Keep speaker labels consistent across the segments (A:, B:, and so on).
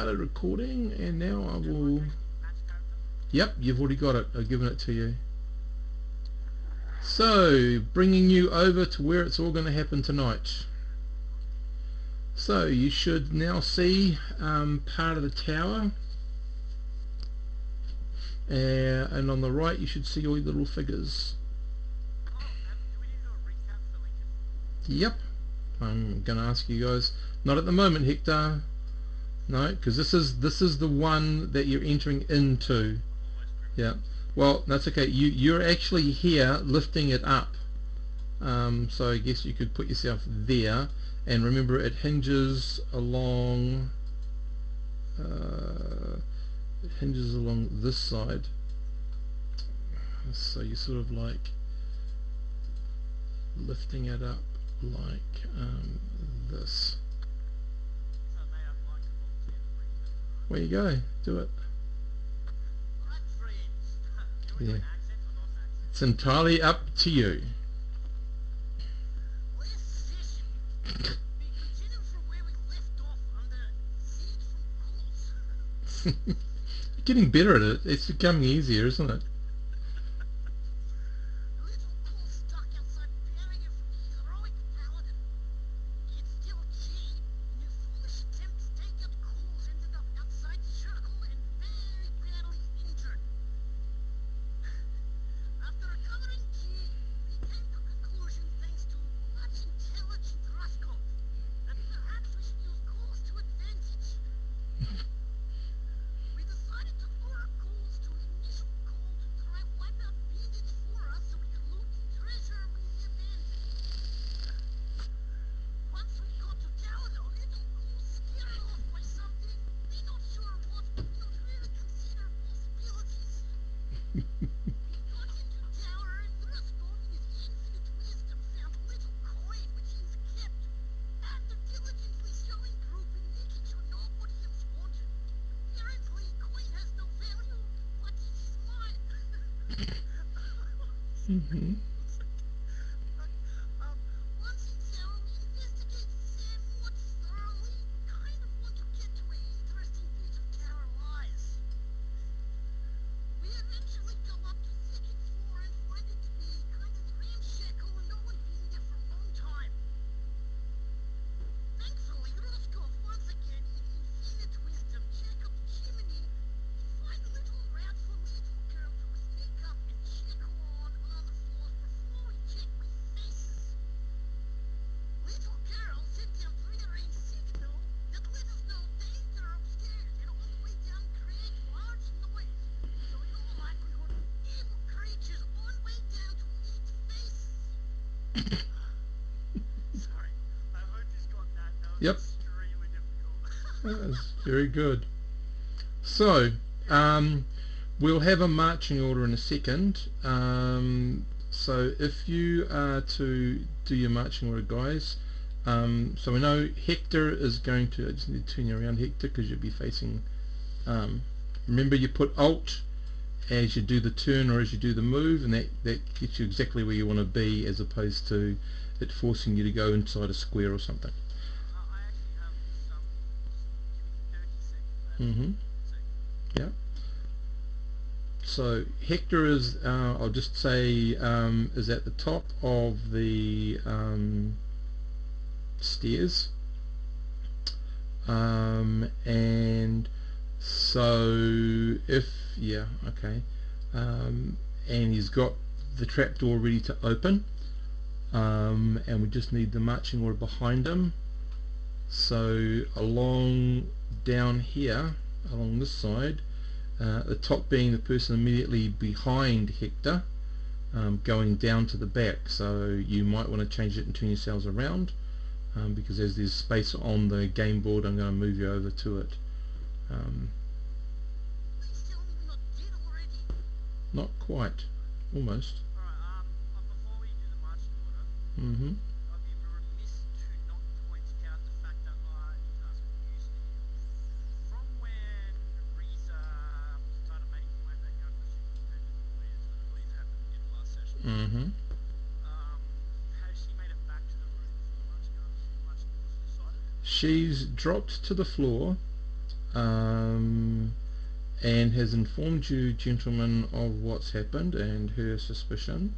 A: started recording, and now I will... Yep, you've already got it. I've given it to you. So, bringing you over to where it's all going to happen tonight. So, you should now see part of the tower. And on the right you should see all your little figures. Yep. I'm going to ask you guys. Not at the moment, Hector. No, because this is the one that you're entering into. Yeah. Well, that's okay. You're actually here lifting it up. So I guess you could put yourself there. And remember, it hinges along. It hinges along this side. So you're sort of like lifting it up like this. Where you go, do it. Yeah. It's entirely up to you. Getting better at it. It's becoming easier, isn't it? Mm-hmm. Yep. That's very good. So, we'll have a marching order in a second. So if you are to do your marching order, guys, so we know Hector is going to, I just need to turn you around, Hector, because you'll be facing, remember you put Alt as you do the turn or as you do the move, and that gets you exactly where you want to be, as opposed to it forcing you to go inside a square or something. Mm-hmm. Yeah. So Hector is, I'll just say, is at the top of the stairs, and so if, yeah, okay, and he's got the trapdoor ready to open, and we just need the marching order behind him. So along down here, along this side, the top being the person immediately behind Hector, going down to the back. So you might want to change it and turn yourselves around, because as there's space on the game board, I'm going to move you over to it. Not quite, almost.
B: Before we do the marching order,
A: Mm-hmm.
B: I'd be remiss to not point out the fact that I need to ask you, Steve. From when Risa started making her way back out to the convention, I believe happened in the last session.
A: Mm-hmm.
B: Has she made it back to the room before the marching orders decided?
A: She's dropped to the floor, and has informed you, gentlemen, of what's happened and her suspicion.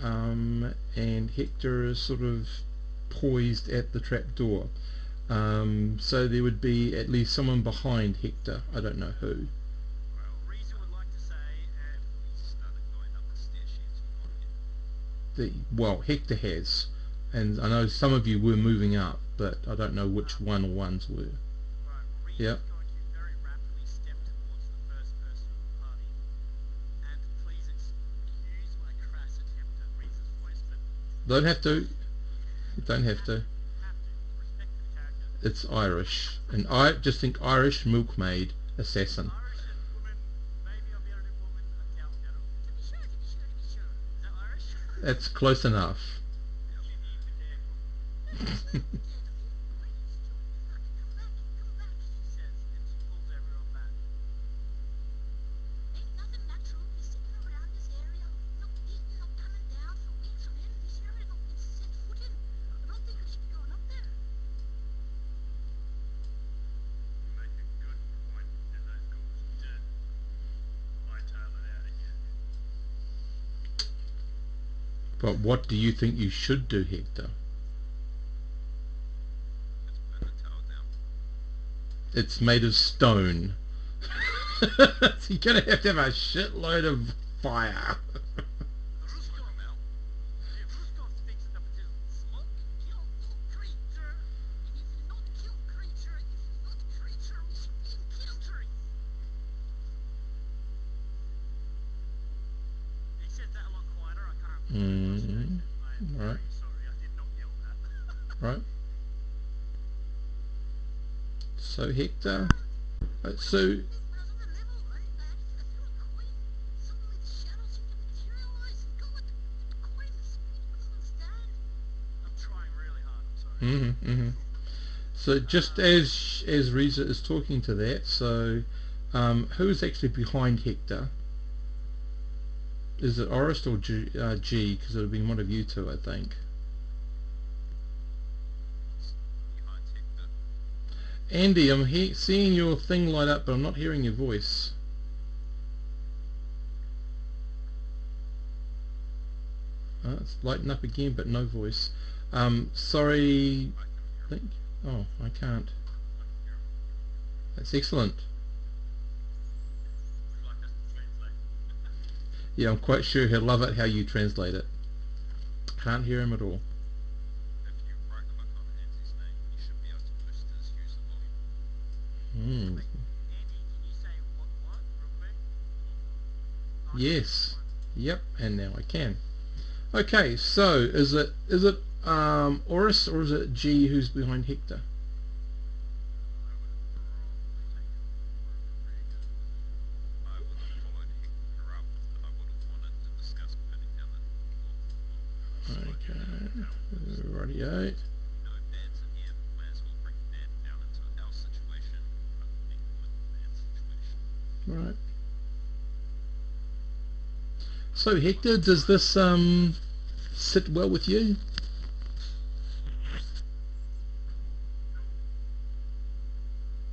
A: And Hector is sort of poised at the trap door. So there would be at least someone behind Hector. I don't know who.
B: Well, Risa would like to say, and we started going up the stairs. She's fine.
A: Well, Hector has, and I know some of you were moving up, but I don't know which
B: Um,
A: one or ones were.
B: right,
A: Yep.
B: Risa's going to very rapidly step towards the first person of the party. And please excuse my crass attempt at Risa's voice, but
A: Don't have to. You don't have
B: have
A: to.
B: have to respect to the character.
A: It's Irish, and I just think Irish milkmaid assassin.
B: Irish and woman, maybe I'll be able to do woman. Okay, I'll get it. To be sure, to be sure, to be sure. Is that Irish?
A: That's close enough.
B: Please come back, she says, and she pulls everyone back. Ain't nothing natural be sitting around this area, not eating, not coming down for weeks on end. This area not been set foot in. I don't think we should be going up there. You make a good point, and those ghouls did hightail it out of here.
A: But what do you think you should do, Hector?
B: Let's burn the tower down.
A: It's made of stone. So you're gonna have a shitload of fire.
B: Rusco now. The Rusco thinks that it is smoke kill creature, and if you not kill creature, if you not creature, we spin country. He says that a lot quieter. I can't.
A: Mm-hmm.
B: I am
A: Right.
B: very sorry. I did not yell that.
A: Right. So Hector. So
B: When I was on the level, I threw a coin. Suddenly the shadow seemed to materialize and go with the coin. The speed wouldn't stand. I'm trying really hard. I'm sorry.
A: So just as Reza is talking to that, so who's actually behind Hector? Is it Orist or G? Because it would have been one of you two, I think.
B: Behind Hector.
A: Andy, I'm seeing your thing light up, but I'm not hearing your voice. It's lighting up again, but no voice. Sorry.
B: I can hear him.
A: Think. Oh, I can't.
B: I can hear him.
A: That's excellent.
B: Would you like us to translate?
A: Yeah, I'm quite sure he'll love it how you translate it. Can't hear him at all.
B: If you right click on Andy's name, you should be able to boost his user volume.
A: Hmm.
B: Wait, Andy, can you say what real quick?
A: Yes. Yep. And now I can. Okay. So is it Oris or is it G who's behind Hector?
B: I would have followed Hector up, and I would have wanted to discuss putting down
A: Okay. Rightio.
B: No beds in here, may as well bring bed down into our situation, rather than with bad situation.
A: Right. So Hector, does this sit well with you?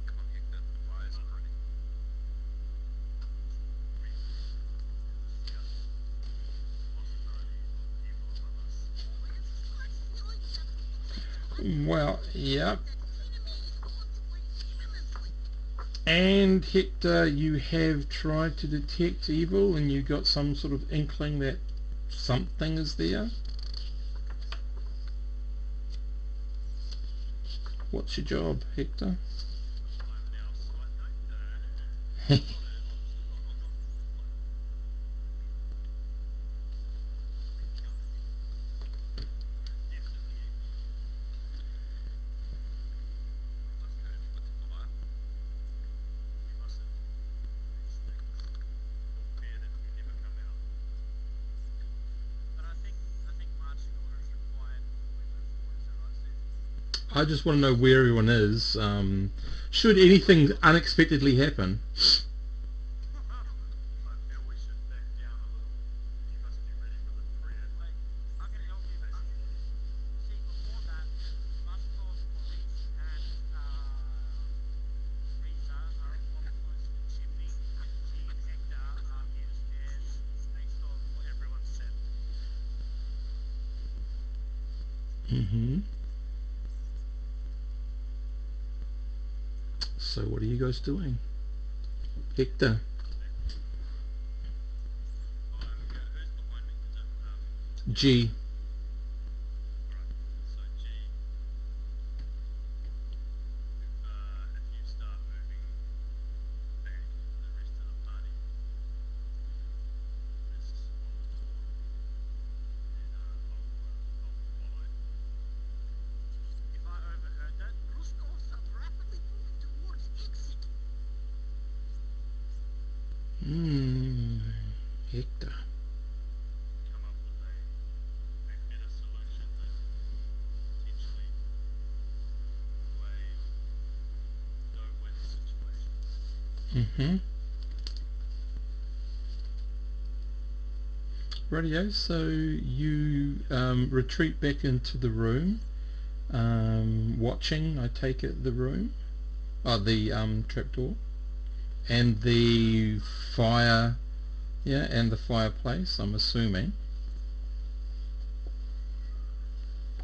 B: Come on, Hector, the fire's ready.
A: Well, yep. And Hector, you have tried to detect evil, and you got some sort of inkling that something is there. What's your job, Hector? I just want to know where everyone is. Should anything unexpectedly happen. Mm-hmm. So what are you guys doing? Hector.
B: I'm go. Who's behind me? Is it Hector?
A: G.
B: All right. So G, if you start moving back, the rest of the party is on the floor, and I'll follow. If I overheard that, Ruskov starts rapidly moving towards exit.
A: Hmm. Hector.
B: Come up with a better solution than potentially to a no-win situation.
A: Mm-hmm. Radio. So you retreat back into the room, watching. I take it the room, the trapdoor, and the fire. Yeah, and the fireplace. I'm assuming.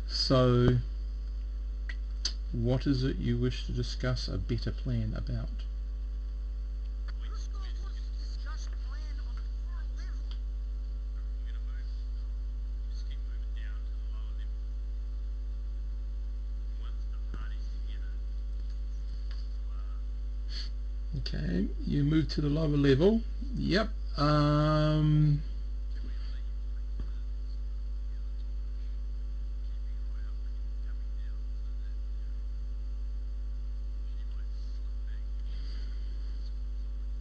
A: So, what is it you wish to discuss a better plan about?
B: Ruskov wants to discuss a plan on the floor level. We're gonna move. We'll just keep moving down to the lower level. Once the party's together, we'll
A: Okay, you move to the lower level. Yep.
B: can we leave like the other top keeping an eye out for anyone coming down so that she might slip back if she spots something.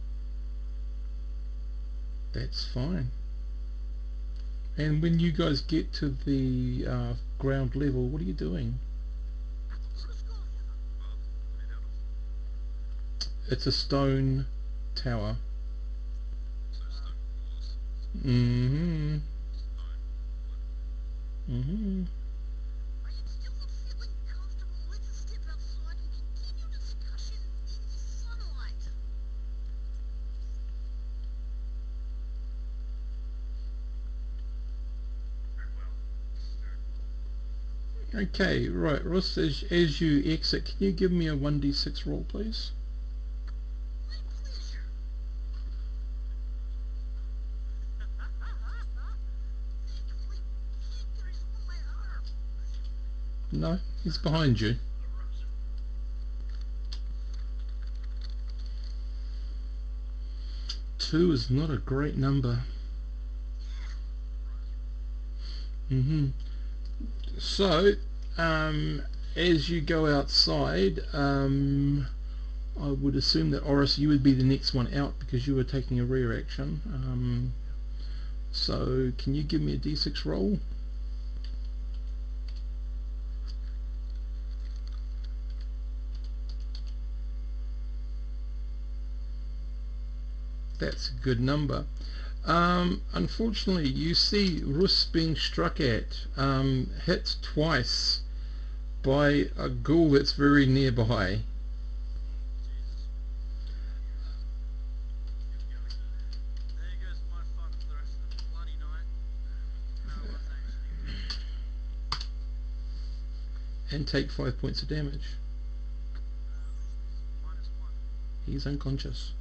A: That's fine. And when you guys get to the ground level, what are you doing?
B: I thought Ruskov, yeah. Made out of.
A: It's a stone tower.
B: So stone floors,
A: Mm-hmm.
B: stone wood.
A: Mm-hmm.
B: I am still not feeling comfortable. Let's step outside and continue discussion in the sunlight. Very well. Very well.
A: Okay, right, Ross, as you exit, can you give me a 1d6 roll, please?
B: My pleasure. Thankfully, Hector is on my arm.
A: No, he's behind you.
B: Eruption.
A: 2 is not a great number.
B: Yeah. Surprise roll.
A: Mm-hmm. So, as you go outside, I would assume that Oris, you would be the next one out because you were taking a rear action.
B: Yep.
A: So, can you give me a d6 roll? That's a good number. Unfortunately, you see Rus being struck at, hit twice by a ghoul that's very nearby.
B: Jesus. Here we go again. There goes my fun for the rest of the bloody night. How was actually ruined.
A: And take 5 points of damage.
B: Ruskov's -1.
A: He's unconscious.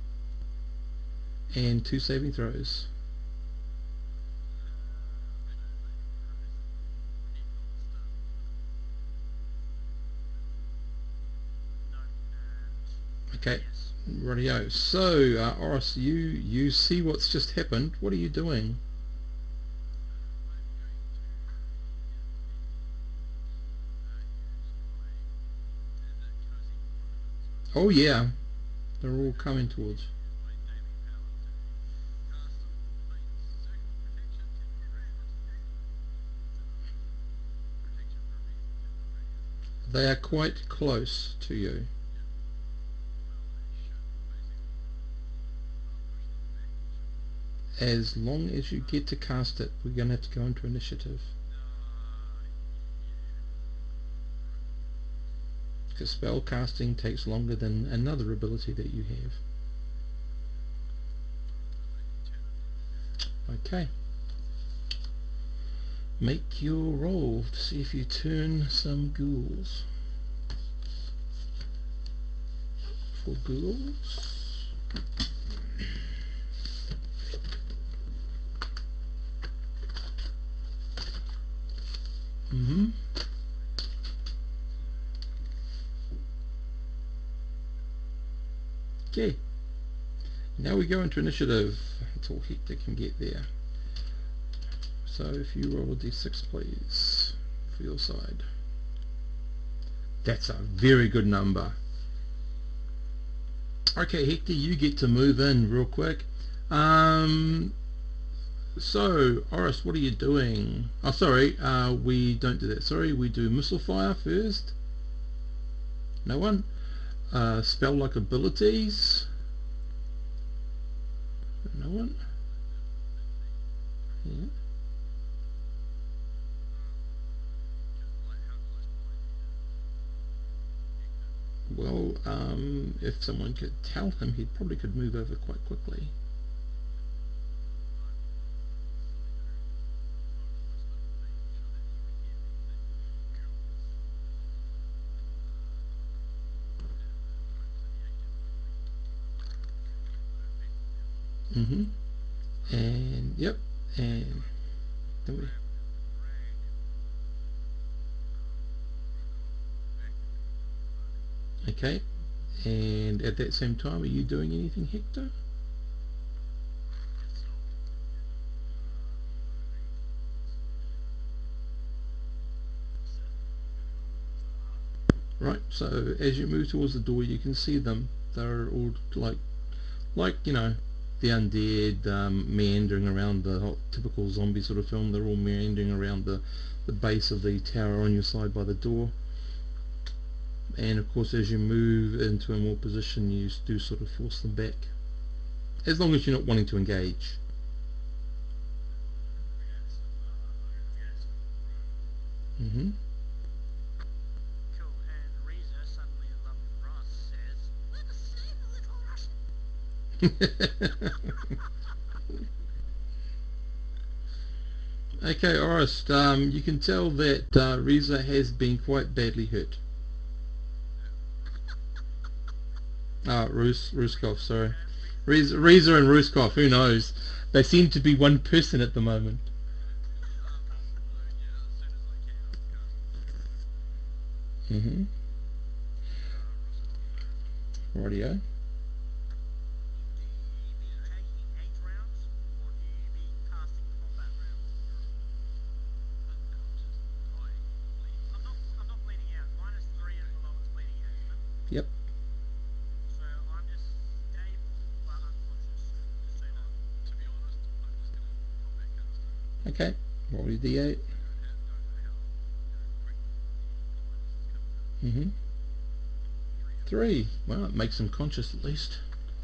A: And 2 saving throws.
B: Saving throws. Need not start. No, and
A: Okay,
B: yes.
A: rightio. So, Oris, you see what's just happened. What are you doing?
B: I'm going to immediately use my. Is it cozy environment? So it's
A: Oh
B: like
A: yeah, they're
B: I'm
A: all
B: going
A: coming
B: to
A: towards.
B: use my daily power to cast a main circle of protection, 10-foot radius. Protection for a reasonable 10-foot radius.
A: They are quite close to you.
B: Yep. Well, they should basically. I'll push them back, shall we?
A: As long as you get to cast it, we're going to have to go into initiative.
B: Yeah. Alright.
A: Because spell casting takes longer than another ability that you have.
B: I'll do it like eternity.
A: Okay. Make your roll to see if you turn some ghouls. For ghouls. Okay. Now we go into initiative until Hector can get there. So if you roll a d6 please for your side. That's a very good number. Okay, Hector, you get to move in real quick. So, Oris, what are you doing? Oh, sorry, we don't do that. Sorry, we do missile fire first. No one? Spell-like abilities. No one? Yeah. Well, if someone could tell him, he probably could move over quite quickly. And, yep, and then we... Okay, and at that same time, are you doing anything, Hector? Right, so as you move towards the door, you can see them. They're all like you know, the undead meandering around the typical zombie sort of film. They're all meandering around the base of the tower on your side by the door. And of course, as you move into a more position, you do sort of force them back, as long as you're not wanting to engage. Mm-hmm.
B: Cool. And Reza, suddenly in love with Ross, says, "Let us save the little Russian."
A: Okay, Oris, you can tell that Reza has been quite badly hurt. Ruskov, sorry. Reza and Ruskov, who knows? They seem to be one person at the moment. Mm-hmm. Rightio.
B: Do you be taking 8 rounds, or do you be casting combat rounds? I'm not bleeding out. -3 is the lowest bleeding out, isn't it?
A: Yep.
B: So I'm just stable but unconscious. Just so you know.
A: Okay. Roll your d8. Mm-hmm. 3. Well, it makes him conscious at least.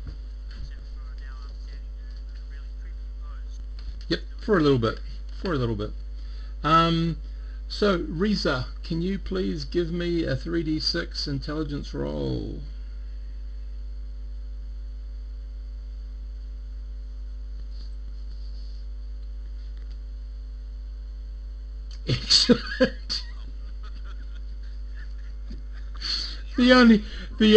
B: Except for now I'm standing there in a really creepy pose.
A: Yep, for a little bit. For a little bit. So, Reza, can you please give me a 3d6 intelligence roll? Excellent. The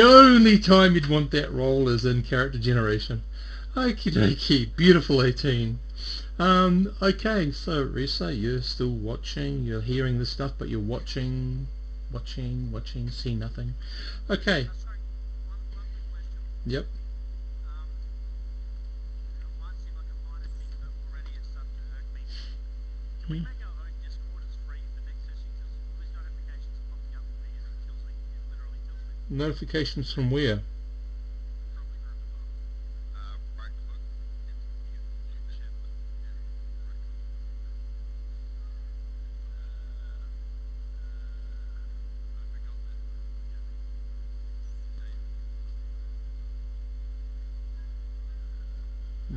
A: only time you'd want that roll is in character generation. Okie dokie, beautiful 18. Okay, so Risa, you're still watching, you're hearing this stuff, but you're watching, see nothing. Okay,
B: Sorry, one quick question.
A: yep.
B: It might seem like a minor thing, but already it's starting to irk me. Can we make our own Discord as free for next session? Because all these notifications are popping up for me and it kills me. It literally kills me.
A: Notifications from where?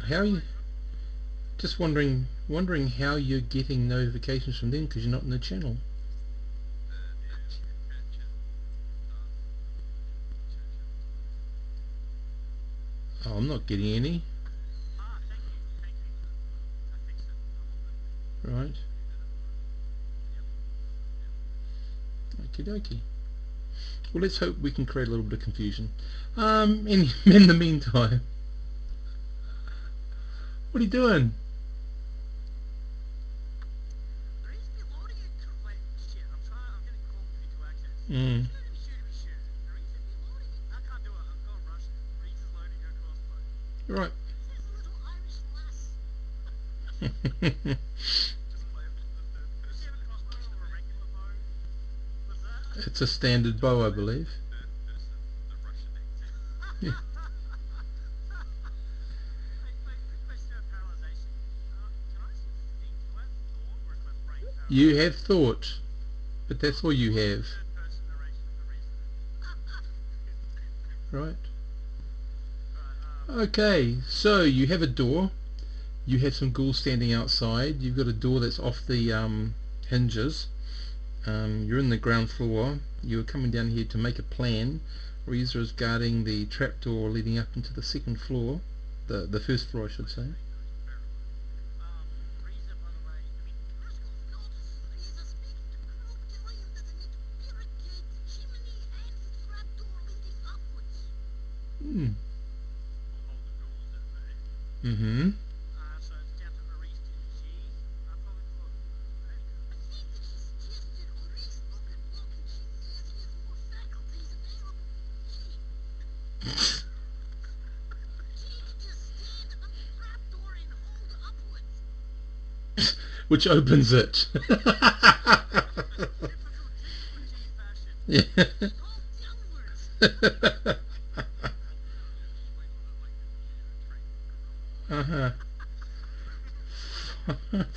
A: How are you? Just wondering how you're getting notifications from them because you're not in the channel. Oh, I'm not getting any.
B: Thank you. I fixed it. I'm all good.
A: Right. Okie dokie. Well, let's hope we can create a little bit of confusion. In the meantime, what are you doing?
B: There needs to be loading and wait, shit, I'm getting cold between two accents.
A: Mm.
B: Shoot. There needs to be loading. I can't do it, I'm going Russian. Reese is loading her crossbow.
A: Right.
B: This is a little Irish lass.
C: Just play it with the third
B: Does she
C: person
B: have a crossbow
C: Russian
B: or a
C: accent.
B: regular bow? What's that?
A: It's a standard bow, I believe.
C: Third person, the Russian accent.
A: Yeah.
B: Quick question of paralyzation. Can I still think? Do I have thought or is my brain paralyzed?
A: You have thought, but that's all you have.
B: Third person narration of the reason.
A: Right.
B: Right,
A: Okay, so you have a door. You have some ghouls standing outside. You've got a door that's off the hinges. You're in the ground floor. You're coming down here to make a plan. Reza is guarding the trapdoor leading up into the second floor. The first floor, I should say.
B: Reza, by the way,
D: Reza speaking to crew, telling him that they need to barricade the chimney and the trapdoor leading upwards.
A: Hmm.
C: We'll hold the ghouls at bay.
A: Mm-hmm.
B: so it's down to Maurice and G. I probably thought,
D: I think that she suggested Maurice look at blocking chimney as he has more faculties available. G can just stand on the trapdoor and hold upwards.
A: Which opens it.
B: typical G fashion.
A: Yeah.
D: Hold downwards.
C: Swing on it like a trained gorilla.
A: Uh-huh.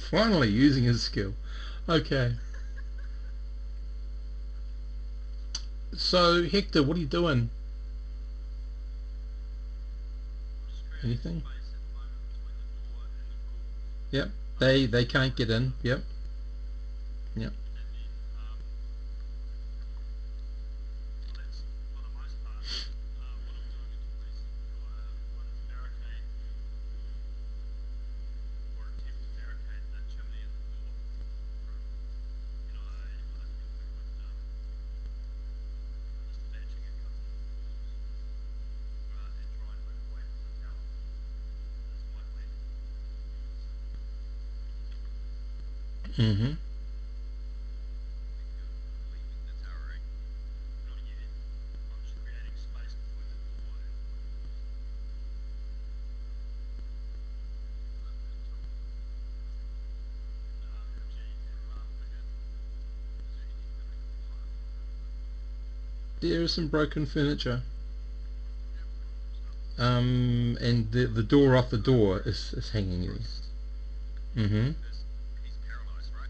A: Finally using his skill. Okay. So, Hector, what are you doing?
C: Just creating
A: Anything?
C: space at the moment between the door and the ghouls.
A: Yep. They can't get in. Yep. Yep.
C: And then, well, that's for the most part. What I'm doing is placing one barricade or attempt to barricade that chimney and the door. I think we could just attaching a couple of walls and try and move away from the tower. That's my plan.
A: Mm-hmm.
C: Leaving the tower, not yet. I'm just creating space between the door and the ghouls. G and Mark figured, is there anything that I can fire from
A: There is some broken furniture.
C: it?
A: And the door off the door is hanging there. Mm-hmm.
C: He's paralysed, right?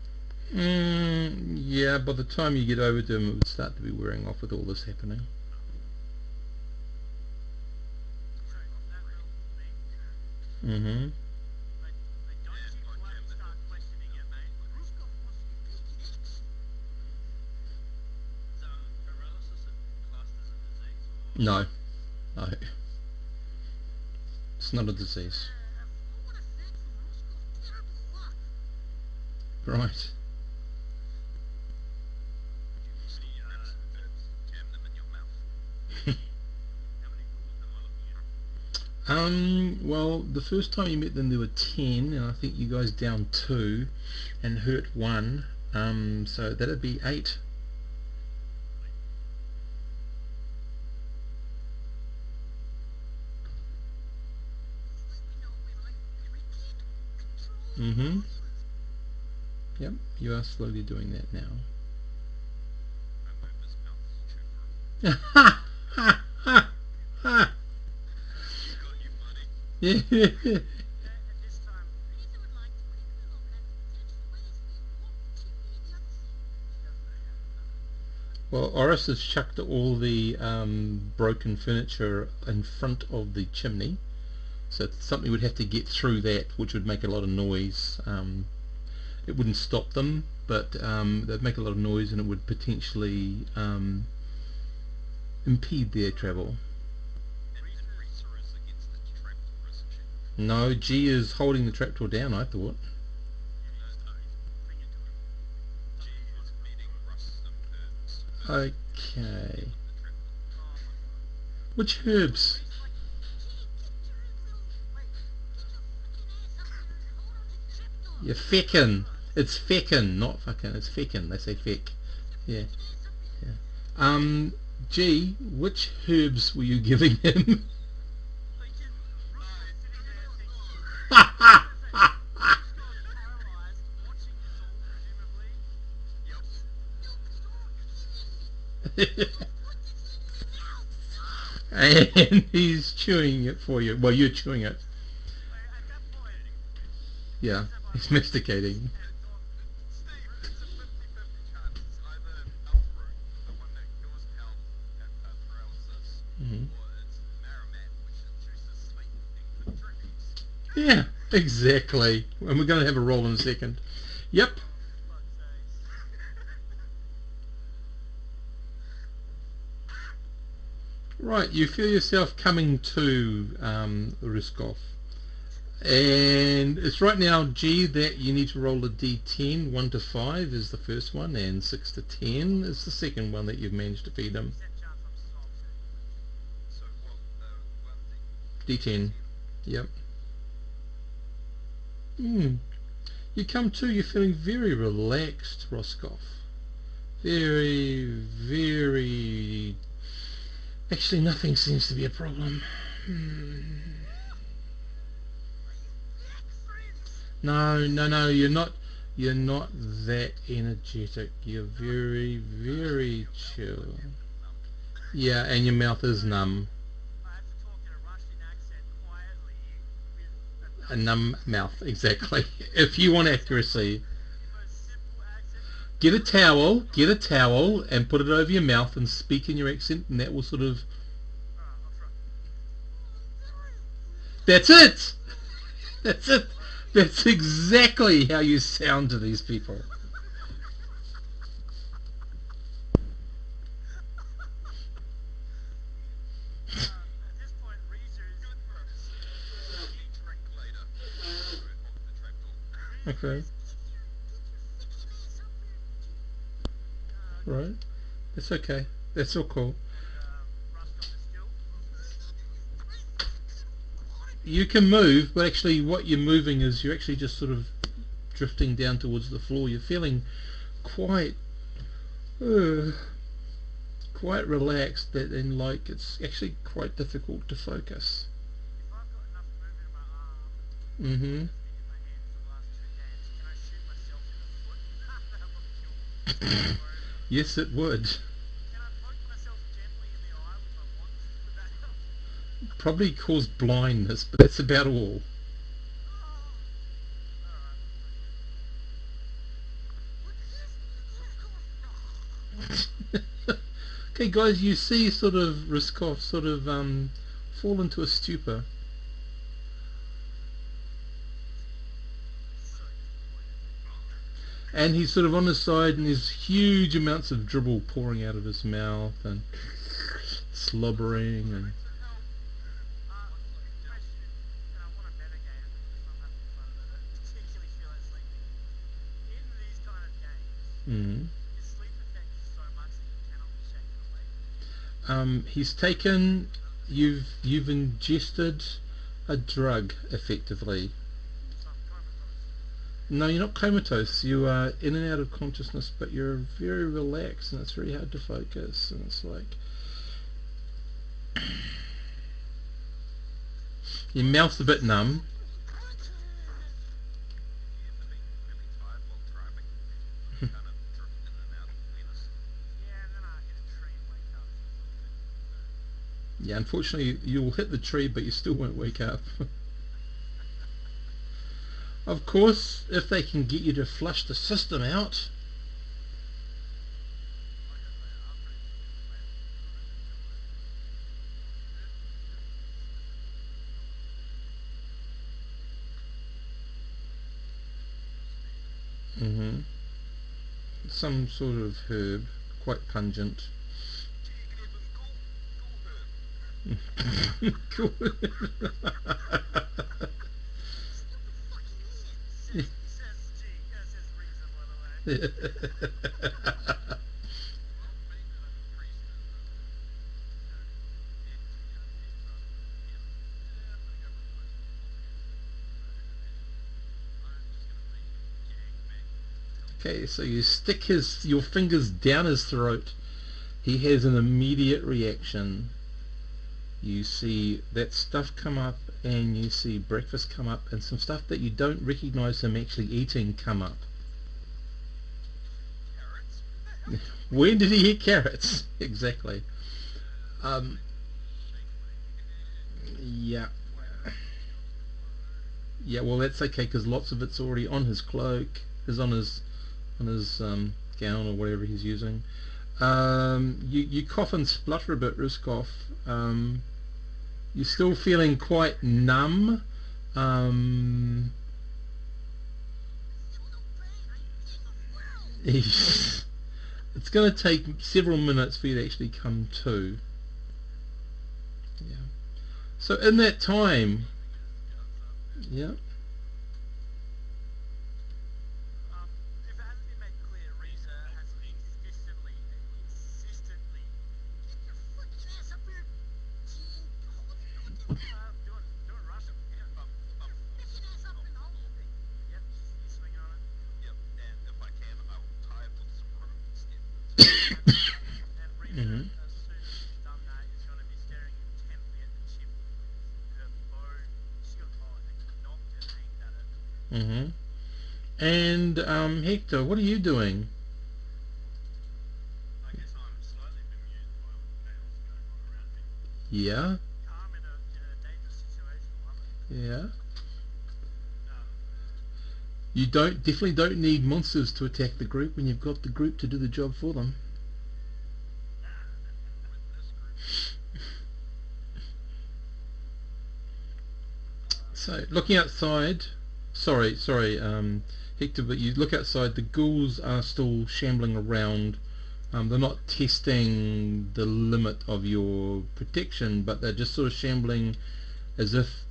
A: Yeah, by the time you get over to him, it would start to be wearing off with all this happening.
B: Sorry, that little thing.
A: Mm-hmm.
B: Like, don't
C: Yeah,
B: you
C: God
B: bloody
C: damn it.
B: start questioning it, mate.
D: Ruskov wants to be taking action.
C: Paralysis classed as a disease? Or
A: No. No. It's not a disease.
D: A flow-on effect from Ruskov's terrible luck.
A: Right.
C: any herbs, jam them in your mouth? How many ghouls am I looking at?
A: Well, the first time you met them there were 10, and I think you guys downed 2 and hurt 1. So that'd be 8.
D: Please let me know when I regain control of
A: Mhm.
D: my limbs.
A: Yep, you are slowly doing that now.
C: I move his mouth chew for
A: Ha ha ha ha!
C: got you, buddy.
A: Yeah.
B: At this time,
D: Reza would like to quickly look at potential ways we block the chimney and the other thing.
B: she doesn't know how to do it.
A: Well, Oris has chucked all the broken furniture in front of the chimney, so something would have to get through that, which would make a lot of noise. It wouldn't stop them, but they'd make a lot of noise, and it would potentially impede their travel.
C: And Risa is against the trapdoor, isn't she?
A: No, G is holding the trapdoor down, I thought.
C: No, no.
B: Clinging to it.
C: G is meeting Russ and her
A: Okay.
B: Oh my god.
A: Which herbs?
B: Reese, like,
A: You're feckin'.
B: alright.
A: It's feckin', not fucking. It's feckin'. They say feck. Yeah. Yeah. G, which herbs were you giving him?
B: Thinking, Rooster's sitting there thinking, I was gonna say, Rooster's paralyzed, watching this all, presumably.
C: Yep.
A: And he's chewing it for you. Well, you're chewing it.
B: At that point,
A: Yeah.
B: Reese and my
A: He's
B: wife
A: masticating.
B: had gone,
C: Steve, it's a 50-50 chance. It's either elf root, the one that cures paralysis,
A: Hmm.
C: or it's Maramat, which induces sleep in good dreams.
A: Yeah, exactly. And we're going to have a roll in a second. Yep.
B: oh, for fuck's sakes.
A: Right, you feel yourself coming to Ruskov. And it's right now, G, that you need to roll a d10. 1 to 5 is the first one, and 6 to 10 is the second one that you've managed to feed him.
B: 50% chance I'm so upset.
C: So what? One
A: D10. Yep. You come to, you're feeling very relaxed, Roscoff. Very, very... Actually, nothing seems to be a problem. No, you're not that energetic. You're very, very chill. Yeah, and your mouth is numb.
B: I have to talk in a Russian accent quietly with
A: A numb mouth, exactly. If you want accuracy,
B: a simple accent.
A: get a towel, and put it over your mouth and speak in your accent, and that will sort of...
B: Alright, I'll try.
A: That's it! That's it! That's exactly how you sound to these people.
B: At this point, Reezer is
C: good first. Eat drink later. Of the trapdoor.
A: Okay, right. That's okay. That's all cool.
B: Ruskov is still.
A: You can move, but actually what you're moving is you're actually just sort of drifting down towards the floor. You're feeling quite quite relaxed, that and like it's actually quite difficult to focus.
B: If I've got enough movement in my arm,
A: Mm-hmm.
B: been in my hand for the last 2 games, can I shoot myself in the foot? That'll probably kill me. Don't worry about it.
A: Yes, it would.
B: Can I poke myself gently in the eye with my wand? Would that help?
A: Probably cause blindness, but that's about all.
B: Alright.
A: Okay, guys, you see sort of Riskov sort of fall into a stupor.
B: So disappointed.
A: And he's sort of on his side, and there's huge amounts of dribble pouring out of his mouth and slobbering and...
B: Question, and I want to metagame it because I'm having fun with it, particularly feeling sleepy. In these kind of games, is sleep affected so much that you cannot be shaken awake?
A: He's taken... You've ingested a drug, effectively.
B: So I'm comatose.
A: No, you're not comatose. You are in and out of consciousness, but you're very relaxed, and it's very hard to focus. And it's like your mouth's a bit numb.
C: You ever been really tired while driving? Kind of drift in and out of awareness.
B: Yeah, and then I hit a tree and wake up.
A: Yeah, unfortunately, you'll hit the tree, but you still won't wake up. Of course, if they can get you to flush the system out.
B: Like I say, I'm pretty
A: Mm-hmm. Some sort of herb, quite pungent.
C: Cool.
A: Cool.
B: says Reezer, by the way.
A: Okay, so you stick your fingers down his throat. He has an immediate reaction. You see that stuff come up, and you see breakfast come up, and some stuff that you don't recognize him actually eating come up.
C: Carrots? What the hell?
A: When did he eat carrots? Exactly. Um, yeah. Yeah, well that's okay because lots of it's already on his cloak, is on his gown or whatever he's using. You cough and splutter a bit, Ruskov. You're still feeling quite numb. Um,
D: I feel no pain. I'm king of world.
A: it's going to take several minutes for you to actually come to. Yeah. So in that time, yeah.
B: If it hasn't been made clear, Reza has insistently
D: Get your fucking ass up here, Gene. Hold it.
B: doing Russian. Yeah.
D: Get your fucking ass up and hold it.
B: Yep. He's swinging on it.
C: Yep, and if I can, I will tie it with some rope instead.
B: And Reza,
A: Mhm.
B: as soon as he's done that, is going to be staring intently at the chip with her bow. She's got a bow, I think, knocked and aimed at it.
A: Mhm. And Hector, what are you doing?
C: I guess I'm slightly bemused by all the chaos going on around me.
A: Yeah.
B: Calm in a dangerous situation. I love it.
A: Yeah.
C: Um,
A: You definitely don't need monsters to attack the group when you've got the group to do the job for them.
C: with this group,
A: So looking outside, sorry, Hector, but you look outside. The ghouls are still shambling around. They're not testing the limit of your protection, but they're just sort of shambling as if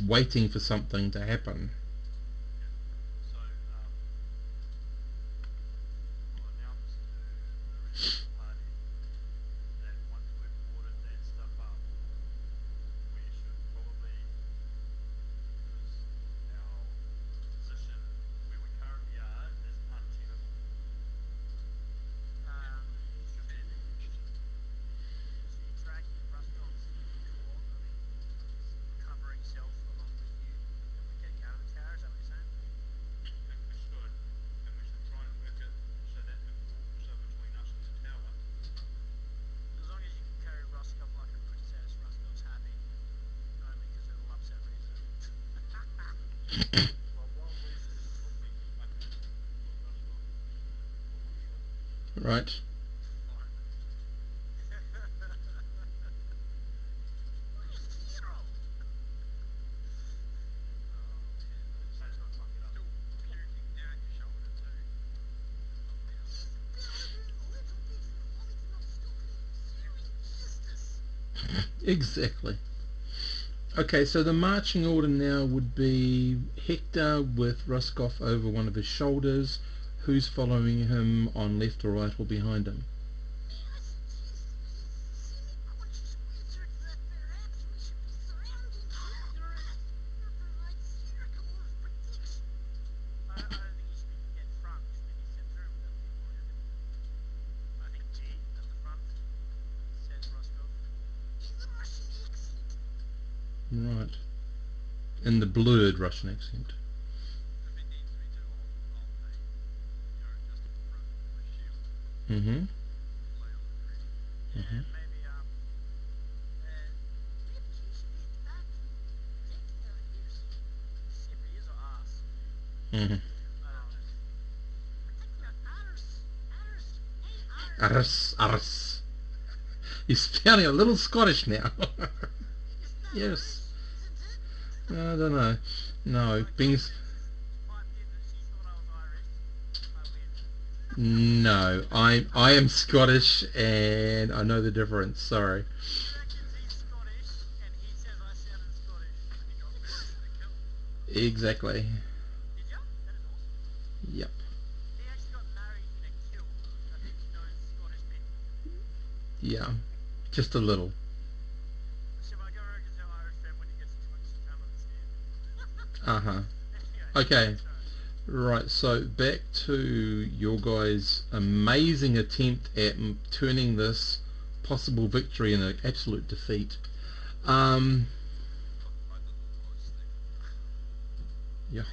A: waiting for something to happen.
C: so we'll announce to the rest of the party that once we've boarded that stuff up, we should probably, because our position where we currently are is untenable. Should be any question.
B: So you're dragging Rustov's recovering self along with you, and we're getting out of the tower. Is that what you're saying?
C: I think we should, and we should try and work it so that it walks between us and the tower.
B: As long as you can carry Roscoe like a princess, Roscoe's happy. Only because it'll upset Reza.
C: Well, while Reza isn't looking, I can put Ruskov on my shoulder.
A: Right.
B: Fine.
D: My hero.
C: Oh man, let's not fuck it up.
B: Still puking down your shoulder too.
D: These bellowing little bits and holidays not stopping it. Serious business.
A: Exactly. Okay, so the marching order now would be Hector with Ruskov over one of his shoulders. Who's following him on left or right or behind him?
D: May I suggest, you semi-conscious wizard, that perhaps we should be surrounding your right circle of protection.
B: I don't think you should be dead front. You should be center with them people. I think G at the front, says Roscoe.
D: In the Russian accent.
A: Right. In the blurred Russian accent.
C: If it needs me to, I'll pay, just in front of my shield,
A: Mm-hmm.
C: lay on the tree.
B: And maybe
D: Maybe you should head back and taking our ears.
B: shit, ears or ass.
A: Mm-hmm.
D: Protecting our arse. Arse. Hey,
A: Arse,
D: arse.
A: arse. You're sounding a little Scottish now.
D: It's not
A: Yes.
D: arse, isn't it?
A: I don't know. No, being
B: Piped in that she thought I was Irish. I win.
A: no, I am Scottish and I know the difference. Sorry.
B: He reckons he's Scottish, and he says I sounded Scottish.
C: He got married in a kiln.
A: Exactly.
B: Did ya? That is awesome.
A: Yep.
B: He actually got married in a kiln. I think he knows Scottish people.
A: Yeah. Just a little.
B: So I go over to tell Irish friend when he gets too much to try and understand.
A: Uh huh.
B: Anyway,
A: Okay.
B: sorry.
A: Right, so back to your guys' amazing attempt at turning this possible victory in an absolute defeat. You're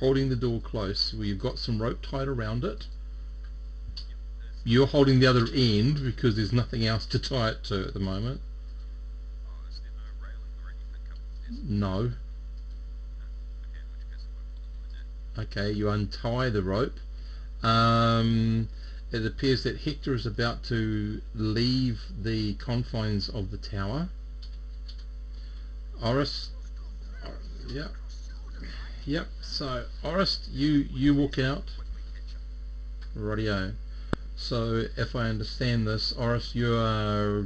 A: holding the door close. Well, you've got some rope tied around it. You're holding the other end because there's nothing else to tie it to at the moment.
C: Oh, is there no railing or anything up there?
A: No.
C: Okay, in which case I won't bother doing that.
A: Okay, you untie the rope. It appears that Hector is about to leave the confines of the tower. Oris, yeah, yep. So Oris, you walk out.
C: Quickly catch up.
A: Radio. So if I understand this, Oris, you are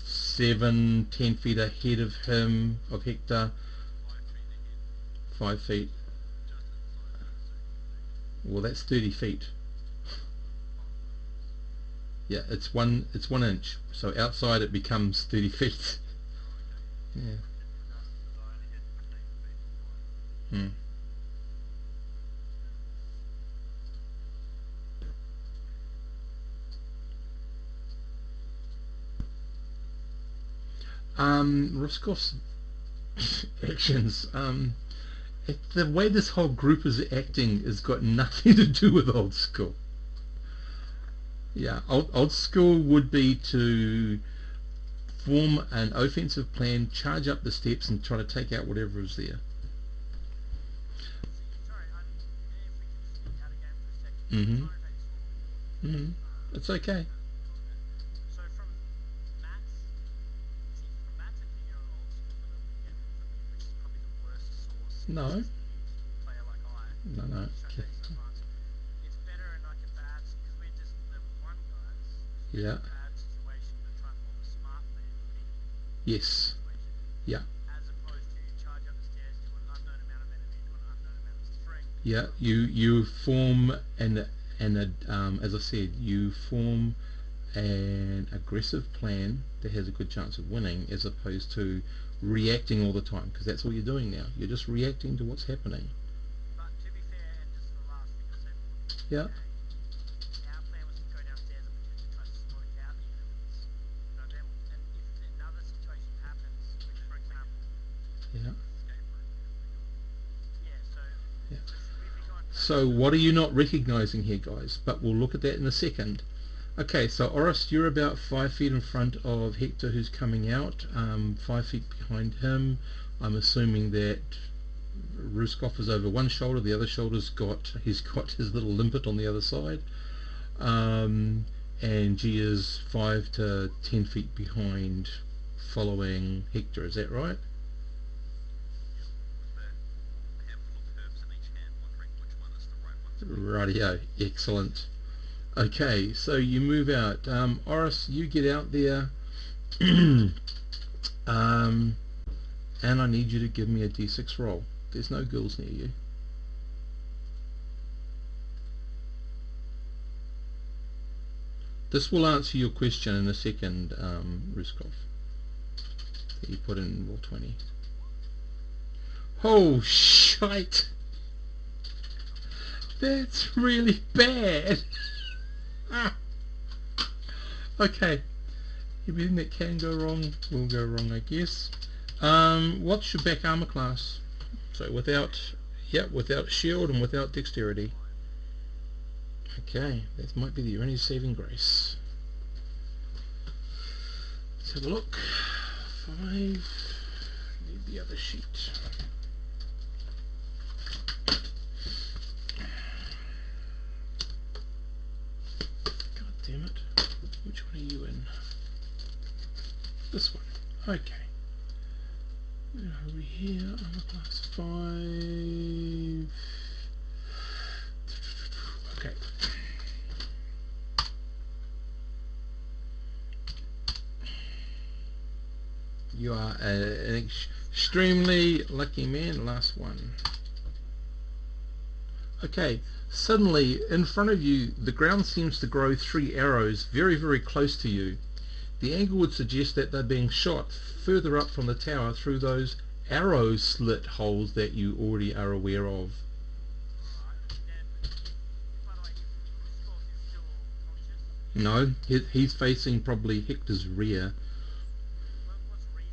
A: 7-10 feet ahead of him, of Hector.
C: 5 feet ahead.
A: 5 feet.
C: Just inside the circle.
A: Well, that's 30 feet. Yeah, it's 1 inch. So outside it becomes 30 feet.
C: Oh, okay.
A: Yeah.
C: Because I only had 15 feet before.
A: Hmm. Roskov's actions. The way this whole group is acting has got nothing to do with old school. Yeah, old school would be to form an offensive plan, charge up the steps, and try to take out whatever is there.
B: Sorry, if we can just get out of game for a second.
A: Mhm.
B: Sorry if I just-
A: Mhm. It's okay.
B: So from Matt's opinion on old school that we're getting from you, which is probably the worst source
A: No.
B: to a player like I,
A: No, no.
B: just trying to take some advice. It's better in like a bad, because we're just level 1 guys, it's
A: Yeah.
B: a bad situation to try and form a smart plan for any
A: Yes.
B: situation.
A: Yeah.
B: As opposed to charge up the stairs to an unknown amount of enemy to an unknown amount of string.
A: Yeah. You form as I said, you form an aggressive plan that has a good chance of winning, as opposed to reacting all the time, because that's all you're doing now. You're just reacting to what's happening.
B: But to be fair, and just the last thing I'll say before
A: Yeah.
B: our plan was to go downstairs and potentially try to smoke out the enemies. You know, them, and if another situation happens, which for example,
A: Yeah.
C: Escape room.
B: yeah, so
A: Yeah.
B: should we be going for that?
A: So what are you not recognizing here, guys? But we'll look at that in a second. Okay, so Oris, you're about 5 feet in front of Hector, who's coming out. 5 feet behind him. I'm assuming that Ruskov is over one shoulder. The other shoulder's he's got his little limpet on the other side. And G is 5 to 10 feet behind, following Hector. Is that right?
C: With a handful of herbs in each hand, wondering which one is the right one to
A: Rightio, excellent. Okay, so you move out. Oris, you get out there. And I need you to give me a d6 roll. There's no girls near you. This will answer your question in a second, Ruskov. You put in roll 20. Oh, shite! That's really bad! Ah. Okay. Everything that can go wrong will go wrong, I guess. What's your back armor class? So without shield and without dexterity. Okay, that might be the only saving grace. Let's have a look. 5. Need the other sheet. God damn it. Which one are you in? This one. Okay. Over here, armor class 5. Okay. You are an extremely lucky man. Last one. Okay, suddenly in front of you the ground seems to grow 3 arrows very, very close to you. The angle would suggest that they're being shot further up from the tower through those arrow slit holes that you already are aware of.
B: Alright,
A: No, he's facing probably Hector's rear.
B: What's Reza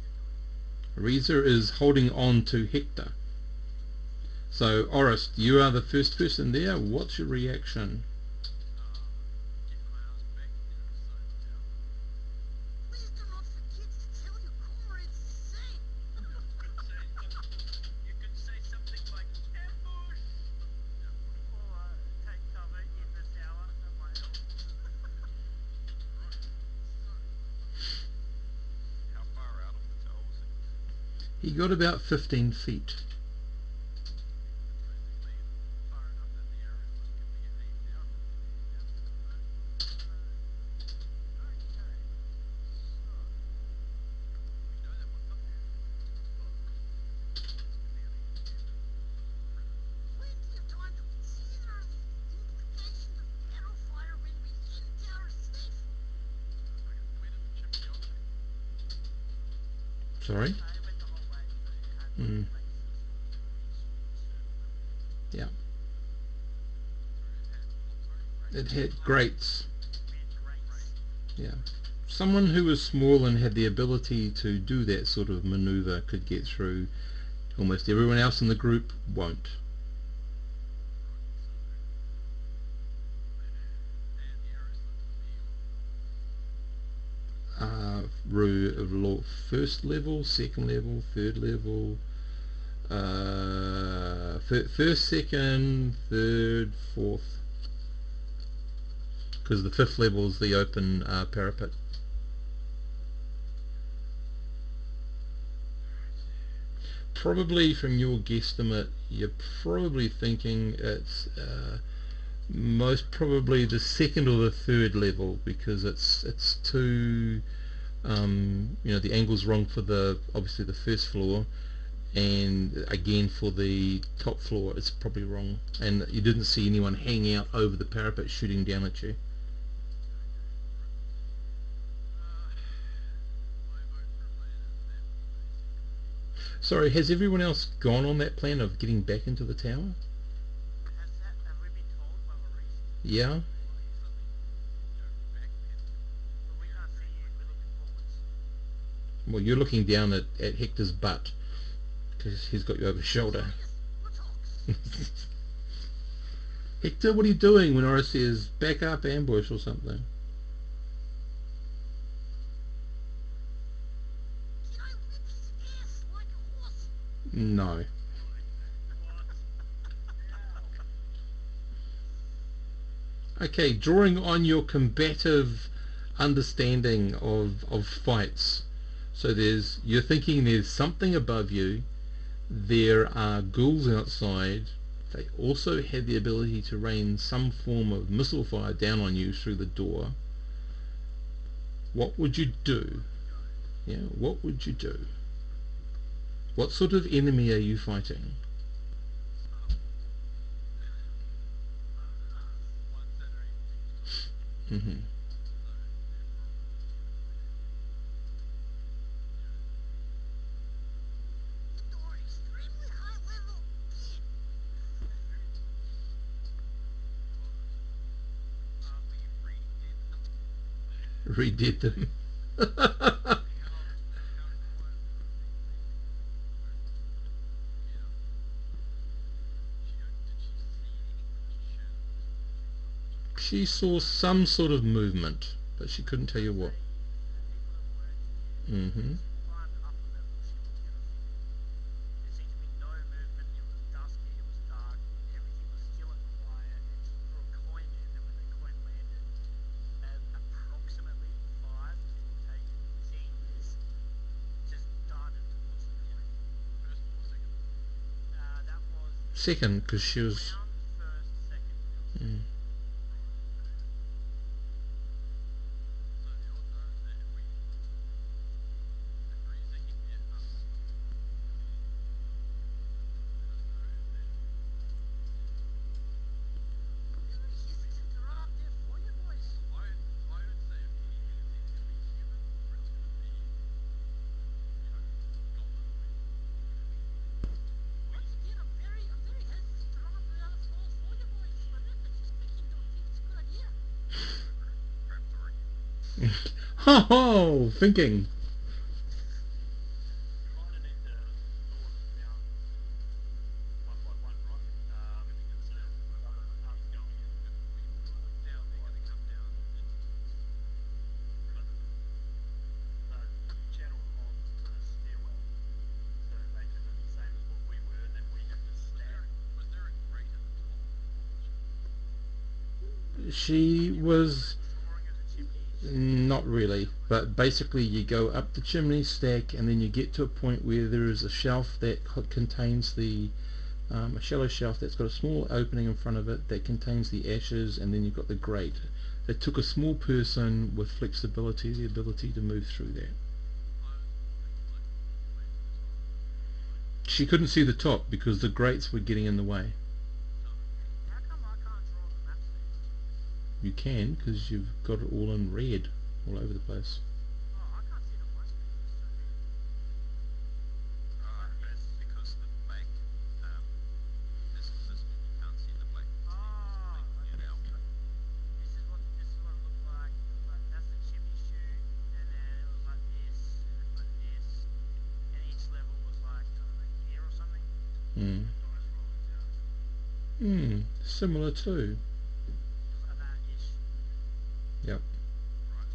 B: doing?
A: Reza is holding on to Hector. So, Oris, you are the first person there. What's your reaction?
C: Get my ass back there inside the tower.
D: Please do not forget to tell your comrades the same.
C: You could say something like ambush.
B: Or take cover in the tower. That might help.
C: Right. So, how far out of the tower was he?
A: He got about 15 feet.
C: Basically, far enough that the arrows can be aimed out of the boat. Okay. So, we know that one's up there. But let's go down in here.
D: Plenty of time to consider the implications of arrow fire when we enter our station.
C: Okay, where did the chimney go to?
A: Sorry?
B: It went the whole way, so it had
A: Mm.
B: like 6 floors to each surface.
A: Yeah.
C: Sorry,
A: It had grates.
B: We had grates.
A: Yeah. Someone who was small and had the ability to do that sort of maneuver could get through. Almost everyone else in the group won't.
C: And the arrows look to be
A: First level, second level, third level, first, second, third, fourth. Because the fifth level is the open parapet. Probably from your guesstimate, you're probably thinking it's most probably the second or the third level, because it's too the angle's wrong for obviously the first floor, and again for the top floor it's probably wrong, and you didn't see anyone hanging out over the parapet shooting down at you.
C: my vote for a plan is that basically.
A: Sorry, has everyone else gone on that plan of getting back into the tower?
B: Have we been told by Maurice?
A: Yeah.
C: Why he's suddenly, backpedaling.
B: But we can't see you. We're looking forwards.
A: Well, you're looking down at Hector's butt because he's got you over his shoulder.
D: Let's
A: Hector, what are you doing when Oris says back up, ambush or something?
D: Can I whip his ass like a horse?
A: No. Okay, drawing on your combative understanding of fights. So you're thinking there's something above you, there are ghouls outside, they also have the ability to rain some form of missile fire down on you through the door. What would you do? Yeah, what would you do? What sort of enemy are you fighting?
C: Ones that are able to use fire.
A: Mm-hmm.
D: Indoor extremely high level kid.
C: We redid them.
A: Redid them. She saw some sort of movement, but she couldn't tell you what.
B: The people that were
A: Mm-hmm.
B: climbed up a level, she looked everything. There seemed to be no movement. It was dusky. It was dark. Everything was still and quiet. And she threw a coin in, and when the coin landed, approximately 5, give or take, things just darted towards the coin.
C: First or second?
B: That was
A: Second, because she was.
B: round first, second. It was
A: Mm.
C: So the odds are that if Breezer hit us, I don't know
D: Very hesitant to run up there for you boys.
C: I would say if anything, it's either going to be human or it's going to be, goblin or
D: Once again, I'm very hesitant to run up the other floors for you boys. My reputation
A: Ho ho! Thinking.
C: We might need to sort them down one by one, right? Rather than us going in.
B: Down, they're going to come down.
C: But the channel on the stairwell, so they can do the same as what we were, and then we have to stand.
B: Was there a grate at the top?
A: She was
B: Drawing of the chimneys.
A: not really, but basically you go up the chimney stack and then you get to a point where there is a shelf that contains a shallow shelf that's got a small opening in front of it that contains the ashes, and then you've got the grate. It took a small person with flexibility, the ability to move through that. She couldn't see the top because the grates were getting in the way.
B: How come I can't draw the maps then?
A: You can, because you've got it all in red all over the place.
B: Oh, I can't see it on my screen. It's so big.
E: Right, that's because the black, this one you can't see the black.
B: Oh,
E: Get
B: okay.
E: out.
B: This is what it looked like. It was like that's the chimney chute, and then it was like this, and it put this, and each level was like I don't know here or something.
A: Hmm.
C: Dice rollers, yeah.
A: Similar too.
B: Like that ish.
A: Yep.
E: Right.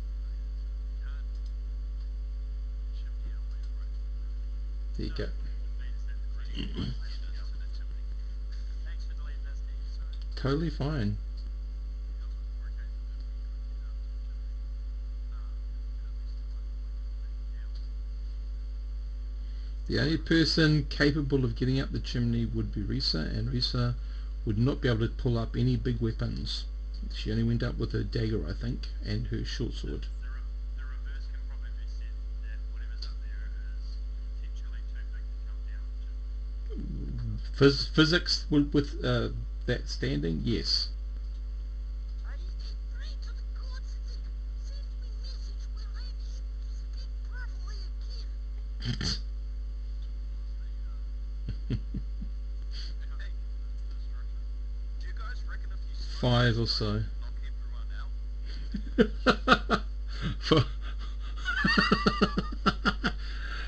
E: Can't chimney outlet, right?
A: There you go.
C: That means that the green
E: Headers to the chimney.
B: Thanks for deleting that, Steve. Sorry.
A: Totally fine.
E: Because it's more a case of if we couldn't get out to the chimney, could at least try to like dig down.
A: The only person capable of getting up the chimney would be Risa, and Risa would not be able to pull up any big weapons. She only went up with her dagger, I think, and her short sword.
C: the reverse can probably be said that whatever's up there is potentially too big to come down the chimney.
A: Physics with that standing, yes.
D: I pray to the gods that they send me message when I am able to speak properly again.
E: Hey, the structure. Do you guys reckon if you smoke
A: 5 or
E: this
A: so.
E: knock everyone out?
A: For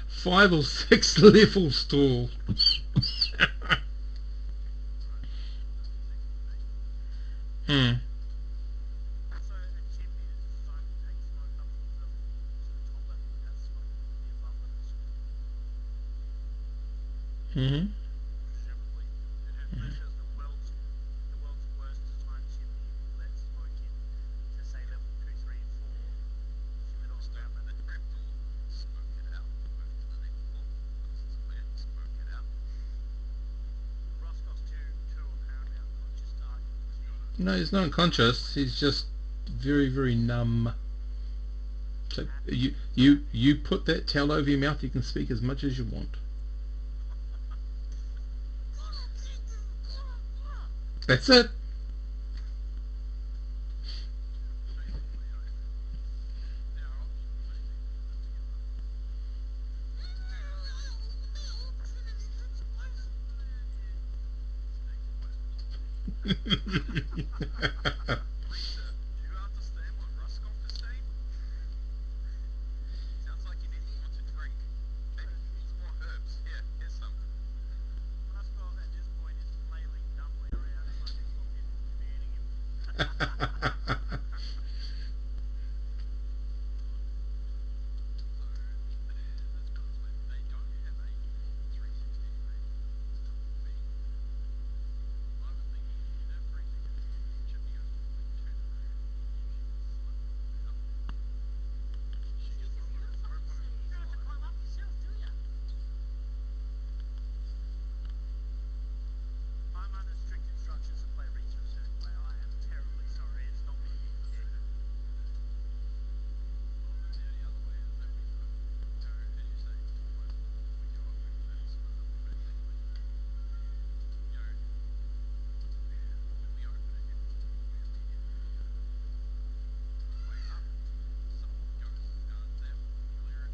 A: 5 or 6 levels tall. Hmm.
B: So a chimney is designed to take smoke up to the top level, and that smoke will be above levels.
A: Mm-hmm.
E: Presumably.
B: This is the world's worst designed chimney. Let smoke in to say level 2, 3, and 4. Shim it all
E: So
B: around
E: the
B: level.
E: trapdoor, smoke it out, move to the next floor. Once it's clear, smoke it out.
B: Roscoe's too apparently unconscious to argue with me.
A: No, he's not unconscious. He's just very, very numb. So you put that towel over your mouth. You can speak as much as you want. That's it.
E: Now our options may be put together. Risa, do you understand what Ruskov is saying? Sounds like you need more to drink. Maybe he needs more herbs. Here's some.
B: Roscoe at this point is flailing dumbly around trying to talk him into commanding him.
E: So that's what it's like. They don't have a full 360 degree to B. I was thinking if Risa gets the chimney goes to turn around, she can slip up there. She gets the rope over the
D: You don't have to
E: side.
D: climb up yourself, do you?
B: I'm under strict instructions to play Rita a certain way. I am terribly sorry. It's not meant to be a dick.
E: Well, the only other way is that we could go, as you say, 4x4. We go up and turn, split it vertically. When we open it, everything will be immediately clear. On the way up, someone goes, that will clear it.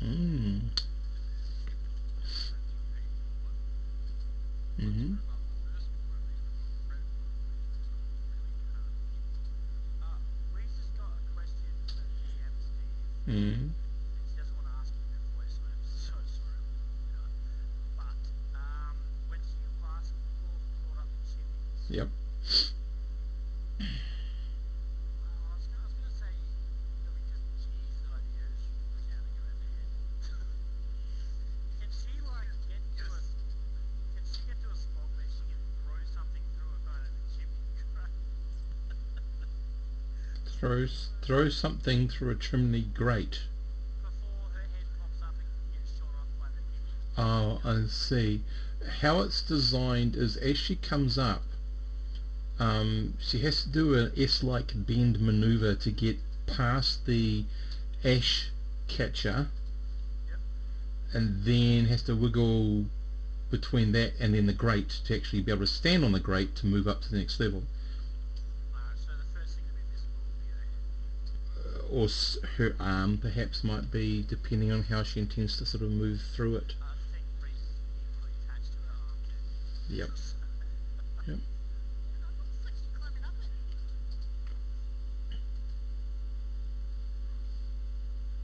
A: Mm.
E: That's painful, but once
A: Mm-hmm.
E: we're above the first floor, at least we've got the trapdoor in place, so someone really can't get.
B: Reese's got a I was gonna say it'll be just G's ideas sounding around the head. Can she like get to a? Can she get to a spot where she can throw something through a kind of a chimney crack?
A: Throw something through a chimney grate.
B: Before her head pops up and gets shot off by the picture.
A: Oh, I see. How it's designed is as she comes up, she has to do an S-like bend maneuver to get past the ash catcher,
B: Yep.
A: and then has to wiggle between that and then the grate to actually be able to stand on the grate to move up to the next level.
B: Alright, so the first thing to be visible will be her head.
A: Or her arm perhaps might be, depending on how she intends to sort of move through it.
B: I think Reese is equally attached to her arm too.
A: Yep. Yep.
D: Yeah, I'm not sexy climbing up it.
B: So yeah, that's an alternate way.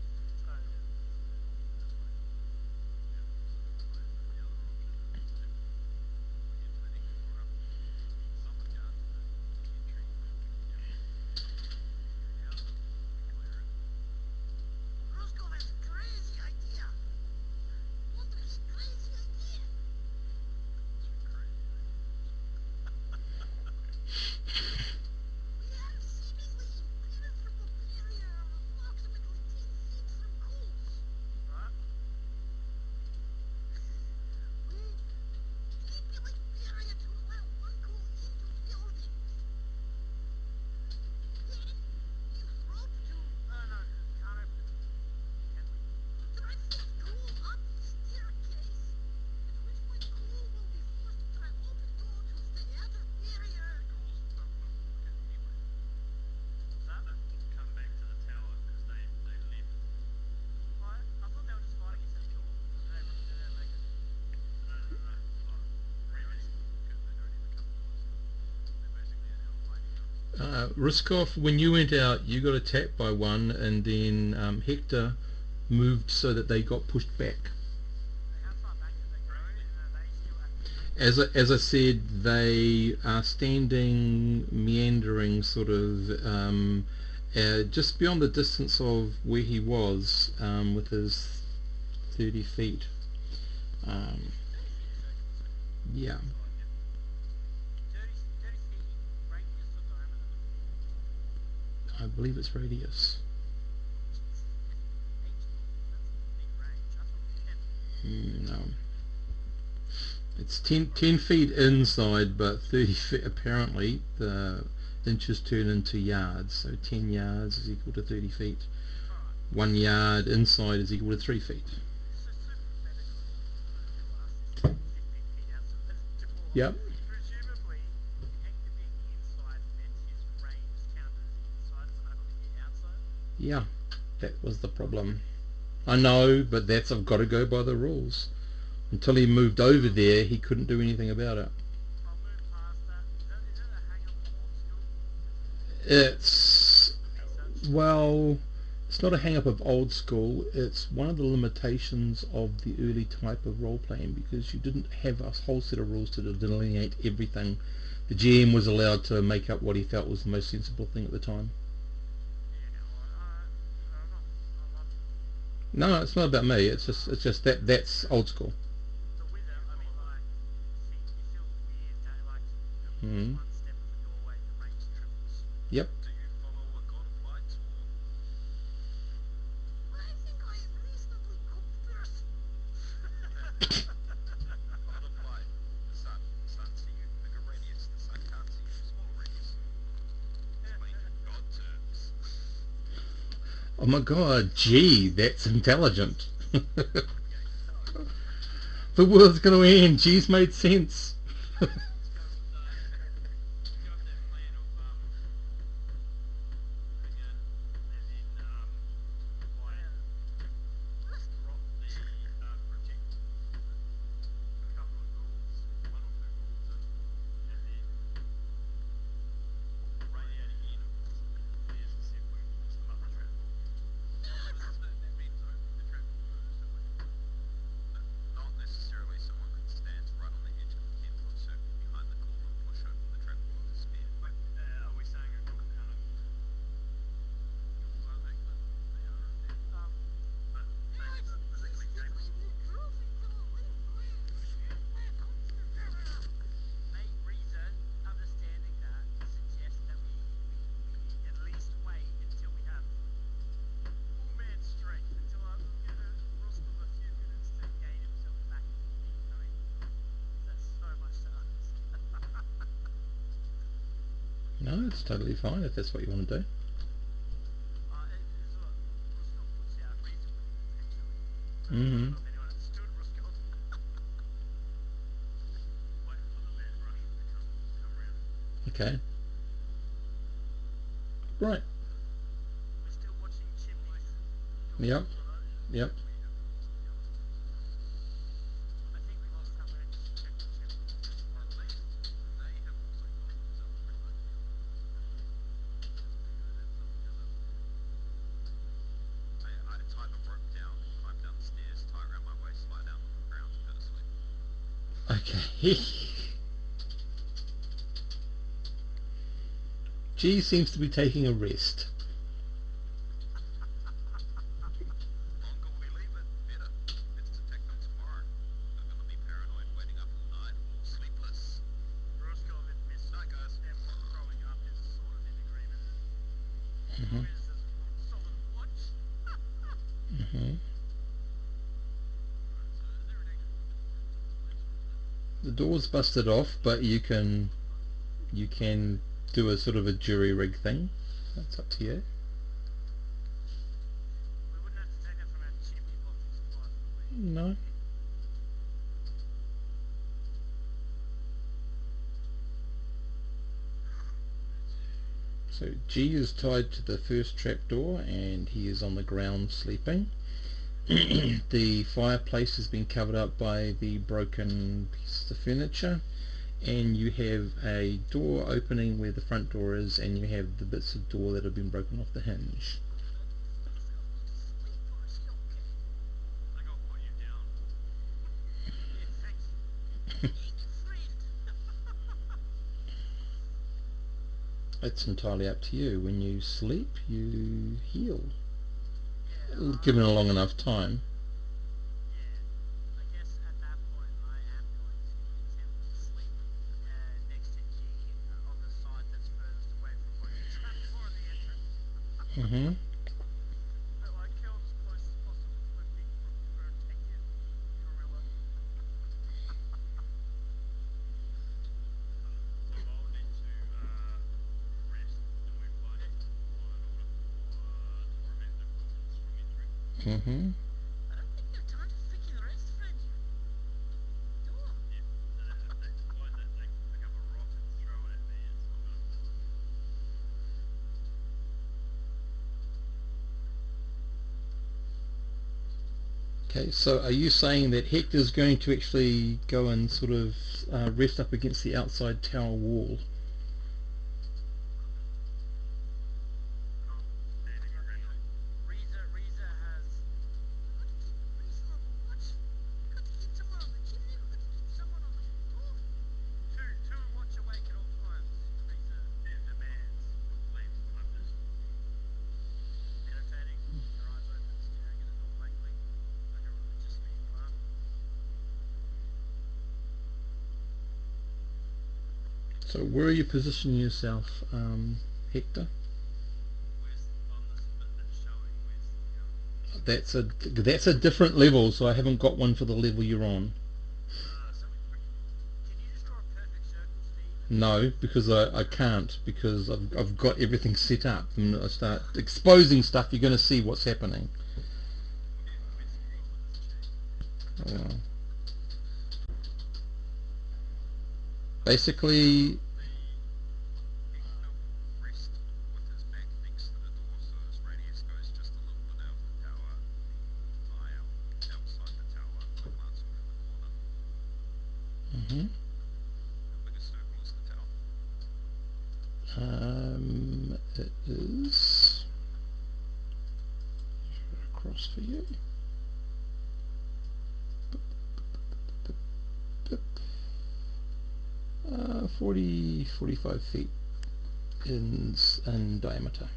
E: The other option is if you're turning more up some regards to the entry, figuring out how to clear it.
D: Roscoe has a crazy idea. What a crazy idea.
E: Two crazy
D: We have seemingly impenetrable barrier of approximately 10 feet from ghouls.
B: Right?
D: We manipulate barrier to allow one ghoul into building. Then use rope to
B: No, can't open it. Can we?
D: drive force ghoul up the staircase, at which point ghoul will be forced to try open door to stay out of barrier.
E: ghouls don't want to walk it anyway.
B: What's that?
C: That come back to the tower because they left.
B: What? I thought they were just fighting against the door. Did they make it?
C: No.
E: Previously walk it, they don't even come close to it. They're basically an outfighting army.
A: Riskoff, when you went out, you got attacked by one, and then Hector moved so that they got pushed back.
B: How far back did they go? And are they still active?
A: As I said, they are standing, meandering, sort of just beyond the distance of where he was with his 30 feet.
B: 30 feet circle.
A: Yeah.
B: 30 feet radius or diameter?
A: I believe it's radius.
B: 8 that's big range. I thought 10.
A: No. It's 10 feet inside, but 30 feet, apparently the inches turn into yards, so 10 yards is equal to 30 feet.
B: Alright.
A: 1 yard inside is equal to 3 feet.
B: So hypothetically, the glass is 15 feet outside the door.
A: Yep.
B: Presumably, Hector being inside meant his range counted as inside when I got to the outside.
A: Yeah, that was the problem. I know, but I've got to go by the rules. Until he moved over there, he couldn't do anything about it.
B: I'll move past that. Is that a hang up of old school?
A: It's,
B: Research?
A: well, it's not a hang up of old school. It's one of the limitations of the early type of role playing, because you didn't have a whole set of rules to delineate everything. The GM was allowed to make up what he felt was the most sensible thing at the time.
B: Yeah, well, I'm not.
A: No, it's not about me. It's just that's old school.
B: The wizard, I mean, like, it feels weird that, like,
A: Mhm.
B: one step of the doorway, the range triples.
A: Yep.
E: Do you follow a god of light, or
D: I think I am reasonably good person.
E: god of light? The sun. The sun see you. Bigger radius. The sun can't see you. Smaller radius. Explained in god terms.
A: Oh my god, gee, that's intelligent. The world's going to end. Gee's made sense.
B: Let's go with that plan of, bigger, as in, quiet.
C: Drop the protect. A couple of ghouls, one or two ghouls in, and then radiate again and force them into the flares and see if we can force them up the trapdoor.
E: That means opening the trapdoor first, and not necessarily someone that stands right on the edge of the 10-foot circle behind
A: No, it's totally fine if that's what you want to do.
B: It is what Ruskov puts out reasonably, actually. I don't
A: Mm-hmm.
B: know if anyone understood Ruskov.
C: Waiting for the mad Russian to come round.
A: Okay. Right.
B: We're still watching chimneys.
A: Yep.
C: For those
A: Yep.
C: that we have lost the other
B: I think we lost halfway. Just check the chimneys. By the way,
E: They have also gone themselves pretty much the other way. That's because I tie the rope down, climb down the stairs, tie around my waist, lie down on the ground, go to sleep.
A: Okay. G seems to be taking a rest.
E: Longer we leave it, better. Let's attack them tomorrow. They're gonna be paranoid, waiting up all night, all sleepless.
B: Ruskov admits
E: Night, guys.
B: them not throwing up is sort of in agreement. As
A: Mm-hmm.
B: long as there's a solid watch.
A: Mm-hmm.
E: Right, so is there an actual door to this place, or is it?
A: The door's busted off, but you can do a sort of a jury rig thing. That's up to you.
B: We wouldn't have to take it from our chimney boxing supplies, would we?
A: No. So G is tied to the first trapdoor and he is on the ground sleeping. The fireplace has been covered up by the broken pieces of furniture, and you have a door opening where the front door is, and you have the bits of door that have been broken off the hinge.
B: Does Ruskov need to sleep, or is he okay?
C: I think I'll put you down.
B: Yeah, thank you. Being a friend.
A: It's entirely up to you. When you sleep, you heal,
B: Yeah,
A: given a long enough time.
B: yeah. I guess at that point I am going to attempt to sleep next to G on the side that's furthest away from both the trapdoor and the entrance.
A: Mm-hmm.
B: But like curled as close as possible to a big protective gorilla.
C: So I'll need to rest, and we fight in order to prevent the ghouls from entering.
A: Mm-hmm.
D: I don't think you have time to freaking rest, friend. Door.
C: Yeah. So that if they find that, they can pick up a rock and throw it at me. It's not going to bother them.
A: Okay, so are you saying that Hector's going to actually go and sort of rest up against the outside tower wall?
C: Standing around.
B: Riza has
D: We've got to keep a reasonable watch. We've got to keep someone on the chimney. We've got to keep someone on the door.
B: two watch awake at all times. Riza demands.
C: Please, I'm just
B: Meditating, their eyes open, staring at the door blankly, like a religious man you are.
A: So where are you positioning yourself, Hector?
C: where's on this bit that's showing where's the
A: That's a different level, so I haven't got one for the level you're on.
B: Can you just draw a perfect circle, Steve?
A: No, because I can't, because I've got everything set up. And I start exposing stuff, you're going to see what's happening.
C: where's the problem with this chain?
A: Yeah. Basically,
E: Hector will rest with his back next to the door, so his radius goes just a little bit out of the tower, the eye out outside the tower, by glancing around the corner.
A: mhm.
E: How big a circle is the tower?
A: It is across for you. 45 feet in diameter.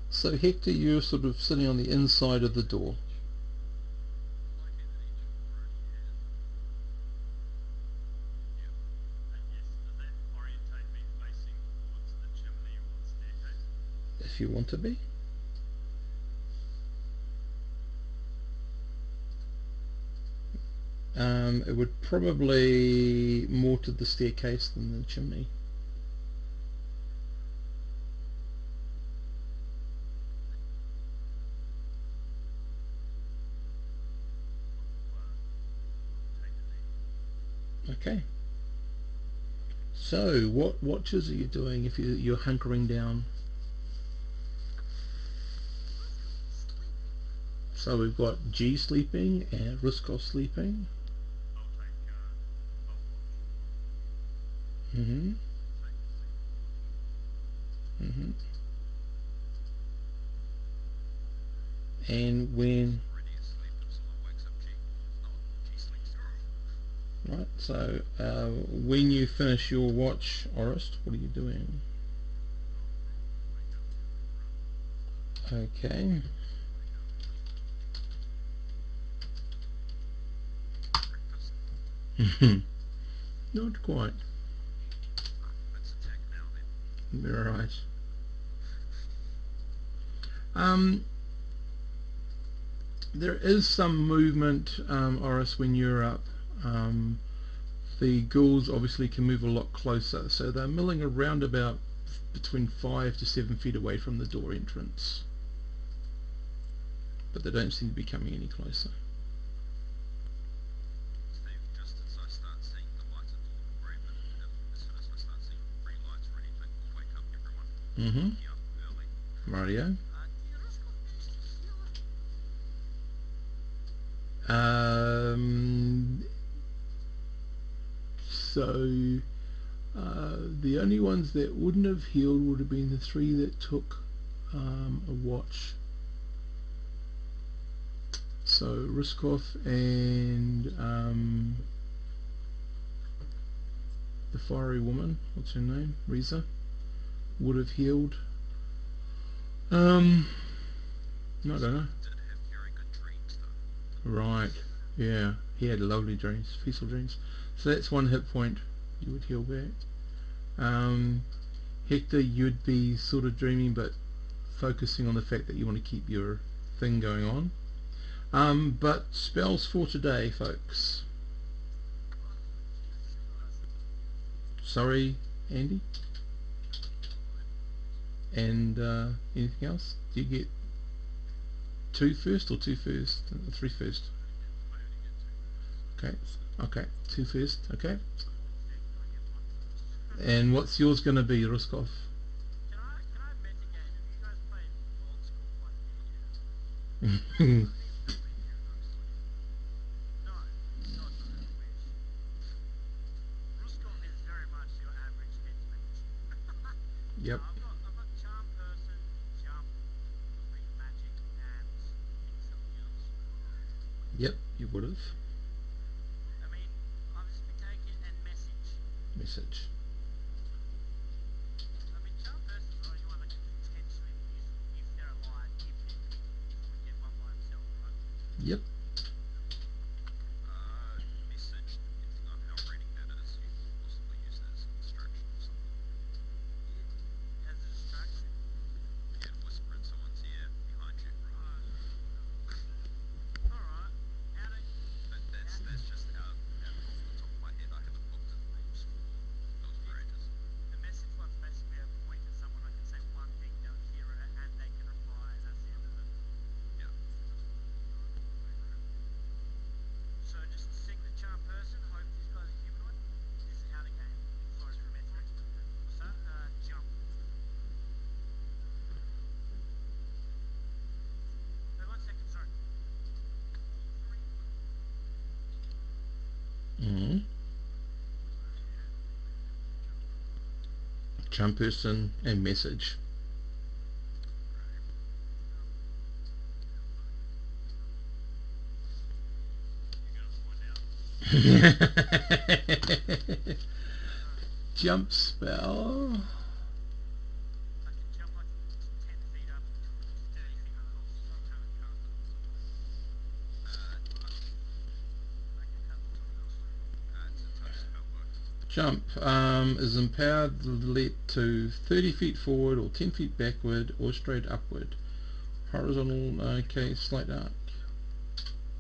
A: So Hector, you're sort of sitting on the inside of the door.
E: Like an inch already had.
C: Yep. And yes, does that orientate me facing towards the chimney or the staircase?
A: If you want to be. It would probably more to the staircase than the chimney.
C: Take it easy.
A: Okay. So, what watches are you doing if you're hunkering down?
D: Ruskell is sleeping.
A: So we've got G sleeping and Ruskov sleeping.
C: I'll take. I'll watch.
A: Mm-hmm.
C: Take the second watch.
A: Mm-hmm. And when
E: Already asleep if someone wakes up G. If not, G sleeps through.
A: right, so when you finish your watch, Orist, what are you doing?
C: I'll wake up and run.
A: Okay.
E: Breakfast.
A: Not quite.
E: Let's attack now then.
A: You're right. Um, there is some movement, Oris, when you're up. The ghouls obviously can move a lot closer, so they're milling around about between 5 to 7 feet away from the door entrance. But they don't seem to be coming any closer.
E: Steve, just as I start seeing the light at dawn, or even as soon as I start seeing green lights or anything, we'll wake up everyone.
A: Mm-hmm.
E: Be up early.
A: Radio.
D: Did Ruskell manage to heal her?
A: So the only ones that wouldn't have healed would have been the 3 that took a watch. So Ruskov and the fiery woman, what's her name, Riza, would have healed. I don't know.
E: Did have very good dreams though.
A: Right, yeah, he had lovely dreams, peaceful dreams. So that's 1 hit point you would heal back. Hector, you'd be sort of dreaming but focusing on the fact that you want to keep your thing going on. But spells for today, folks. Sorry, Andy? And anything else? Do you get 2 first or 2 first? 3 first?
C: I only get 2.
A: Okay, 2 first, okay. And what's yours going to be, Ruskov?
B: Can I metagame? Have you guys played old school 1D yet? No, not I wish. Ruskov is very much your average headmate.
A: Yep.
B: I've got charm person, jump, read magic, and think something else.
A: Yep, you would have.
B: I mean, obviously take it and message.
A: Message.
B: I mean, charm person's the only one that can potentially be useful if they're alive, if we get one by himself, right?
A: Yep.
E: Message, depending on how reading that is, you could possibly use that as a distraction or something.
B: As a distraction.
E: Yeah, whisper in someone's ear behind you.
B: Alright. How do
E: That's just out off the top of my head. I haven't looked at rules for those for ages.
B: the message one's basically a point at someone I can say one thing, they'll hear it, and they can reply, and that's the end of it.
E: Yeah.
B: So just stick the charm person, hope these guys are humanoid. This is out of game. Sorry for message. What's that? Jump. Wait 1 second, sorry.
A: Mm-hmm. Charm person and message.
C: You're going to find out.
A: Jump spell.
B: I can jump like 10 feet up, 30 feet across. So I can't cut. I can cut the top.
E: It's a touch spell though.
A: Jump is empowered to 30 feet forward or 10 feet backward or straight upward. Horizontal, okay, slight arc.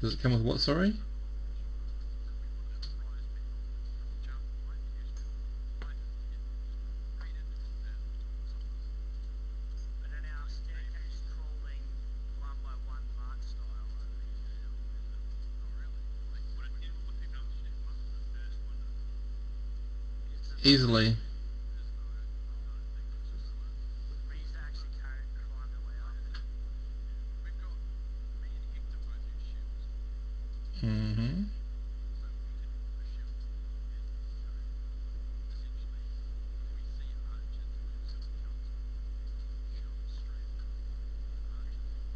A: Does it come with what, sorry? Easily.
E: There's no, I don't think it's just like,
B: Reza actually climbed her way up.
E: we've got, me and Hector both use shields,
A: Mm-hmm.
E: so we can put a shield and, essentially, if we see archers, we'll just jump to them and shoot them straight at the archers.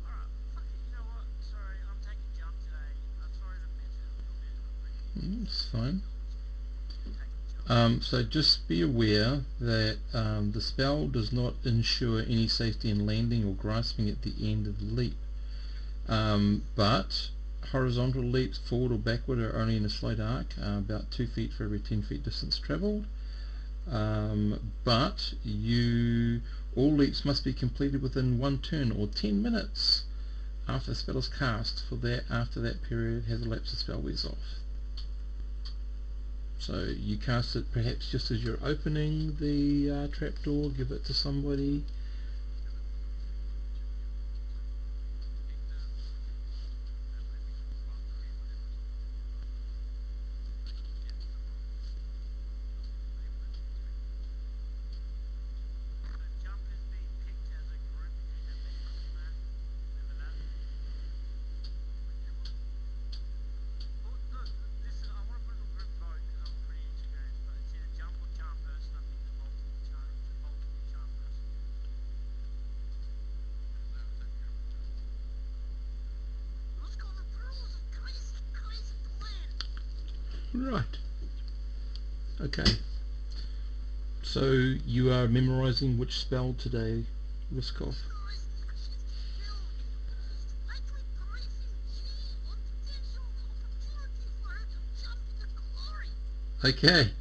B: Alright, fuck it, you know what? Sorry, I'm taking jump today. I'm sorry to mention it a little bit. I'm pretty
A: It's fine.
B: taking jump.
A: So just be aware that the spell does not ensure any safety in landing or grasping at the end of the leap. But horizontal leaps forward or backward are only in a slight arc, about 2 feet for every 10 feet distance travelled. But all leaps must be completed within one turn or 10 minutes after the spell is cast. After that period has elapsed, the spell wears off. So you cast it perhaps just as you're opening the trapdoor, give it to somebody.
E: Hector, and maybe Barbush, whatever's on the floor above them. Yeah, Hector probably. They all have to expect it.
B: So jump is being picked as a group independent from that. Remember that?
E: Whichever.
B: Well, look, listen, I want to put it to a group vote because I'm pretty experienced, but it's either jump or charm person. I picked the multiple charm person.
E: I'd say I'll take jump too.
D: Let's go the rules of crazy, crazy plan.
A: Right. Okay. So you are memorizing which spell today, Riskoff?
D: Memorize actions, skill, and most likely bracing G on potential opportunity for her to jump into glory.
A: Okay.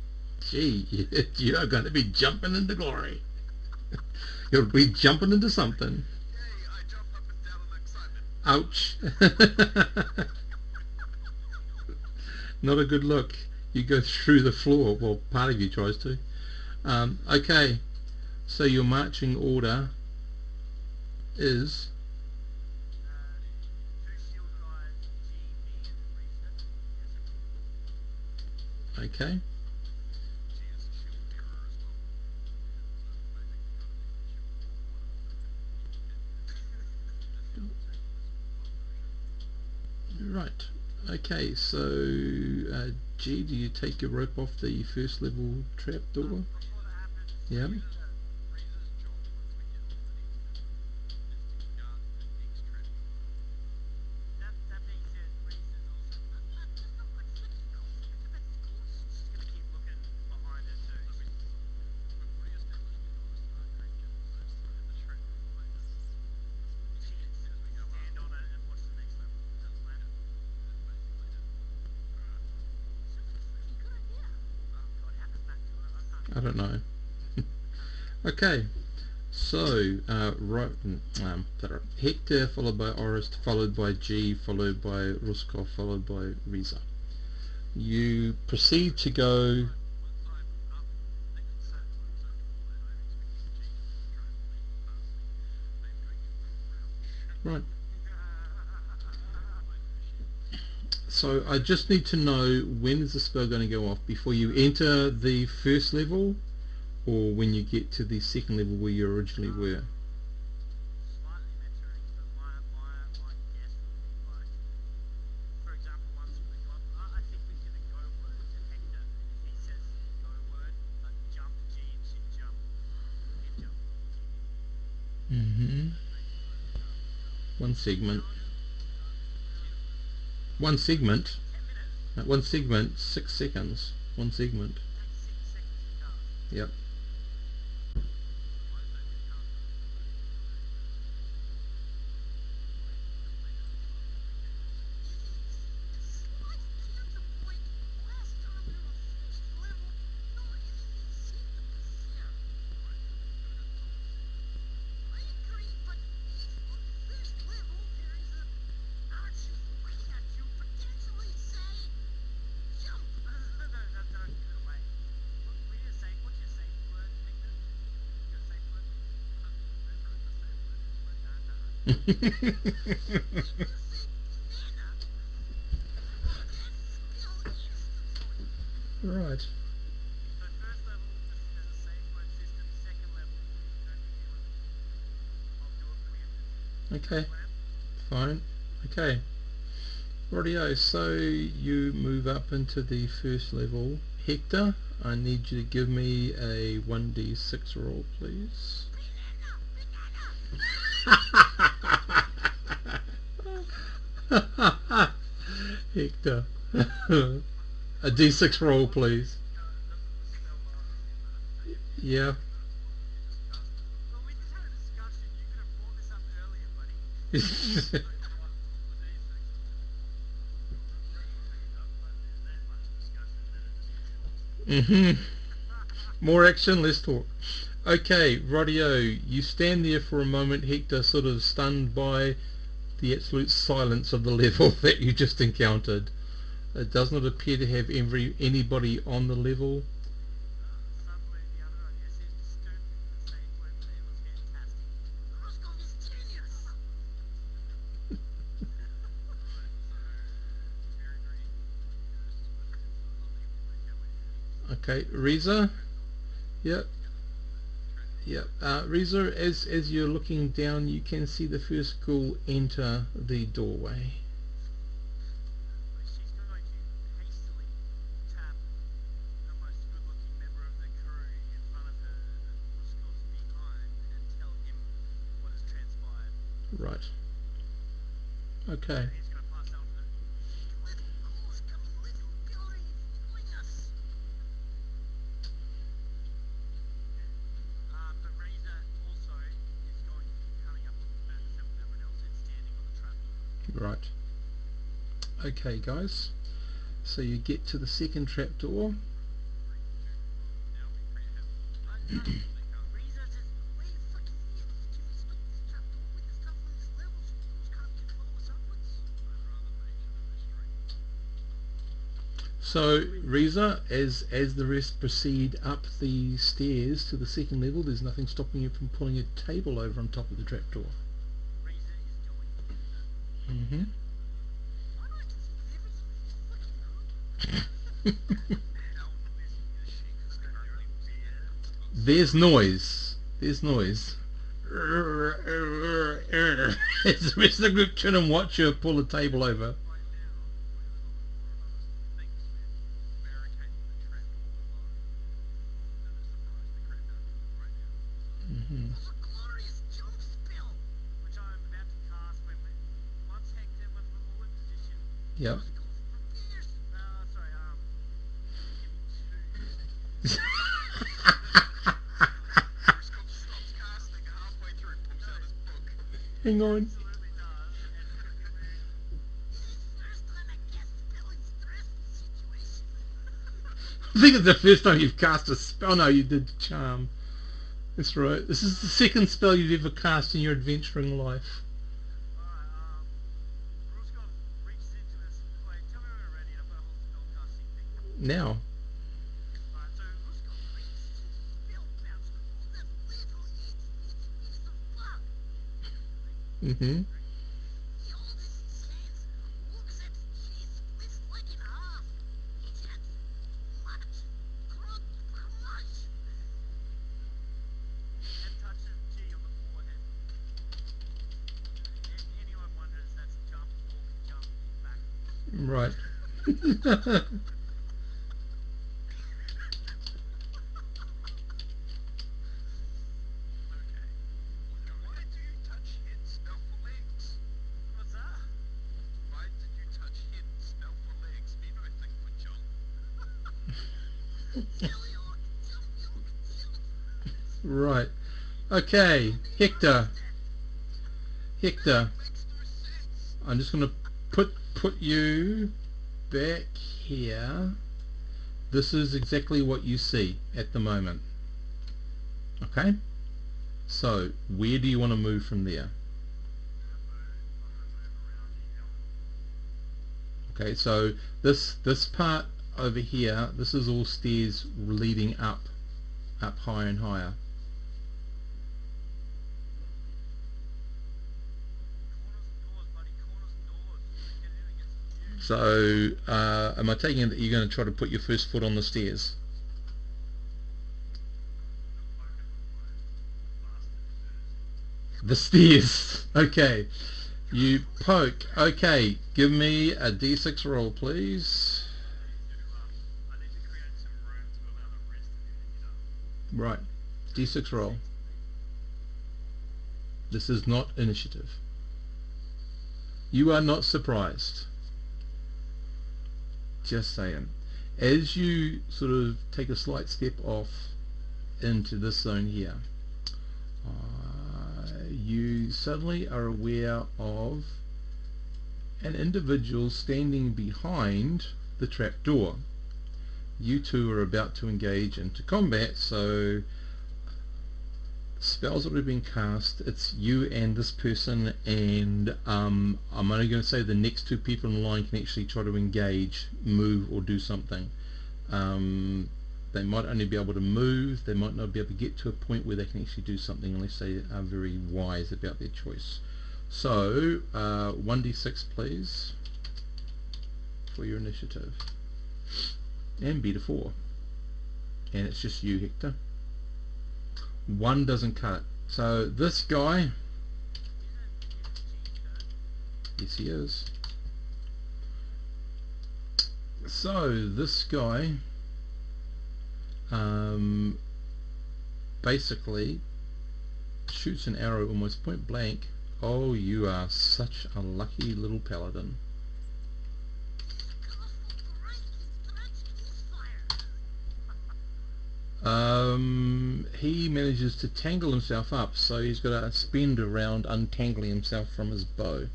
A: Gee, you are going to be jumping into glory. You'll be jumping into something.
E: Yay! I jump up and down in excitement.
A: Ouch. Not a good look. You go through the floor. Well, part of you tries to. Okay. So your marching order is...
B: Two shield guys, G, me, and Reza as a group.
A: Okay.
E: She is a shield bearer as well. So basically got an extra shield for one of the discount table is full motion.
A: Right. Okay, so G, do you take your rope off the first level trap door?
B: Before that happens,
A: Yeah.
E: Reza's job when we get to the next level is to guard the next trapdoor.
B: that being said, Reza's also
D: There's not much flexible.
B: she's gonna keep looking behind her too.
E: So we've already established we're not a smart creature, so in the trapdoor is
B: She
E: peak
B: can
E: as we go up.
B: stand on it and watch the next level. Is that the plan?
E: That's basically it.
B: Alright.
D: Sounds like a pretty good idea.
B: Oh god, how does Matt do it? I can't.
A: I don't know.
B: I can't do it.
A: Okay, so Hector followed by Orist, followed by G, followed by Ruskov, followed by Reza. You proceed to go...
E: Once I'm up next to that, so before that, I'm expecting G to try and leap past me. I'm going to crouch
A: Right.
E: behind her shield.
A: So I just need to know, when is the spell going to go off? Before you enter the first level, or when you get to the second level where you originally were?
B: Slightly measuring, but my guess would be like, for example, once we got, I think we give a go word to Hector, and if he says go word, like jump, G should jump, he'd jump.
A: Mm-hmm.
E: That makes the most sense.
A: One segment.
E: Yeah.
A: One segment?
B: 10 minutes,
A: One segment, 6 seconds. One segment.
B: takes 6 seconds to cast.
A: Yep.
E: I say we cast it within those 6 seconds. Like, complete it as fast as we can.
D: Slight counterpoint. Last time we were first level, no enemy seemed to be there.
E: Right? Gotta go top of the second.
D: I agree, but if on first level there is a archers looking at you, potentially say, jump.
B: No, don't give it away. What are you saying? What's your safe word, Hector? You got a safe word?
E: Remember, the safe word is banana.
D: When you say banana, you will get skill instantly.
A: Right.
B: So first level, just as a safe word system. Second level, if you don't feel it, I'll do it preemptively.
A: Okay.
B: Plan?
A: Fine. Okay. Rightio. So you move up into the first level. Hector, I need you to give me a 1d6 roll, please. Hector. A d6 roll, please.
B: Doesn't the spell last infinite?
A: Yeah.
B: You just cast it. Well, we just had a discussion. You could have brought this up earlier, buddy.
C: The D6 picked up, but there's that much discussion that it just kills.
A: Mm-hmm. More action, less talk. Okay, rightio. You stand there for a moment, Hector, sort of stunned by the absolute silence of the level that you just encountered. It does not appear to have anybody on the level.
B: Suddenly, the other idea seems to stoop. The safe word flavor is fantastic.
D: Roscoe is genius.
E: Right, so very, very curious to listen into the logic of how we're heading.
A: Okay, Reza. Yep.
E: Yep.
A: Yep. Reza, as you're looking down, you can see the first ghoul enter the doorway.
B: She's going to hastily tap the most good-looking member of the crew in front of her, Ruskov's behind, and tell him what has transpired.
A: Right. Okay.
B: He's going to pass on to the...
D: Little ghouls coming, little building, following us.
B: But Reza also is going to be coming up with the as everyone else is standing on the trapdoor.
A: Right. Okay, guys. So you get to the second trapdoor.
E: Now we preempt.
D: Reza says, wait a fucking minute. Can we stop this trapdoor with the stuff on this level so ghouls can't get follow us upwards?
E: I'd rather mention a mystery.
A: So Reza, as the rest proceed up the stairs to the second level, there's nothing stopping you from pulling a table over on top of the trapdoor.
B: Reza is going to do that.
A: Mm-hmm.
D: Why do I can see everything in this fucking room?
E: How noisy is she? Because currently we're...
A: There's noise. There's noise. As the rest of the group turn and watch her pull a table over.
E: Right now, one of the things with barricading the trapdoor alone, that is surprised the crap out of me right now.
A: Mm-hmm.
D: It was a glorious jump spell.
B: Which I'm about to cast when once Hector, once we're all in position.
A: Yep.
D: Roscoe, prepare.
B: Sorry, give me 2 seconds.
E: Briscoe stops casting halfway through, pulls out his book.
A: Hang on.
B: Absolutely does, and quickly moves.
D: This is the first time I cast spell in stressful situation.
A: I think it's the first time you've cast a spell. No, you did charm. That's right. This is the second spell you've ever cast in your adventuring life.
B: Alright, Ruskov reaches into his... Wait, tell me when we're ready. I've got a whole spell casting thing.
A: Now.
B: Alright, so
D: Roscoe reaches into the spell pouch and pulls that little itty piece of bark.
A: Mm-hmm.
D: He holds this in his hands, looks at the cheese, splits like in half. He chants, much, crud, much.
B: and touches G on the forehead. Anyone wonders, that's jump, forward, jump, backwards.
A: Right.
E: Okay. Why do you touch hit, spell for legs?
B: What's that?
E: Why did you touch hit, spell for legs? Me no thing for jump.
D: Silly orc, jumpy orc, tilt.
A: Right. Okay. Hector. Hector.
E: Makes no sense.
A: I'm just going to put you back here. This is exactly what you see at the moment. Okay? So, where do you want to move from there?
C: I'm gonna move around the
A: Okay, so this part over here, this is all stairs leading up higher and higher.
B: Corners and doors, buddy, corners and doors. Get in and get some view.
A: So, am I taking it that you're going to try to put your first foot on the stairs? The stairs. Okay. You poke. Okay. Give me a d6 roll, please.
C: I need to create some room to allow the rest of him to get up.
A: Right. D6 roll. This is not initiative. You are not surprised. Just saying. As you sort of take a slight step off into this zone here, you suddenly are aware of an individual standing behind the trapdoor. You two are about to engage into combat, so spells that have been cast, it's you and this person, and I'm only going to say the next two people in line can actually try to engage, move, or do something. They might only be able to move, they might not be able to get to a point where they can actually do something unless they are very wise about their choice. So 1d6 please for your initiative, and beat a 4, and it's just you, Hector. 1 doesn't cut it. So this guy, yes he is. So this guy basically shoots an arrow almost point blank. Oh, you are such a lucky little paladin. He manages to tangle himself up, so he's got to spend a round untangling himself from his bow.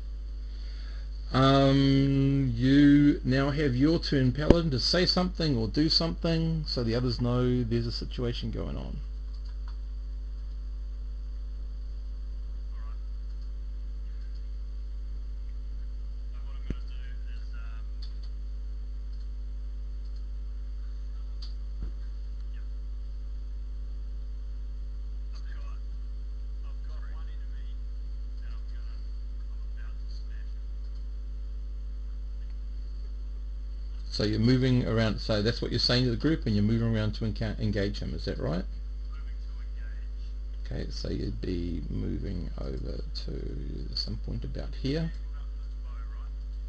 A: You now have your turn, Paladin, to say something or do something so the others know there's a situation going on. So you're moving around, so that's what you're saying to the group, and you're moving around to engage him, is that right?
C: Moving to engage.
A: Okay, so you'd be moving over to some point about here.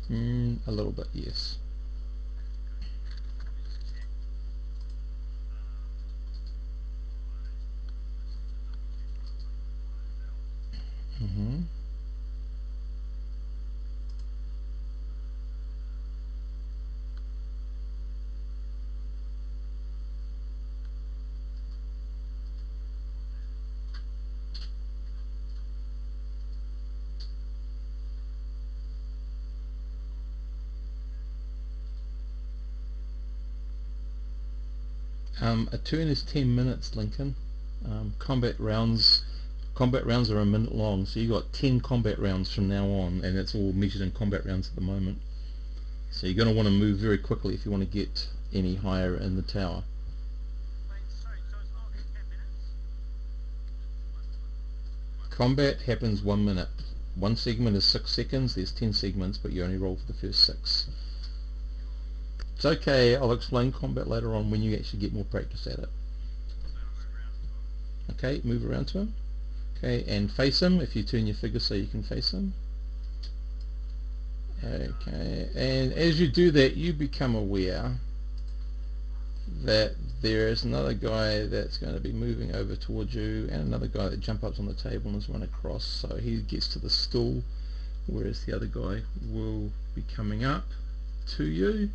A: A little bit, yes. Mm-hmm. A turn is 10 minutes, Lincoln. Combat rounds are a minute long, so you got 10 combat rounds from now on, and it's all measured in combat rounds at the moment. So you're going to want to move very quickly if you want to get any higher in the tower.
B: Wait, sorry, so it's not 10 minutes?
A: Combat happens 1 minute. One segment is 6 seconds. There's 10 segments, but you only roll for the first 6. It's okay, I'll explain combat later on when you actually get more practice at it. Okay, move around to him. Okay, and face him if you turn your figure so you can face him. Okay, and as you do that, you become aware that there is another guy that's going to be moving over towards you, and another guy that jumps up on the table and has run across, so he gets to the stool, whereas the other guy will be coming up to you.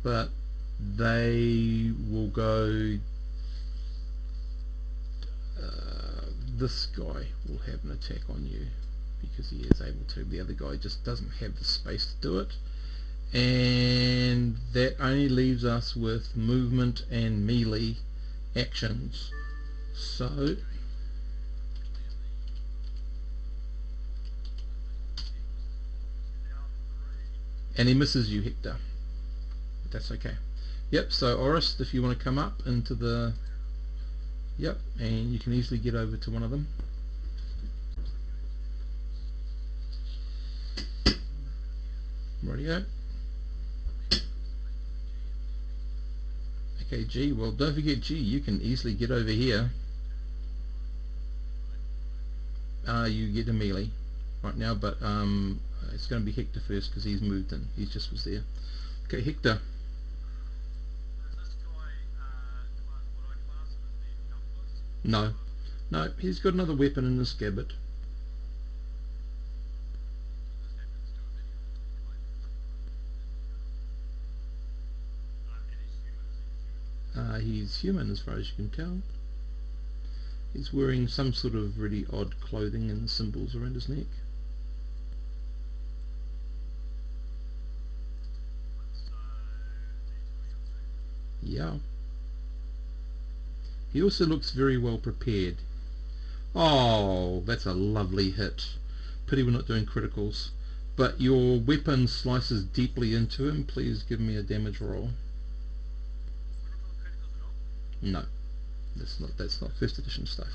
A: But they will go, this guy will have an attack on you because he is able to. The other guy just doesn't have the space to do it, and that only leaves us with movement and melee actions. So and he misses you, Hector, but that's okay. Yep, so Oris, if you want to come up into the, yep, and you can easily get over to one of them. Radio.
E: Basically G and
A: Okay, G. Well, don't forget G. You can easily get over here. You get a melee right now, but it's going to be Hector first because he's moved in. He just was there. Okay, Hector.
C: Is this guy, would I class him as being jumpless?
A: No. No, he's got another weapon in the scabbard.
E: So this happens to a video
C: And he's human, is he human?
A: He's human as far as you can tell. He's wearing some sort of really odd clothing and symbols around his neck.
C: So, D20
A: Yeah. He also looks very well prepared. Oh, that's a lovely hit. Pity we're not doing criticals. But your weapon slices deeply into him. Please give me a damage roll.
B: We're not doing criticals at all.
A: No, that's not first edition stuff.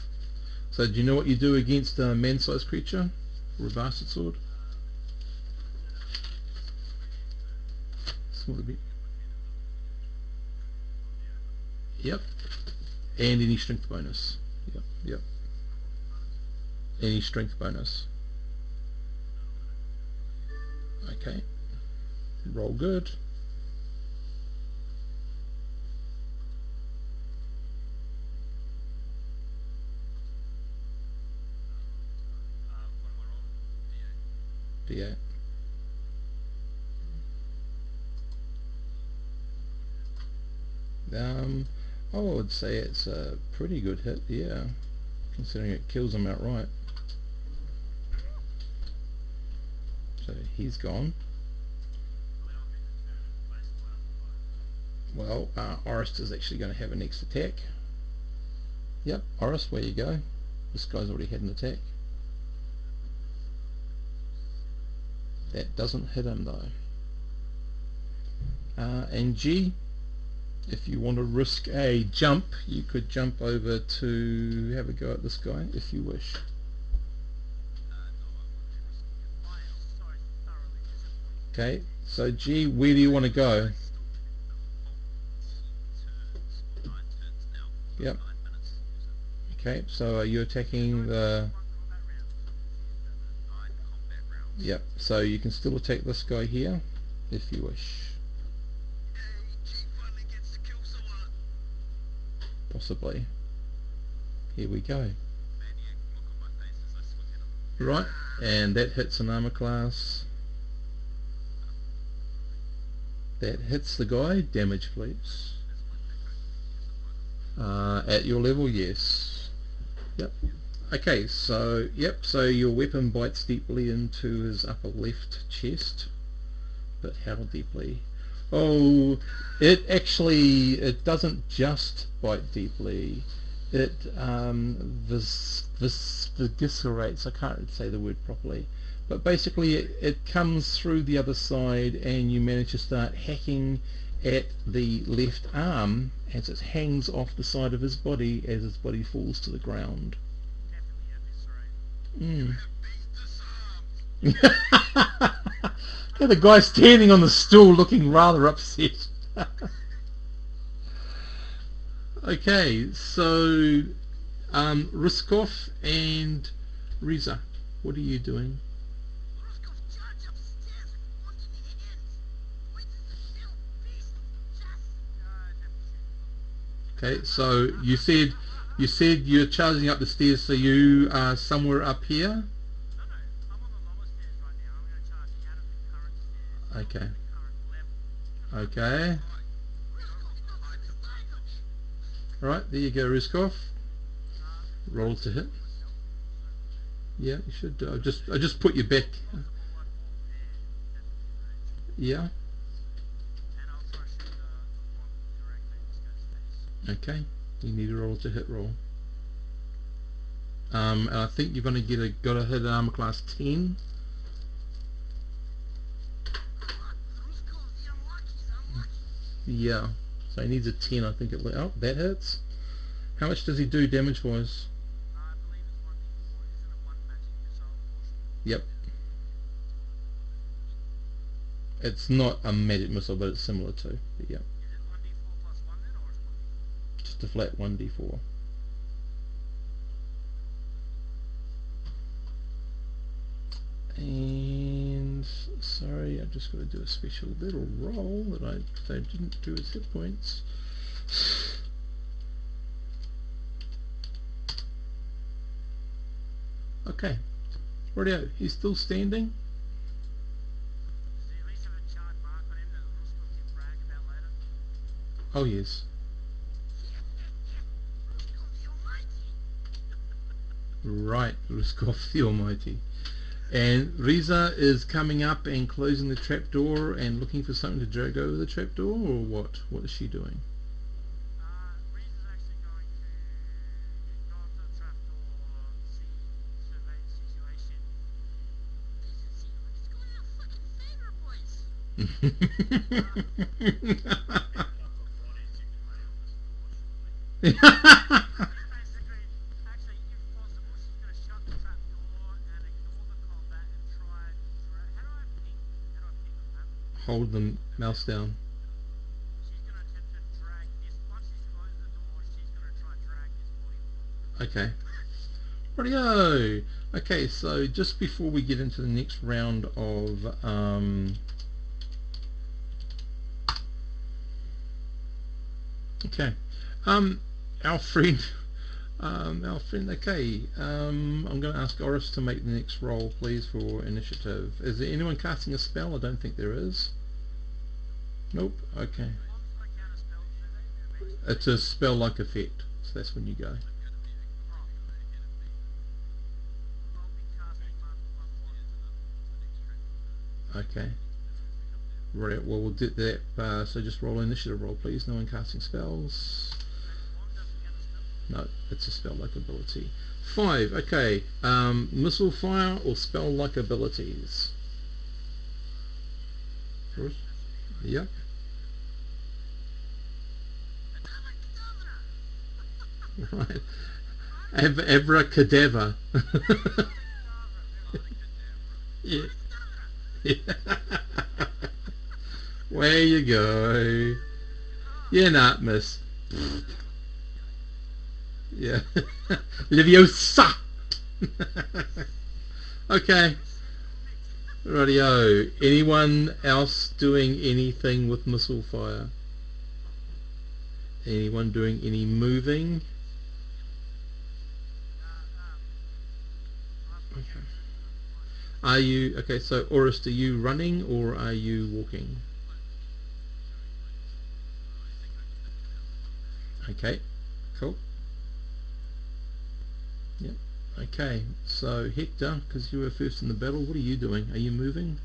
A: So do you know what you do against a man-sized creature or a bastard sword? Smaller bit. Yep. And any strength bonus. Yep. Any strength bonus. Okay. Roll good.
C: What am I rolling?
A: D8. I would say it's a pretty good hit, yeah, considering it kills him outright. So he's gone. Well, Oris is actually going to have a next attack. Yep, Oris, where you go. This guy's already had an attack. That doesn't hit him though. And G, if you want to risk a jump, you could jump over to have a go at this guy if you wish.
B: No, I wouldn't be risking it. I am so thoroughly disappointed.
A: Okay, so G, where do you want to go?
B: Still 10 turns, or 9 turns now.
A: Yep.
B: 9 minutes.
A: Okay, so are you attacking the...
B: 1 combat round. 9 combat rounds.
A: Yep, so you can still attack this guy here if you wish.
D: Hey, G finally gets to kill someone.
A: Possibly. Here we go.
B: Maniac look on my face as I swing at him.
A: Right, and that hits an armor class. That hits the guy. Damage, please. At your level, yes. Yep. Okay, so so your weapon bites deeply into his upper left chest. But how deeply? Oh, it doesn't just bite deeply. It viscerates. I can't say the word properly. But basically it comes through the other side and you manage to start hacking at the left arm as it hangs off the side of his body as his body falls to the ground.
B: Definitely eviscerate.
A: Mm.
D: Being disarmed.
A: Yeah, the guy standing on the stool looking rather upset. Okay, so Riskov and Riza, what are you doing?
D: Roscoe's charged upstairs and wanting in the end. Points at the still beast. Just
A: Okay, so you said you're charging up the stairs, so you are somewhere up here.
B: No, I'm on the lower stairs right now. I'm going to charge out of the current stairs.
A: Okay.
B: The current level.
A: Okay.
D: Roscoe doesn't understand them.
A: Alright, there you go, Riskov. Roll to hit. Yeah, you should. I just put you back. Yeah.
B: And I'll try to shoot the one directly in this guy's face.
A: Okay. You need a roll to hit roll. And I think you're gonna got to hit armor class 10.
D: Roscoe's the unlucky's unlucky.
A: Yeah. So he needs a 10. I think oh, that hits. How much does he do damage wise?
B: I believe it's 1d4. Isn't it one magic missile portion?
A: Yep. It's not a magic missile, but it's similar to. But yeah,
B: Is it 1d4 plus 1 then, or is it 1d4?
A: just a flat 1d4. And sorry, I've just got to do a special little roll that I didn't do with hit points. Okay, rightio, he's still standing.
B: Does he at least have a charred mark on him that Ruskov can brag about later?
A: Oh yes.
D: Ruskov the Almighty.
A: Right, Ruskov the Almighty. And Riza is coming up and closing the trapdoor and looking for something to drag over the trapdoor, or what? What is she doing?
B: Reese is actually going to go up to the trapdoor, survey the situation.
D: Listen, see, it's going out fucking favor, boys.
C: Up a body 6 way on this door shortly.
B: Basically, actually, if possible, she's going to shut the trapdoor and ignore the combat and try and how do I ping? How do I ping on that?
A: Hold the mouse down.
B: She's going to attempt to drag this. Once she's closed the door, she's going to try and drag this body forward.
A: Okay. Rightio. Okay, so just before we get into the next round of okay, our friend, okay, I'm going to ask Oris to make the next roll, please, for initiative. Is there anyone casting a spell? I don't think there is. Nope. Okay.
B: What was my counter spells do they? They're
A: It's a spell-like effect, so that's when you go.
B: I'll be casting my one.
A: Okay. Right, well, we'll do that. So just roll an initiative roll, please. No one casting spells.
B: One doesn't count a spell.
A: No, it's a spell-like ability. 5, okay. Missile fire or spell-like abilities? Bruce? Yep. Right. Abracadabra. Yeah. Yeah. Where you go. You're not, miss. Yeah. Leviosa. Okay. Rightio. Anyone else doing anything with missile fire? Anyone doing any moving? Okay. Are you okay? So, Oris, are you running or are you walking? Okay, cool. Yep. Okay, so Hector, because you were first in the battle, what are you doing? Are you moving?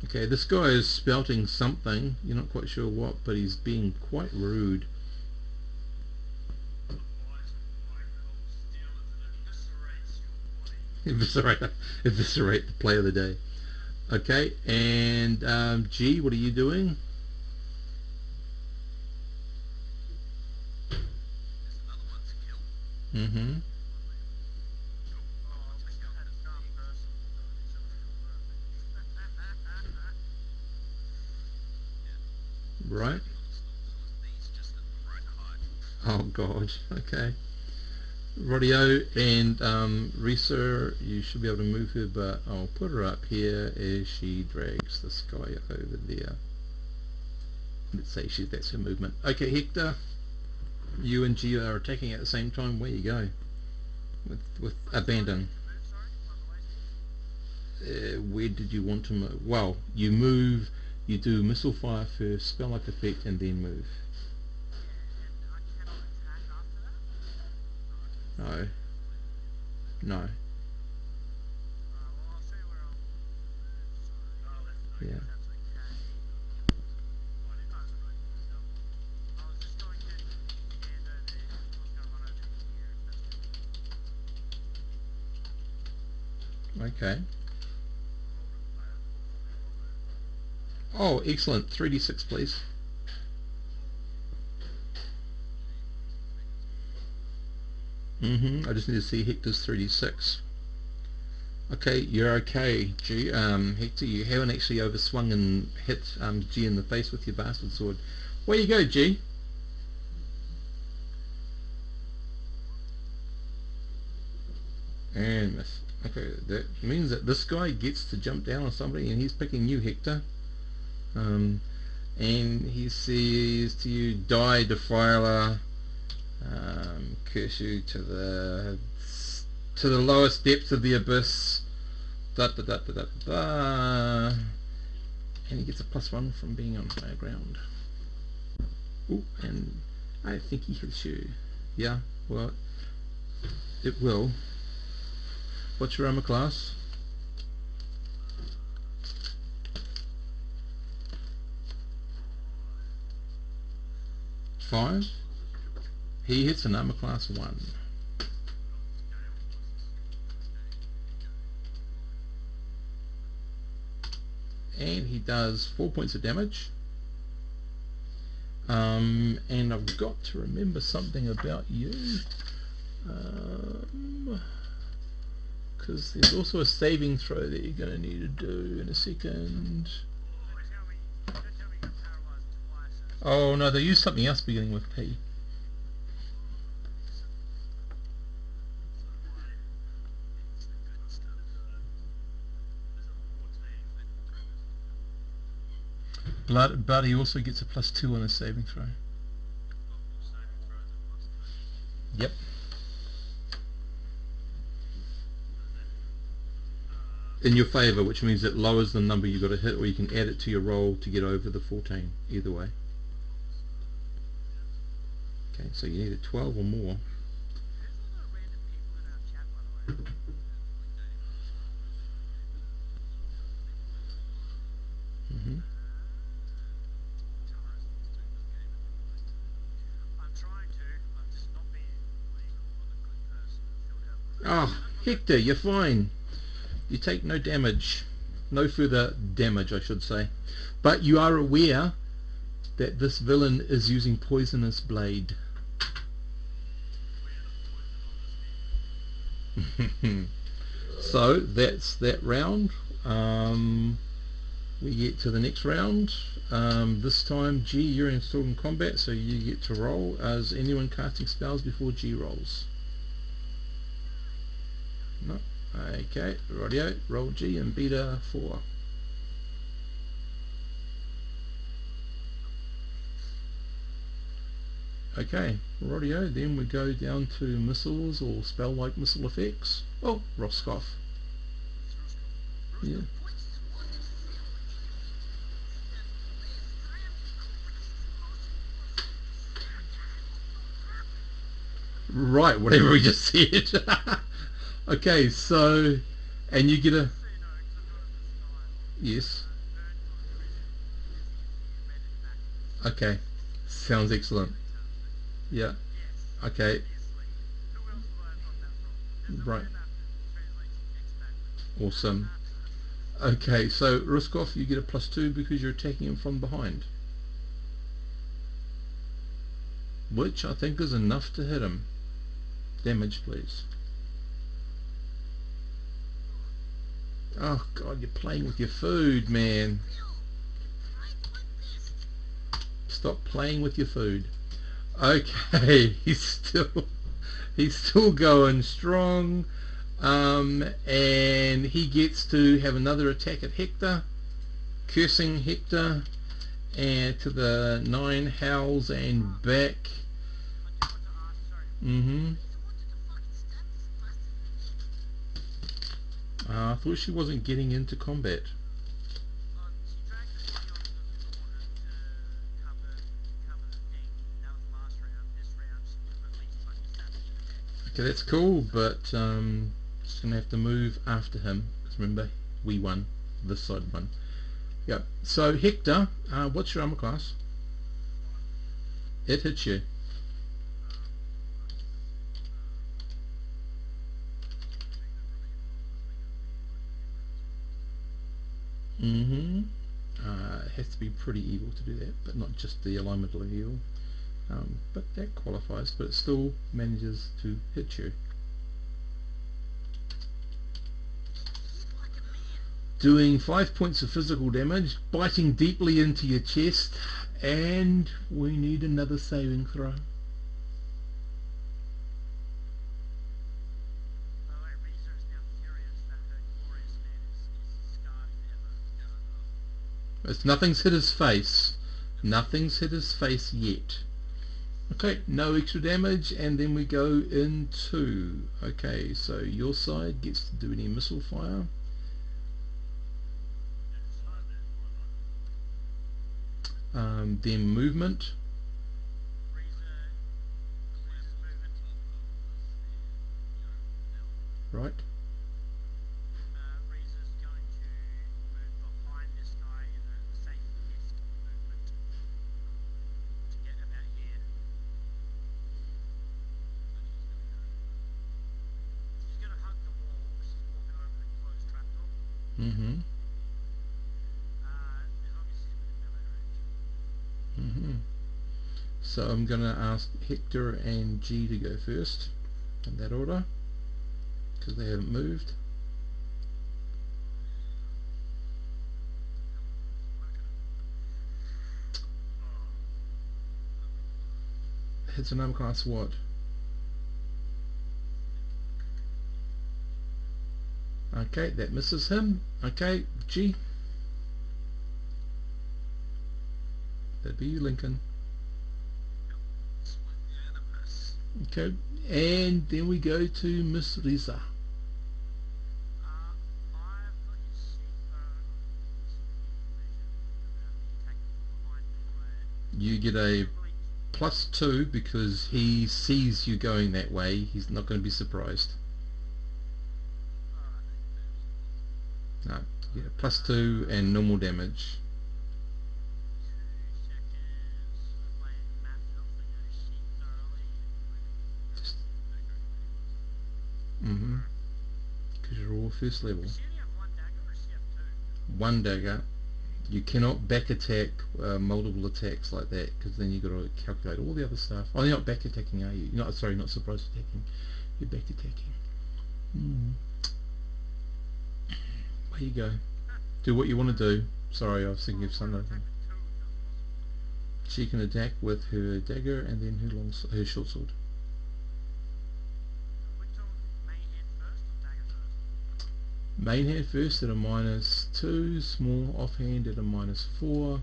A: Okay, this guy is spouting something. You're not quite sure what, but he's being quite rude. Eviscerate the play of the day. Okay, and G, what are you doing?
E: There's another one to kill.
A: Mm-hmm.
B: Oh, I think I had a dumb person.
A: Right.
E: These just at the right height.
A: Oh God. Okay. Rightio, and Risa, you should be able to move her, but I'll put her up here as she drags this guy over there. Let's say that's her movement. Okay, Hector, you and G are attacking at the same time. Where you go? With abandon. Where did you want to move? Well, you move. You do missile fire first, spell like effect, and then move.
B: And I cannot attack after that?
A: No. No.
B: Well, I'll show you where I'll move, sorry.
A: Yeah.
B: That's okay. I was just going to stand over there. I was going to run over here if that's
A: Okay. Oh, excellent. 3d6, please. I just need to see Hector's 3d6. Okay, you're okay, G. Hector, you haven't actually overswung and hit G in the face with your bastard sword. Where you go, G? And miss. Okay, that means that this guy gets to jump down on somebody, and he's picking you, Hector. Um, and he says to you, "Die, defiler! Curse you to the lowest depths of the abyss." Da da da da da da. And he gets a +1 from being on higher ground. Ooh, and I think he hits you. Yeah, well, it will. What's your armor class? 5. He hits an armor class 1. And he does 4 points of damage. And I've got to remember something about you. Because there's also a saving throw that you're going to need to do in a second.
B: Don't tell me you got paralyzed twice.
A: Oh no, they use something else beginning with P. But he also gets a +2 on his saving throw. Yep. In your favour, which means it lowers the number you got to hit, or you can add it to your roll to get over the 14. Either way. Okay, so you need a 12 or more.
B: Who's all the random people in our chat, by the way?
A: hmm
B: I'm trying to. I'm just not being legal or the good person filled out.
A: Oh, Hector, you're fine. You take no damage. No further damage, I should say. But you are aware that this villain is using Poisonous Blade. So that's that round. We get to the next round. This time, G, you're still in combat, so you get to roll. Is anyone casting spells before G rolls? No. Okay, rightio. Roll G and beat a 4. Okay, rightio. Then we go down to missiles or spell-like missile effects. Oh, Roscoff. Yeah.
D: Points his wand and fill. And last time he crazy motion plus satire.
A: Right, whatever we just said. Okay, so, and you get a,
B: So you know, because I'm doing it in style.
A: yes,
B: Burn conclusion is read it back.
A: okay, sounds excellent. Yeah,
B: Yes,
A: okay,
B: obviously. Who else would I have got that from? There's a
A: right,
B: way that translates text backwards.
A: awesome. Okay, so Ruskov, you get a +2 because you're attacking him from behind, which I think is enough to hit him. Damage, please. Oh God, you're playing with your food, man.
D: Tried my best.
A: Stop playing with your food. Okay, he's still going strong. And he gets to have another attack at Hector, cursing Hector, and to the 9 howls and back.
B: I just want to ask, sorry,
A: Mm-hmm.
D: Lisa wanted to fucking stab this bastard in the neck.
A: I thought she wasn't getting into combat.
B: she dragged the body onto the corner to cover the thing. That was last round. This round, she could have at least fucking stabbed him in the neck.
A: Okay, that's cool, but just gonna have to move after him. 'Cause remember, we won. This side won. Yep. So Hector, what's your armor class? It hits you. Mm-hmm. It has to be pretty evil to do that, but not just the elemental evil. But that qualifies, but it still manages to hit you. doing 5 points of physical damage, biting deeply into your chest, and we need another saving throw.
B: By the way, Reza is now furious that her glorious man is scarred if ever.
A: Nothing's hit his face. Nothing's hit his face yet. Okay, no extra damage, and then we go into... Okay, so your side gets to do any missile fire. Then movement.
B: Reza's movement.
A: Right.
B: Reza's going to move behind this guy in the same disc movement to get about here. She's going to hug the wall because she's walking over the closed trapdoor.
A: Mm-hmm.
B: As long as she's within melee range.
A: Mm-hmm. So I'm going to ask Hector and G to go first, in that order, because they haven't moved. Hits an armor class what? Okay, that misses him. Okay, G. That'd be you, Lincoln. Okay, and then we go to Miss Riza.
B: I've got his sheet attacking from behind.
A: You get a +2 because he sees you going that way. He's not going to be surprised. No, you get a +2 and normal damage.
B: 2 seconds. My map off the new sheet thoroughly.
A: Because you're all first level.
B: Does she only have 1 dagger or does she have 2?
A: 1 dagger. You cannot back attack multiple attacks like that, because then you've got to calculate all the other stuff. Oh, you're not back attacking, are you? You're not, sorry, not surprise attacking. You're back attacking. There you go. Do what you want to do. Sorry, I was thinking of something.
B: Attack with 2 if that's possible.
A: She can attack with her dagger and then her short sword.
B: We're doing main hand first or dagger first?
A: Main hand first at a -2, small offhand at a -4.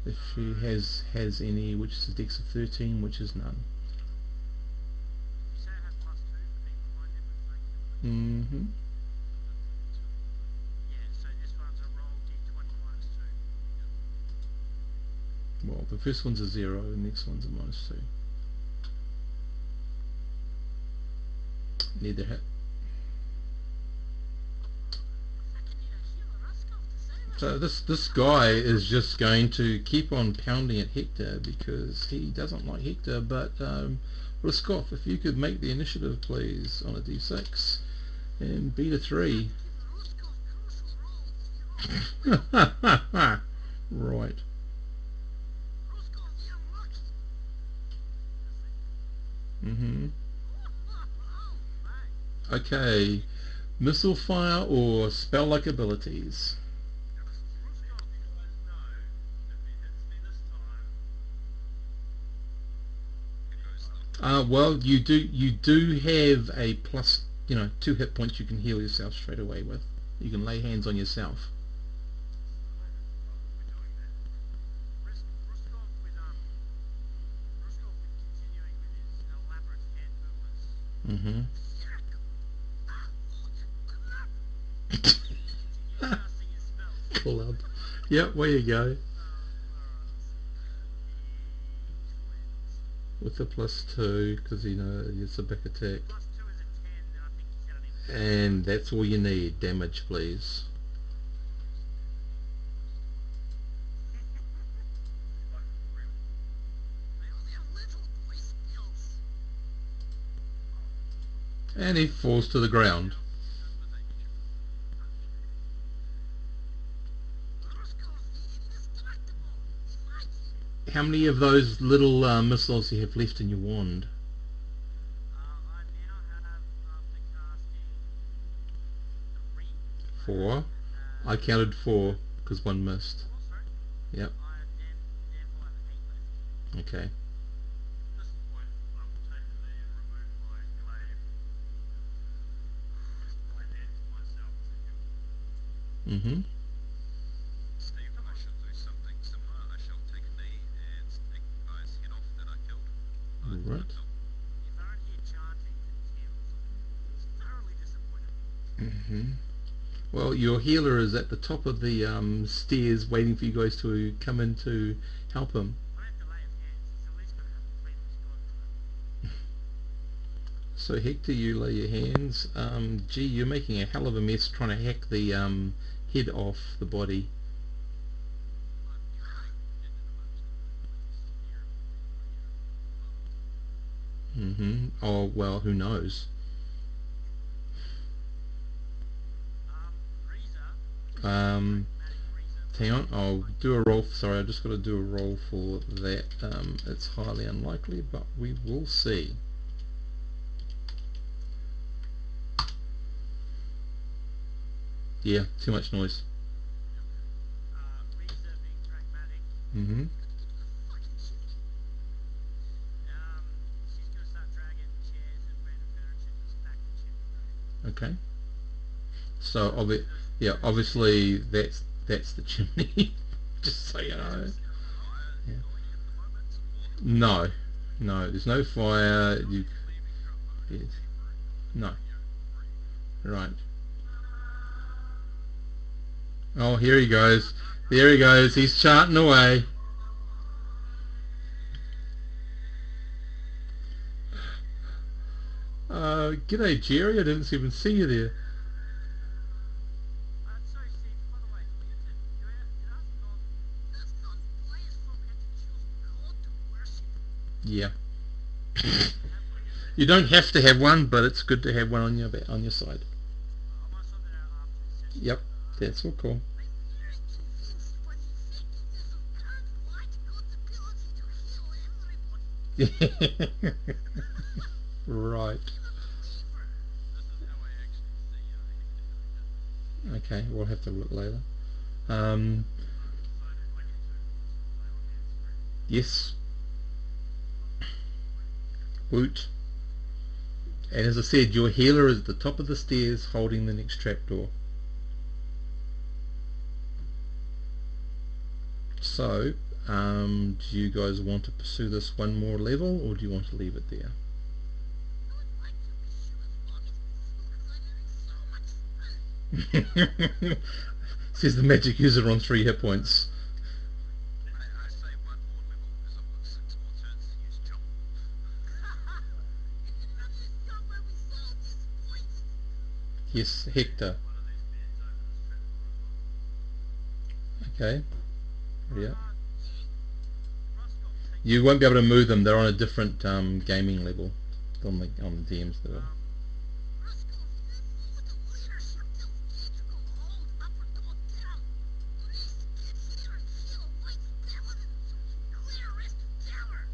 A: If she has any, which is a dex of 13, which is none.
B: You say I have +2 for being behind him and flanking him?
A: Mm-hmm.
B: Yeah, so this one's a roll d20 -2.
A: Well, the first one's a 0, the next one's a -2. Neither hit. So this guy is just going to keep on pounding at Hector because he doesn't like Hector, but Ruskov, if you could make the initiative please on a d6 and beat a 3. Right. Mm-hmm. Okay. Missile fire or spell-like abilities? Well, you do have a plus, 2 hit points you can heal yourself straight away with. You can lay hands on yourself.
B: Ruskov with continuing with his elaborate hand movements.
A: Mm-hmm.
B: Continue casting his spells.
A: Club. Yep, where you go. With the +2, because it's a back attack.
B: +2 is a 10, and I think he's got an
A: And that's all you need. Damage, please. And he falls to the ground. How many of those little missiles do you have left in your wand?
B: I now have, after casting
A: 4. I counted 4 because one missed.
B: Four, sorry.
A: Yep.
B: Therefore, I have 8 left.
A: Okay.
C: At this point, I will take a knee and remove my glaive and use my hand to myself to heal.
A: Mm-hmm.
E: Steve, I shall do something similar. I shall take a knee and take the guy's head off that I killed.
A: Right.
B: If I aren't here charging for Tim's, I'm thoroughly disappointed.
A: Mm-hmm. Well, your healer is at the top of the stairs waiting for you guys to come in to help him.
B: I have to lay of hands. He's at least got to have a previous god for that.
A: So Hector, you lay your hands. Gee, you're making a hell of a mess trying to hack the head off the body.
E: I'm trying, and in a moment's time, I just hear
A: Mm-hmm. Oh, well, who knows?
B: Reza.
A: Um,
B: Pragmatic Reza.
A: Hang on, I'll do a roll. Sorry, I just got to do a roll for that. It's highly unlikely, but we will see. Yeah, too much noise.
B: Reza being pragmatic.
A: Mm-hmm.
B: She's going to start dragging chairs and random furniture just back the chimney.
A: Okay. So, obviously that's the chimney. Just so you know.
E: fire
A: Yeah.
E: going at the moment, or
A: No, no, there's no fire. You,
E: leaving your opponent
A: yes.
E: tapering,
A: No.
E: free.
A: Right. Oh, here he goes. There he goes. He's charting away. G'day, Jerry. I didn't even see you there.
B: Sorry, Steve. By the way, it asked non-players from had to choose god to worship.
A: Yeah.
B: Have we?
A: You don't have to have one, but it's good to have one on your side.
B: I might sort that out after the session.
A: Yep, that's all cool.
D: I'm very convinced by the effectiveness of third light god's ability to heal everybody.
A: Right.
D: I'm a believer.
E: This is how I actually see Hector doing it.
A: Okay, we'll have to look later.
C: So I get 2 points to lay on hands free.
A: Yes. Woot. And as I said, your healer is at the top of the stairs holding the next trapdoor. So, do you guys want to pursue this one more level, or do you want to leave it there?
D: I would like to pursue as long as possible because I'm having so much fun.
A: Says the magic user on 3 hit points.
E: I say one more level because I've got 6 more turns to use jump.
D: And you know you stop where we say at this point.
A: Yes, Hector.
C: One of these beds over this trapdoor as well.
A: Okay. Yeah.
B: Roscoe, take
A: You won't be able to move them. They're on a different gaming level on the DM's level.
D: Roscoe, you need the leadership tells Gage to go hold up or go down. Please get here and heal White's paladin so we can clear rest of tower.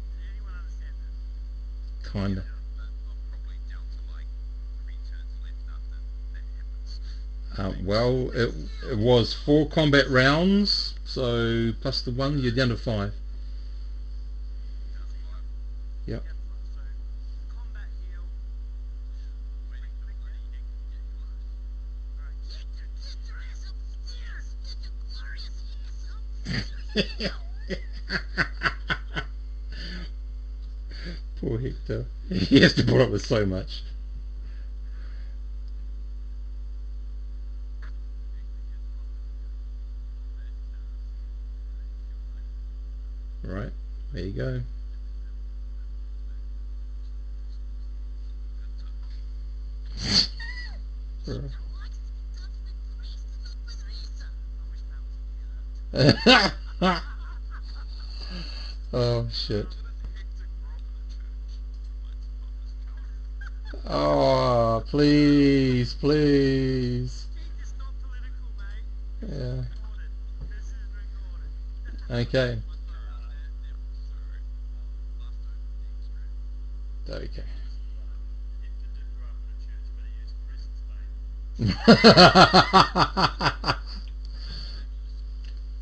B: Did anyone understand that?
A: Kinda.
E: But I'm probably down to like 3 turns left after that happens.
A: Well, it was 4 combat rounds, so plus the 1, you're down to 5.
E: Down to 5.
A: Yep.
B: Yep. So, combat heal.
E: Waiting for bloody Hector to get close.
B: Right.
D: Hector, get your ass upstairs. Get your glorious ass upstairs.
A: Poor Hector. He has to put up with so much. Right, there you go.
D: Hector, why did you touch the priest and not with Risa?
B: I wish that was
A: Oh shit.
E: Hector grow up in the church. Let's pop his
A: Oh, please, please.
B: Steve, it's not political, mate.
A: Yeah.
B: Recorded. This is recorded.
A: Okay.
E: Once I run that level, sir, I'll blast over the extreme.
A: Okay.
C: Hector did grow up in a church, but he used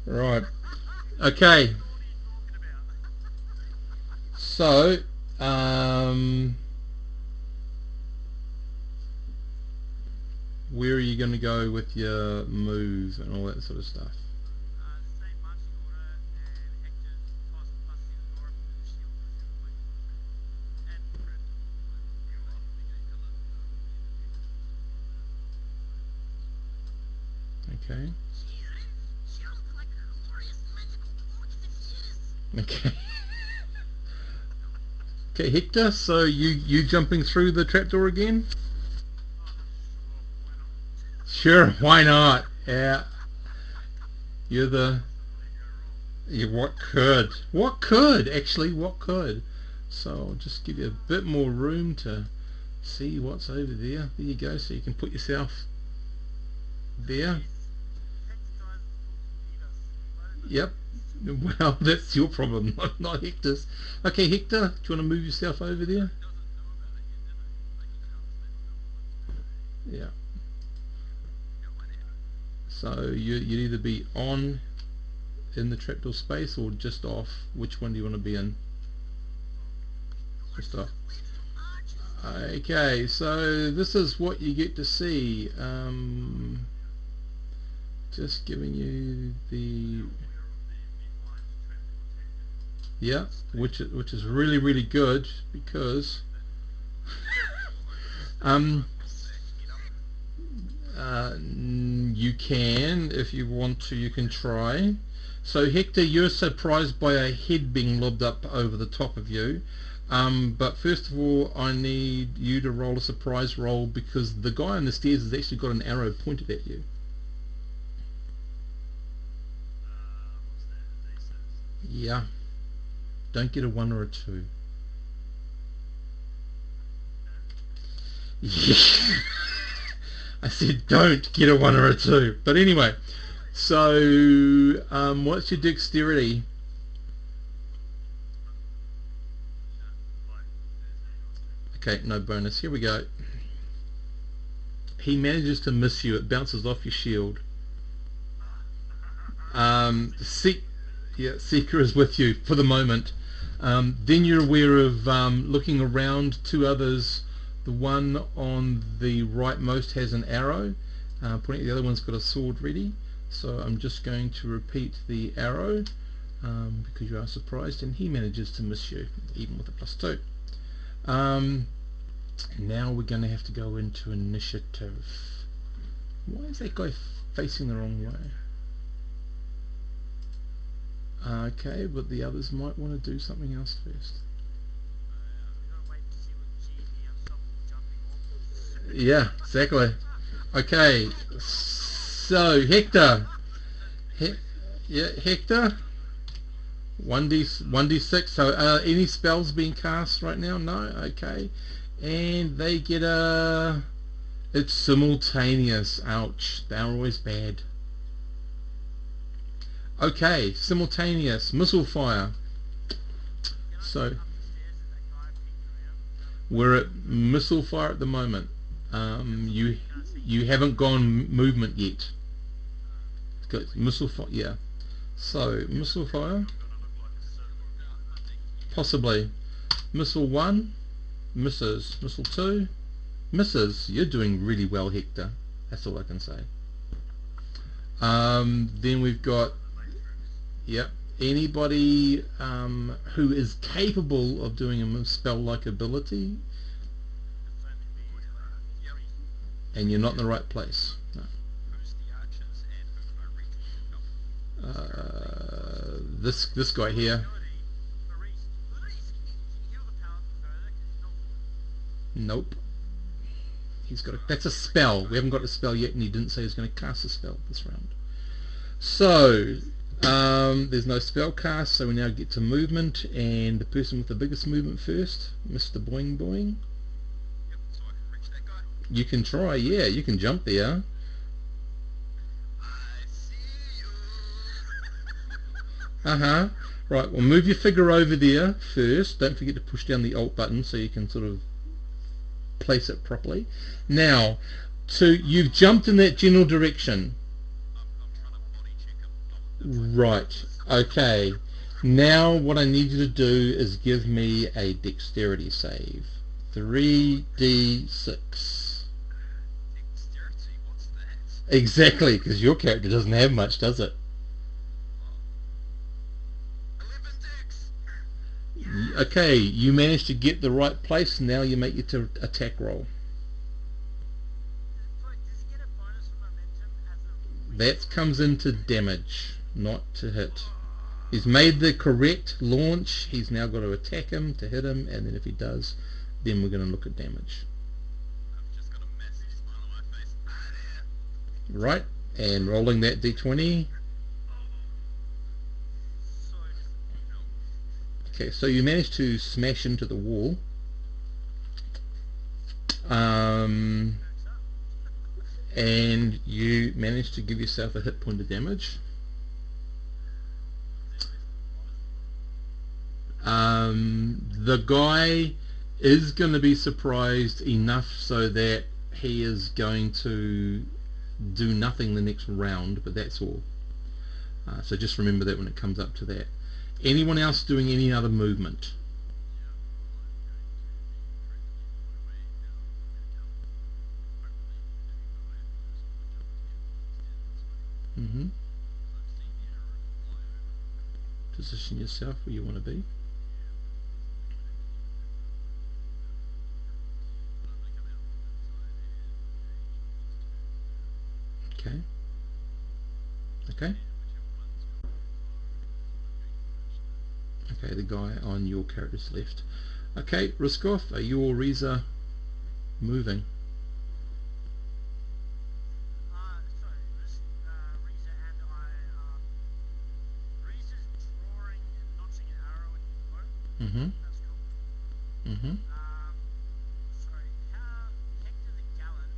A: Right. Okay.
B: What are you talking about?
A: So, um, where are you going to go with your move and all that sort of stuff?
B: The same marching order, and Hector's plus his aura because the shield puts him quick foot. And crit.
E: You are the game colour,
A: Okay.
D: Cheers! She looks like a glorious magical torch this is.
A: Okay. Okay, Hector. So you jumping through the trapdoor again?
B: Oh,
A: Sure.
B: sure, why not?
A: Why not? Yeah. You're the.
C: Possibly go wrong.
A: Yeah, what could? What could actually? What could? So I'll just give you a bit more room to see what's over there. There you go. So you can put yourself there.
B: Hector tries to beat us. What is it?
A: Yep. Well, that's your problem, not Hector's. Okay, Hector, do you want to move yourself over there?
E: doesn't know about it yet, do they? Like he can't spend
A: Yeah.
E: got one out.
A: So you'd either be on in the trapdoor space or just off. Which one do you want to be in? Just off. Okay, so this is what you get to see. Just giving you the
C: Aware of the midline's trapdoor tactic.
A: which is really good because you can, if you want to, you can try. So Hector, you're surprised by a head being lobbed up over the top of you. But first of all, I need you to roll a surprise roll because the guy on the stairs has actually got an arrow pointed at you.
C: What's that? A D6?
A: Yeah. Don't get a 1 or a 2. Yeah. I said don't get a 1 or a 2. But anyway, so what's your dexterity?
C: Like 13 or
A: Okay, no bonus. Here we go. He manages to miss you. It bounces off your shield. Seeker is with you for the moment. Then you're aware of looking around. 2 others. The one on the rightmost has an arrow. Pointing at the other one's got a sword ready. So I'm just going to repeat the arrow because you are surprised, and he manages to miss you even with a +2. Now we're going to have to go into initiative. Why is that guy facing the wrong way? Okay, but the others might want to do something else first.
B: We gotta wait to see what GD himself jumping off.
A: Yeah, exactly. Okay, so Hector. Hector. 1d6. So any spells being cast right now? No. Okay, and they get a. It's simultaneous. Ouch. They're always bad. Okay, simultaneous missile fire. So
B: Up the stairs and that guy peeking around.
A: we're at missile fire at the moment. You haven't gone movement yet. Got missile fire. Yeah. So missile fire.
C: Gonna look like a circle.
A: Possibly. Missile 1 misses. Missile 2 misses. You're doing really well, Hector. That's all I can say. Then we've got anybody who is capable of doing a spell-like ability,
B: It's only me.
A: and you're not in the right place. No.
E: Who's the archers and who can I reach?
A: This guy here.
B: Maurice, can you heal the paladin further? Because he's not full.
A: Nope. He's got that's a spell. We haven't got a spell yet, and he didn't say he was going to cast a spell this round. So there's no spell cast, so we now get to movement, and the person with the biggest movement first, Mr. Boing Boing.
E: Yep, so I can reach that guy.
A: You can try, yeah, you can jump there.
E: I see you.
A: Right, well, move your figure over there first. Don't forget to push down the Alt button so you can sort of place it properly. Now, you've jumped in that general direction.
E: I'm trying to body check him.
A: Right. Okay. Now what I need you to do is give me a dexterity save. 3d6.
E: Dexterity, what's that?
A: Exactly, because your character doesn't have much, does it?
E: 11 dex.
A: Okay, you managed to get the right place. Now you make your attack roll.
B: Does he get a bonus for momentum as a
A: That comes into damage, not to hit. He's made the correct launch. He's now got to attack him to hit him, and then if he does, then we're going to look at damage.
E: I've just got a massive smile on my face. Ah, there.
A: Right, and rolling that d20.
B: so disappointing?
A: Okay, so you managed to smash into the wall.
B: Perks up.
A: And you managed to give yourself a hit point of damage. The guy is going to be surprised enough so that he is going to do nothing the next round, but that's all. So just remember that when it comes up to that. Anyone else doing any other movement? Mm-hmm. Position yourself where you want to be. Okay. Okay. Okay, the guy on your character's left. Okay, Ruskov, are you or Reza moving?
B: Reza and I Reza's drawing and notching an arrow in his bow.
A: Mm-hmm.
B: That's cool.
A: Mm-hmm.
B: Sorry, how Hector the Gallant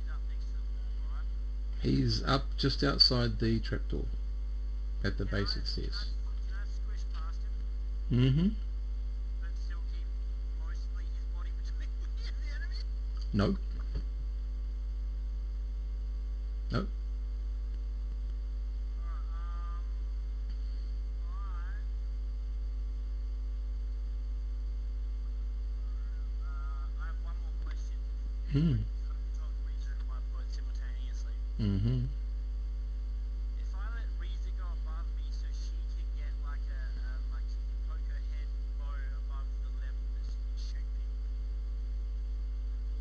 B: is up next to the wall, right?
A: He's up just outside the trapdoor at the base of the stairs.
B: Can I squish past him,
A: Mm-hmm.
B: but still keep mostly his body between me and the enemy?
A: Nope. Nope.
B: I have one more question.
A: Hmm.
B: Control Reza and I both simultaneously.
A: Mm-hmm.
B: If I let Reza go above me so she can get like like she can poke her head bow above the level that she can shoot me,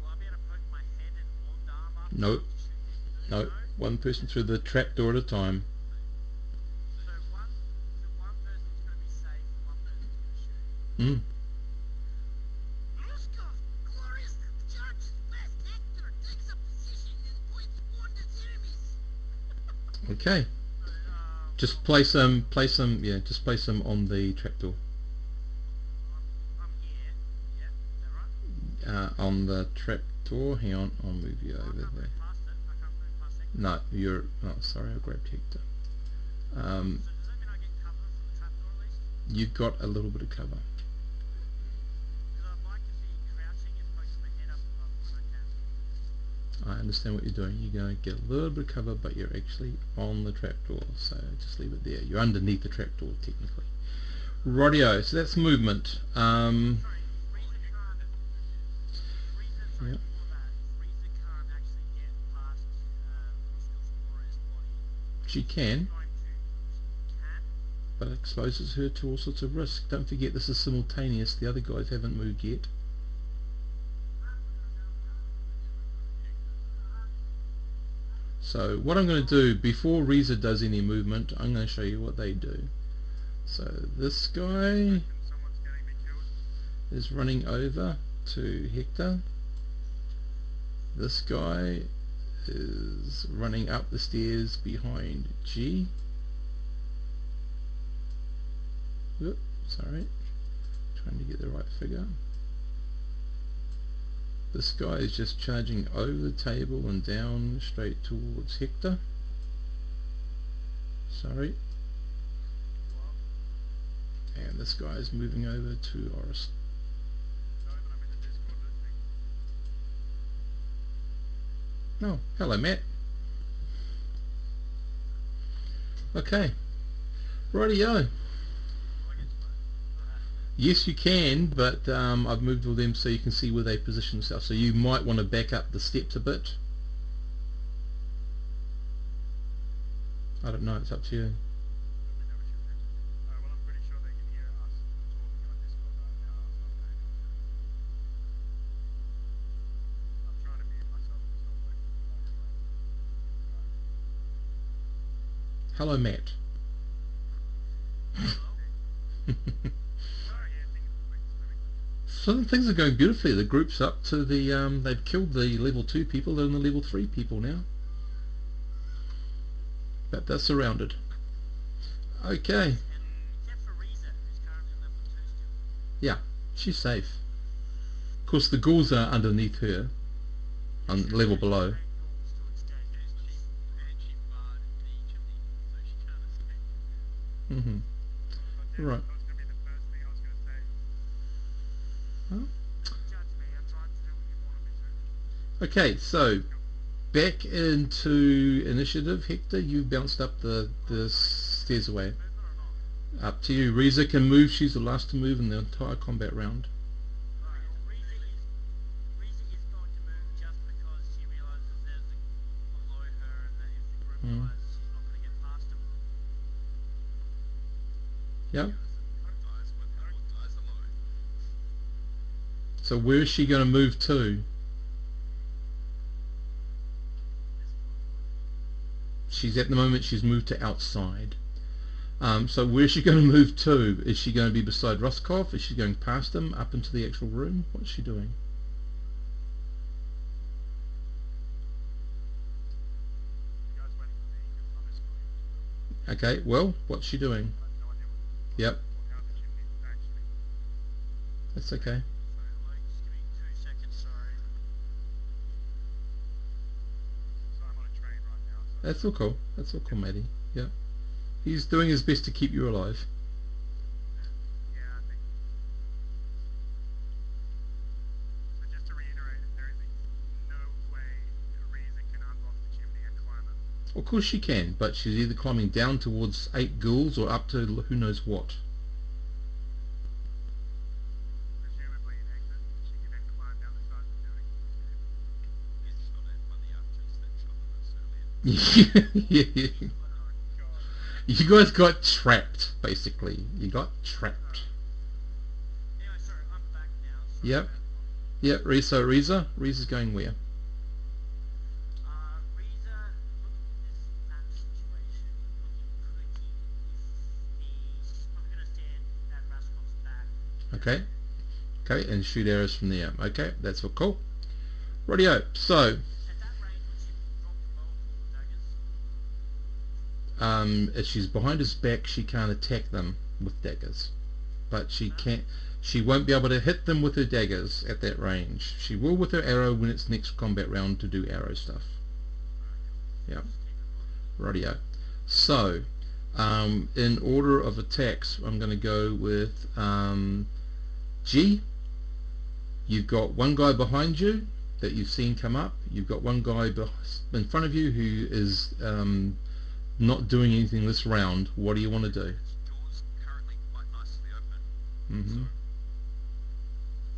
B: will I be able to poke my head and long arm up
A: Nope.
B: to shoot me?
A: Nope. One person through the trapdoor at a time.
B: So one person's going to be safe, one person's going to shoot.
A: Mm.
D: Ruskov, glorious charges past Hector, takes a position and points one at enemies.
A: Okay.
B: So,
A: Just place them. Just place them on the trapdoor.
B: I'm here. Yeah, is that right?
A: On the trapdoor. Hang on, I'll move you
B: I
A: over
B: can't
A: there.
B: move past it. I can't move past Hector.
A: No, you're. Oh, sorry, I grabbed Hector.
B: So does that mean I get cover from the trapdoor at least?
A: You got a little bit of cover.
B: Because I'd like to see crouching and poking my head up when I can.
A: I understand what you're doing. You're going to get a little bit of cover, but you're actually on the trapdoor, so just leave it there. You're underneath the trapdoor, technically. Rightio, so that's movement.
B: Sorry, Reza can't. Sorry,
A: Yeah.
B: before that, Reza can't actually get past Ruskov's glorious body.
A: She can,
B: Going to can.
A: but it exposes her to all sorts of risk. Don't forget this is simultaneous. The other guys haven't moved yet. So what I'm going to do, before Reza does any movement, I'm going to show you what they do. So this guy
C: Someone's getting me killed.
A: is running over to Hector. This guy is running up the stairs behind G. Oop, sorry, trying to get the right figure. This guy is just charging over the table and down straight towards Hector. Sorry. And this guy is moving over to Oris.
C: No, but I'm in the Discord listening.
A: Oh, hello, Matt. Okay, rightio.
E: Do I get to vote?
A: Yes, you can, but I've moved all them so you can see where they position themselves. So you might want to back up the steps a bit. I don't know, it's up to you.
C: Let me know what you think. Well, I'm pretty sure they can hear us talking on Discord right now, so I'm going on to. I'm trying to mute myself, but it's not working.
A: Hello, Matt.
C: Sorry, yeah, things moving.
A: So things are going beautifully. The group's up to the, they've killed the level 2 people, they're in the level 3 people now. But they're surrounded. Okay,
B: And except for Reza, who's currently on level 2 still.
A: yeah, she's safe. Of course, the ghouls are underneath her, on level below.
B: Great balls to escape.
E: And she barred the chimney, so she can't escape.
A: Mm-hmm. Right.
C: That was going to be the first thing I was going to say.
A: Huh?
C: Judge me, I'm trying to do what you wanted me to.
A: Okay, so back into initiative. Hector, you bounced up the stairs away.
C: Movement or not?
A: Up to you. Reza can move. She's the last to move in the entire combat round.
B: Right. Reza is going to move just because she realizes there's a below her and that if the group realizes she's not going to get past him.
A: Yep.
E: Dies with her or dies alone.
A: So where is she going to move to? She's at the moment she's moved to outside. So where's she going to move to? Is she going to be beside Roskov? Is she going past him up into the actual room? What's she doing?
C: You guys waiting for me because I'm just going to.
A: Okay, well, what's she doing?
C: I have no idea
A: Yep,
C: what how the chimney actually.
A: that's okay.
B: So, like, just give me 2 seconds, sorry.
C: So I'm on a train right now. So
A: That's all cool. That's all cool, Maddie. Yep. He's doing his best to keep you alive.
C: yeah, I think. So just to reiterate, there is no way Reza can unlock the chimney and climb it.
A: Of course she can, but she's either climbing down towards 8 ghouls or up to who knows what.
C: Presumably an exit. She can then climb down the side of the building.
E: Gets shot at by the archers that shot at us earlier.
A: Yeah.
C: Oh god.
A: You guys got trapped, basically. You got trapped.
B: Anyway, sorry, I'm back now. Sorry
A: Yep.
B: about that.
A: Yep, Reza's going where?
B: Reza, looking at this map situation, looking pretty iffy. She's probably going to stand at Raskov's back.
A: Okay. Okay, and shoot arrows from there. Okay, that's all cool. Rightio, so,
B: At that range, would she drop the bow and pull the daggers?
A: if she's behind his back, she can't attack them with daggers. But she won't be able to hit them with her daggers at that range. She will with her arrow when it's next combat round to do arrow stuff. Yeah. Rightio. So, in order of attacks, I'm going to go with G. You've got one guy behind you that you've seen come up. You've got one guy in front of you who is not doing anything this round. What do you want to do?
E: Doors currently quite nicely open.
A: Mm-hmm.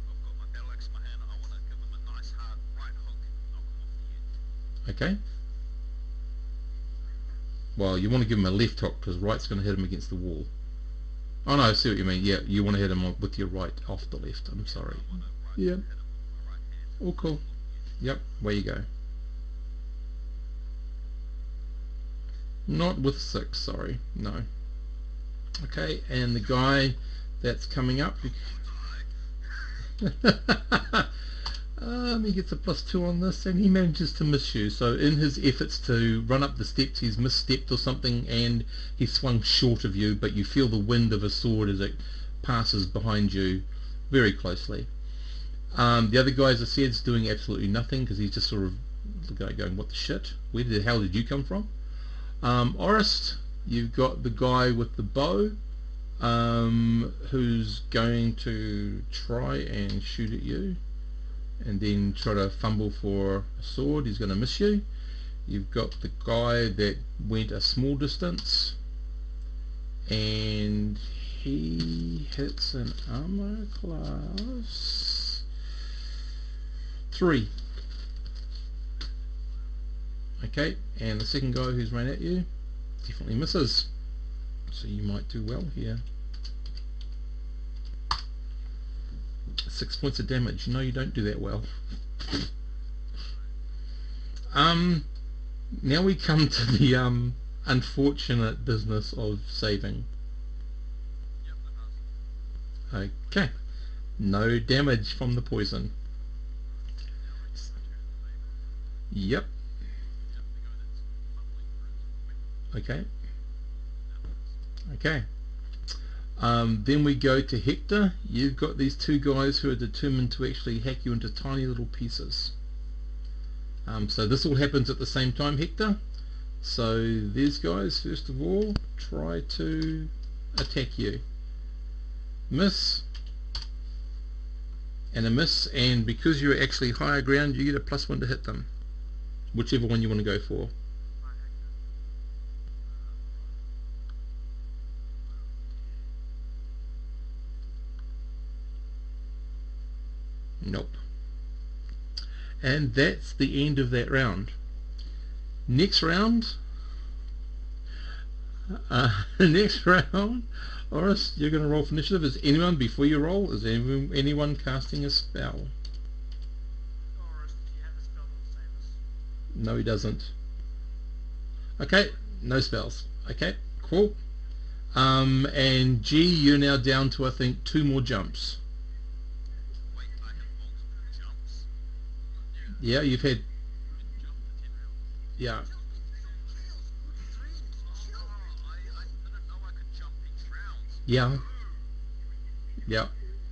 E: I've got my battle axe in my hand. I want to give them a nice hard right hook, knock them off the edge.
A: Okay. Well, you want to give him a left hook because right's going to hit him against the wall. Oh no, I see what you mean. Yeah, you want to hit him with your right off the left. I'm sorry.
E: I want to
A: Yeah.
E: hit him with my right hand.
A: All cool. Yep, where you go. Not with 6, sorry. No. Okay, and the guy that's coming up. He gets a +2 on this, and he manages to miss you. So in his efforts to run up the steps, he's misstepped or something, and he swung short of you, but you feel the wind of a sword as it passes behind you very closely. The other guy, as I said, is doing absolutely nothing because he's just sort of going, what the shit? Where the hell did you come from? Orist, you've got the guy with the bow who's going to try and shoot at you. and then try to fumble for a sword. He's going to miss you. You've got the guy that went a small distance, and he hits an armor class 3. Okay, and the second guy who's ran at you definitely misses, so you might do well here. 6 points of damage. No, you don't do that well. Now we come to the unfortunate business of saving.
E: Yep, that does.
A: Okay, no damage from the poison.
E: Now I can return the vehicle.
A: Yep.
E: Yep, the guy that's fumbling for his weapon.
A: Okay.
E: That works.
A: Okay. Then we go to Hector. You've got these two guys who are determined to actually hack you into tiny little pieces. So this all happens at the same time, Hector. So these guys, first of all, try to attack you. Miss. And a miss, and because you're actually higher ground, you get a +1 to hit them. Whichever one you want to go for.
C: My Hector.
A: Nope. And that's the end of that round. Next round, next round, Oris, you're going to roll for initiative. Is anyone, before you roll, is anyone casting a spell?
B: Or do you have a spell that will save us?
A: No, he doesn't. Okay, no spells. Okay, cool. And G, you're now down to, I think, 2 more jumps.
E: Wait, I have multiple jumps?
A: Yeah, you've had,
E: I've jumped for 10 rounds.
A: yeah.
E: Oh, I didn't know I could jump each round.
A: Yeah. Yeah.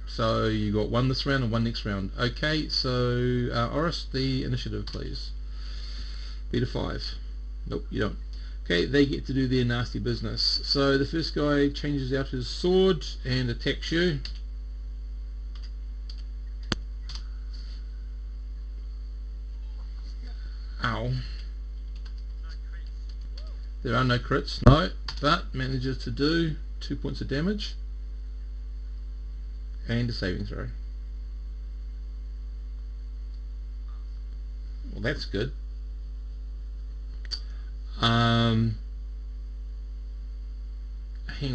A: So you got 1 this round and 1 next round. Okay, so Oris, the initiative, please. Beta 5. Nope, you don't. Okay, they get to do their nasty business. So the first guy changes out his sword and attacks you. Ow.
B: No crits.
A: There are no crits, no, but manages to do 2 points of damage and a saving throw. Well, that's good. Hang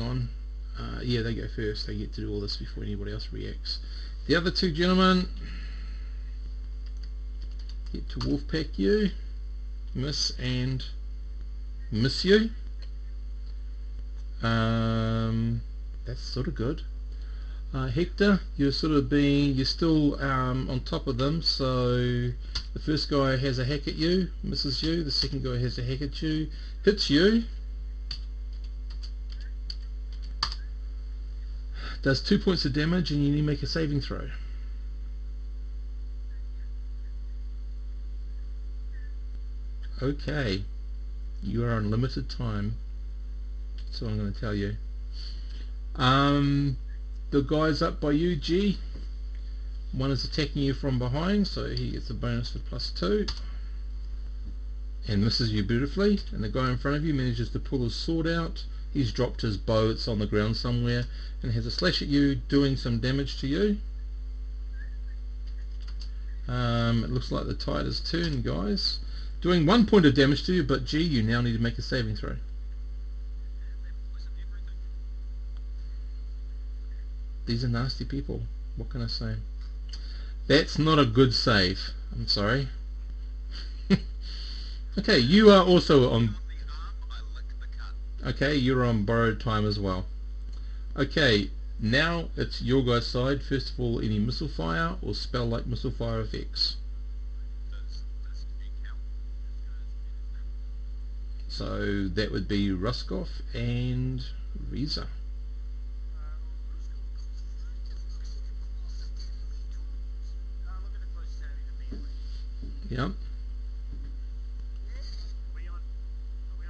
A: on. Yeah, they go first. They get to do all this before anybody else reacts. The other 2 gentlemen get to wolfpack you, miss and miss you. That's sort of good. Hector, you're still on top of them, so the first guy has a hack at you, misses you, the second guy has a hack at you, hits you, does 2 points of damage, and you need to make a saving throw. Okay, you are on limited time, so I'm going to tell you. The guy's up by you, G. One is attacking you from behind, so he gets a bonus for +2 and misses you beautifully. And the guy in front of you manages to pull his sword out. He's dropped his bow, it's on the ground somewhere, and has a slash at you, doing some damage to you. It looks like the tide has turned, guys. Doing 1 point of damage to you, but G, you now need to make a saving throw.
E: And they poison everything.
A: These are nasty people. What can I say? That's not a good save. I'm sorry. Okay, you are also on...
E: On the arm, I lick the cut.
A: Okay, you're on borrowed time as well. Okay, now it's your guy's side. First of all, any missile fire or spell-like missile fire effects.
E: Does he count?
A: So that would be Ruskov and Reza.
B: Look at the closest enemy to me.
A: Yep.
C: Are we on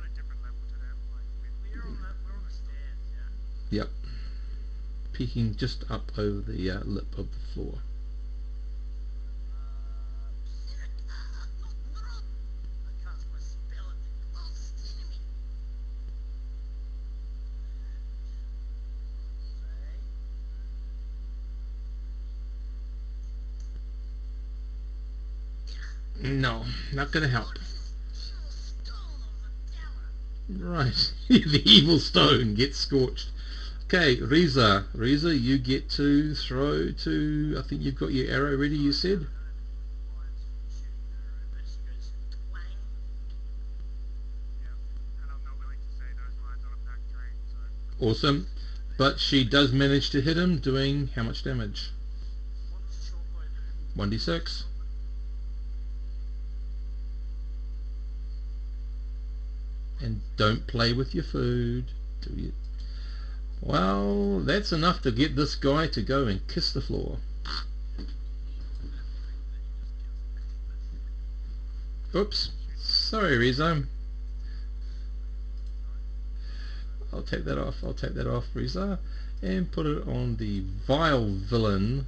C: a different level to them? Like
B: We're on the stairs, yeah?
A: Yep. Peeking just up over the lip of the floor. No, not going to help.
D: Evil stone of the devil.
A: Right. The evil stone gets scorched. Okay, Riza. Riza, you get to throw to... I think you've got your arrow ready, you said?
B: Lion's shooting an arrow, but she goes twang.
C: Yeah, and I'm not willing to say those lines on a pack train, so
A: Awesome. But she does manage to hit him, doing how much damage?
B: What does short bow do?
A: 1d6. And don't play with your food. Do you? Well, that's enough to get this guy to go and kiss the floor. Oops. Sorry, Riza. I'll take that off. I'll take that off, Riza. And put it on the vile villain.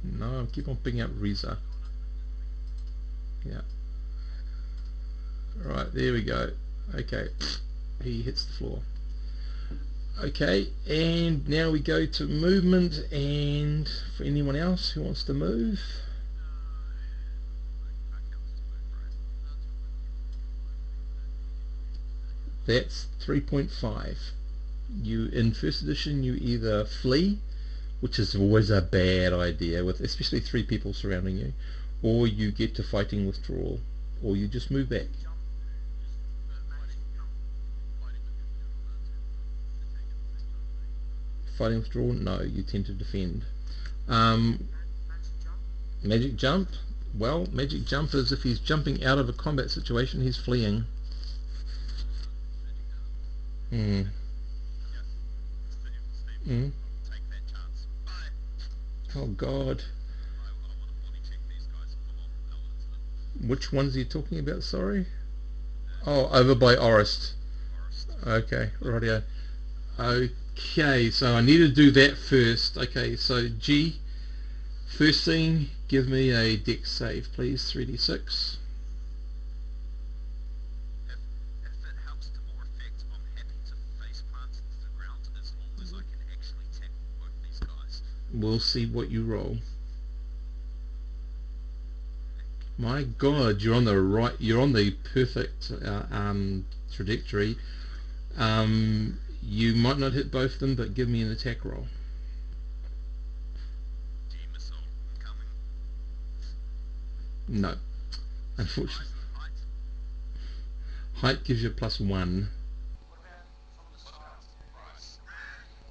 A: No, I keep on picking up Riza. Yeah. Right, there we go. Okay. He hits the floor. Okay, and now we go to movement, and for anyone else who wants to move, that's 3.5. You, in first edition, you either flee, which is always a bad idea, with especially 3 people surrounding you, or you get to fighting withdrawal, or you just move back.
B: Jump. Just magic jump.
A: Fighting withdrawal, no, you tend to defend.
B: Magic jump.
A: Magic jump, well, magic jump is if he's jumping out of a combat situation, he's fleeing. Mm. Mm.
E: Take that chance. Bye.
A: Oh God.
E: I want to body check these guys full on elements.
A: Which ones are you talking about, sorry? Oh, over by Orist. Okay, rightio. Okay, so I need to do that first. Okay, so G, first thing, give me a dex save, please, 3d6.
E: If it helps to more effect, I'm happy to face plant into the ground as long as I can actually tackle both these guys.
A: We'll see what you roll. My God, you're on the right. You're on the perfect trajectory. You might not hit both of them, but give me an attack roll.
E: D missile incoming.
A: No, unfortunately,
E: Height.
A: height gives you +1.
B: What about from the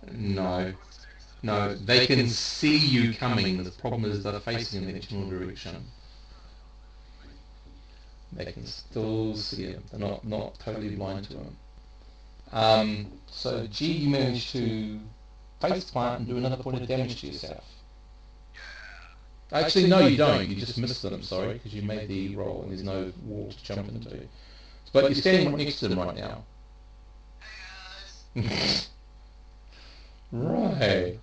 B: side?
A: No, no, they can see you coming. The problem is they're facing in the general direction. They can still see him. They're not totally blind to him. So G, you managed to face plant and do another point of damage to yourself. Actually, no, you don't. You just missed them, sorry, because you made the roll and there's no wall to jump into. But you're standing right next to them right now. Right.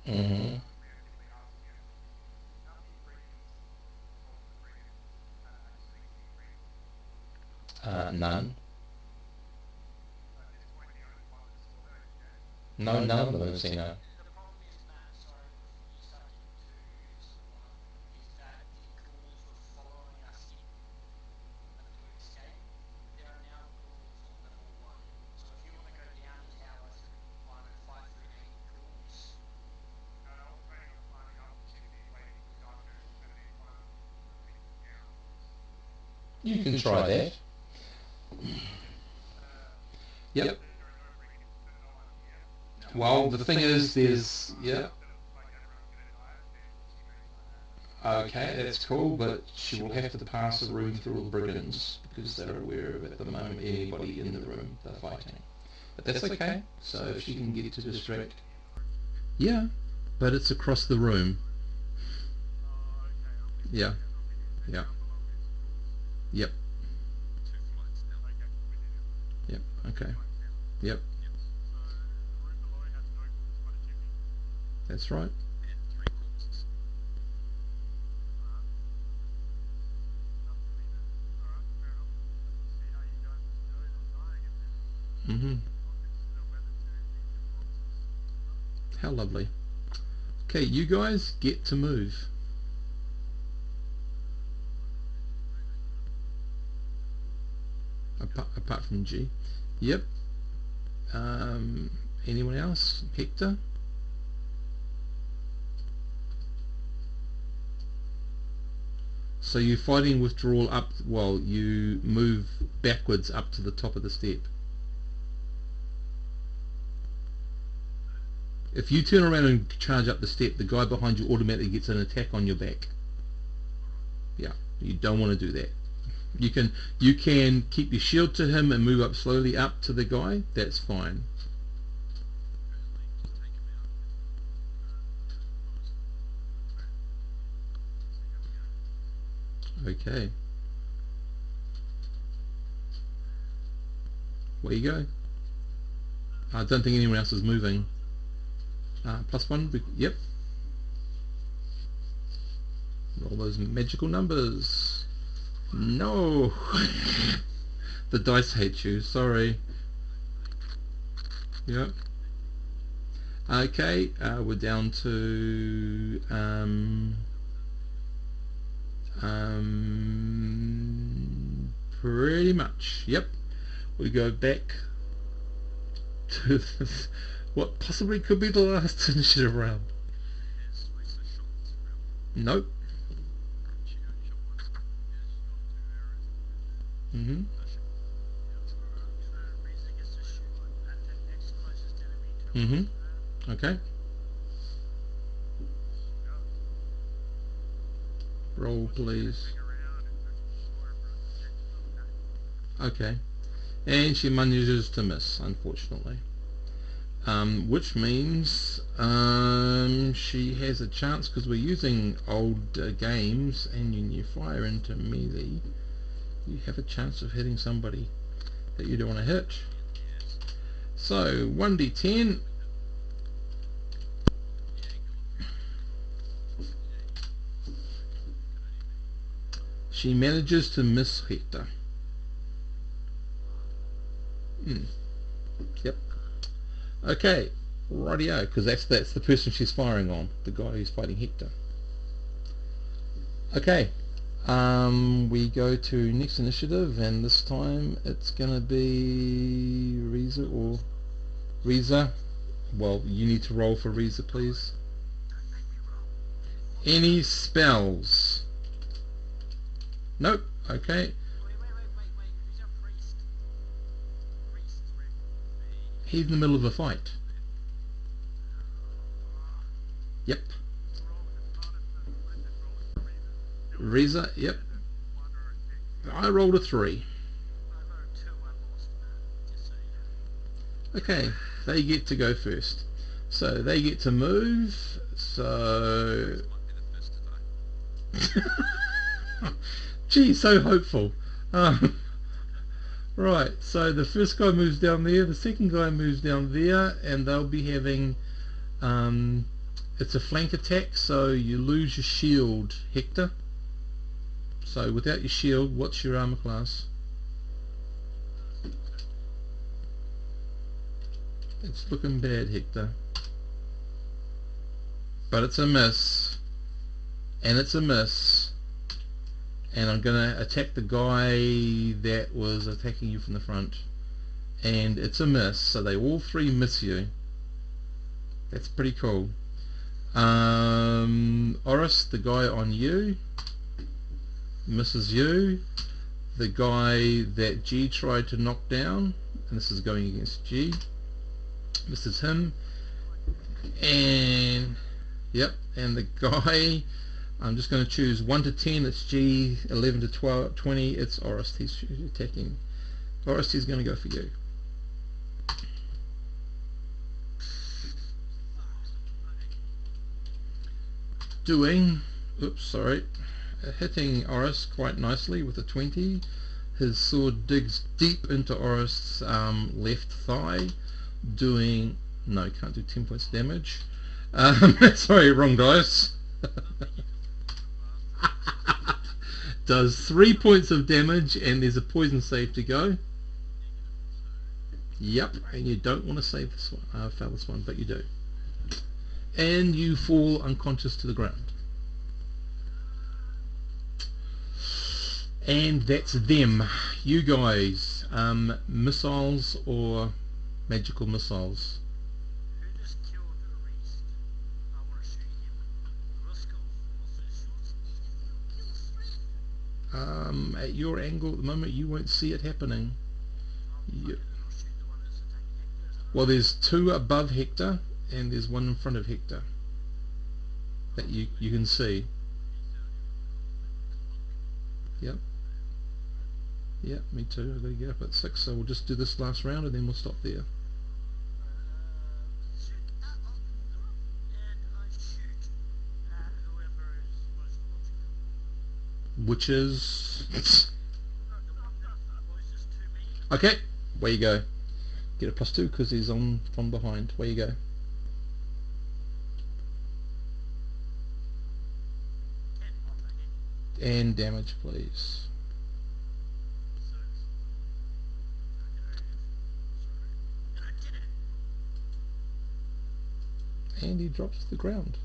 A: Mm-hmm. None. No, none of them have seen her.
B: The problem is, Matt, sorry, before you start getting too sort of on, is that the ghouls were following us in to escape. There are now ghouls on level 1. So if you want to go down the tower through, I don't know, fight through 8 ghouls.
C: no, I was planning on climbing up, simply waiting for darkness and then climb the thing down.
A: You can try that. Yep.
C: There are no ring-ins, but no one here.
A: Well, the thing is, there's... Yeah.
C: Like everyone's gonna die, then she makes like that.
A: Okay, that's cool, but she will have to pass a room through all the brigands because they're aware of at the moment anybody in the room they're fighting. But that's okay, so if she can get to distract... Yeah, but it's across the room.
C: Oh, okay, I'm with you.
A: Yeah,
C: I'm with you.
A: yeah,
C: Down below is ghouls.
A: yep,
E: 2 flights down.
C: Okay, with you.
A: yep, okay,
C: Flames down.
A: yep,
C: So the room below has no ghouls but a chimney.
A: that's right.
E: And 3 corpses.
C: Alright. Enough for me then. Alright, fair enough. Let's see how you guys do it on dying it then.
A: Mm-hmm.
C: I'll consider whether to eat your corpses.
A: How lovely. Okay, you guys get to move. Apart from G. Yep. Anyone else? Hector? So you're fighting withdrawal up, well, you move backwards up to the top of the step. If you turn around and charge up the step, the guy behind you automatically gets an attack on your back. Yeah, you don't want to do that. You can keep your shield to him and move up slowly up to the guy. That's fine. Okay. Where you go? I don't think anyone else is moving. +1. Yep. All those magical numbers. No. The dice hate you. Sorry. Yep. Okay. We're down to pretty much. Yep. We go back to this, what possibly could be the last initiative round. Nope. Mm-hmm. Mm-hmm. Okay. Roll, please. Okay. And she manages to miss, unfortunately. Which means she has a chance, because we're using old games, and when you fire into melee, you have a chance of hitting somebody that you don't want to hit. So 1d10. She manages to miss Hector. Yep. Okay, rightio, because that's the person she's firing on, the guy who's fighting Hector. Okay, we go to next initiative, and this time it's gonna be Reza or Reza. Well, you need to roll for Reza, please. Any spells? Nope. Okay.
B: Wait, who's our priest?
A: He's in the middle of a fight. Yep. Reza, yep. I rolled a 3.
B: I got a 2, I lost, just so you know.
A: Okay, they get to go first. So they get to move. So gee, so hopeful. Right, so the first guy moves down there, the second guy moves down there, and they'll be having it's a flank attack, so you lose your shield, Hector. So without your shield, what's your armor class? It's looking bad, Hector. But it's a miss. And it's a miss. And I'm going to attack the guy that was attacking you from the front. And it's a miss. So they all 3 miss you. That's pretty cool. Oris, the guy on you, misses you. The guy that G tried to knock down, and this is going against G, misses him. And yep, and the guy, I'm just going to choose 1 to 10, it's G. 11 to 12, 20, it's Oris. He's attacking. Oris, he's going to go for you. Hitting Oris quite nicely with a 20. His sword digs deep into Oris' left thigh, doing, no, can't do 10 points of damage. Sorry, wrong dice. Does 3 points of damage, and there's a poison save to go. Yep, and you don't want to save this one, fail this one, but you do. and you fall unconscious to the ground. And that's them. You guys, missiles or magical missiles?
B: Who just killed Reese? I want to shoot him. Ruskov wants to shoot.
D: If you kill Strand,
A: At your angle at the moment, you won't see it happening.
B: Okay, then I'll shoot the one that's attacking Hector. Is that
A: Well,
B: right?
A: there's two above Hector, and there's one in front of Hector that you can see. Yep. Yep, me too. I've got to get up at 6, so we'll just do this last round and then we'll stop there.
B: Shoot. And I shoot at whoever is most logical.
A: Which is...
B: The one that's closest to me.
A: Okay, where you go. Get a +2 because he's on from behind. Where you go.
B: 10 on the hit.
A: And damage, please.
B: And I did it.
A: And he drops to the ground.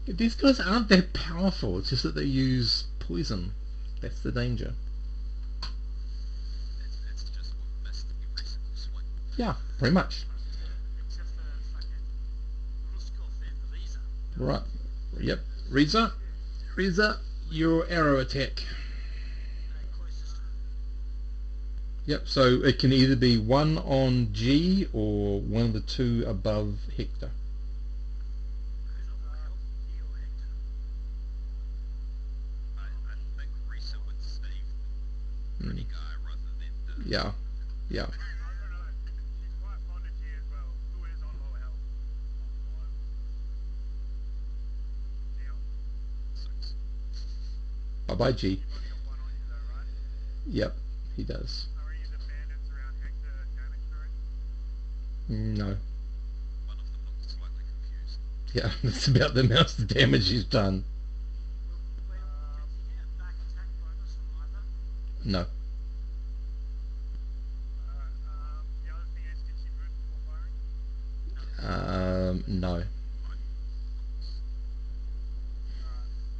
A: These guys aren't that powerful, it's just that they use poison. That's the danger.
E: It's just what missed every single swing.
A: Yeah, pretty much.
B: Except for fucking Ruskov and Lisa.
A: Right. Yep. Reza, your arrow attack.
B: Closest to
A: Yep, so it can either be one on G or one of the two above Hector.
B: who's on my health? He or Hector?
E: I think Risa would save the pretty guy rather than the...
A: Yeah, yeah.
C: I don't know. She's quite fond of G as well. Who is on low health? Deal.
E: 6.
A: Bye-bye, G.
C: You've only got one on you though, right?
A: Yep, he does.
C: Are any of the bandits around Hector damage through?
A: No.
E: One of them looked slightly confused.
A: Yeah, that's about the amount of damage he's done.
B: Wait, did he get a back attack bonus on either?
A: No.
C: The other thing is, can she move before firing?
A: No.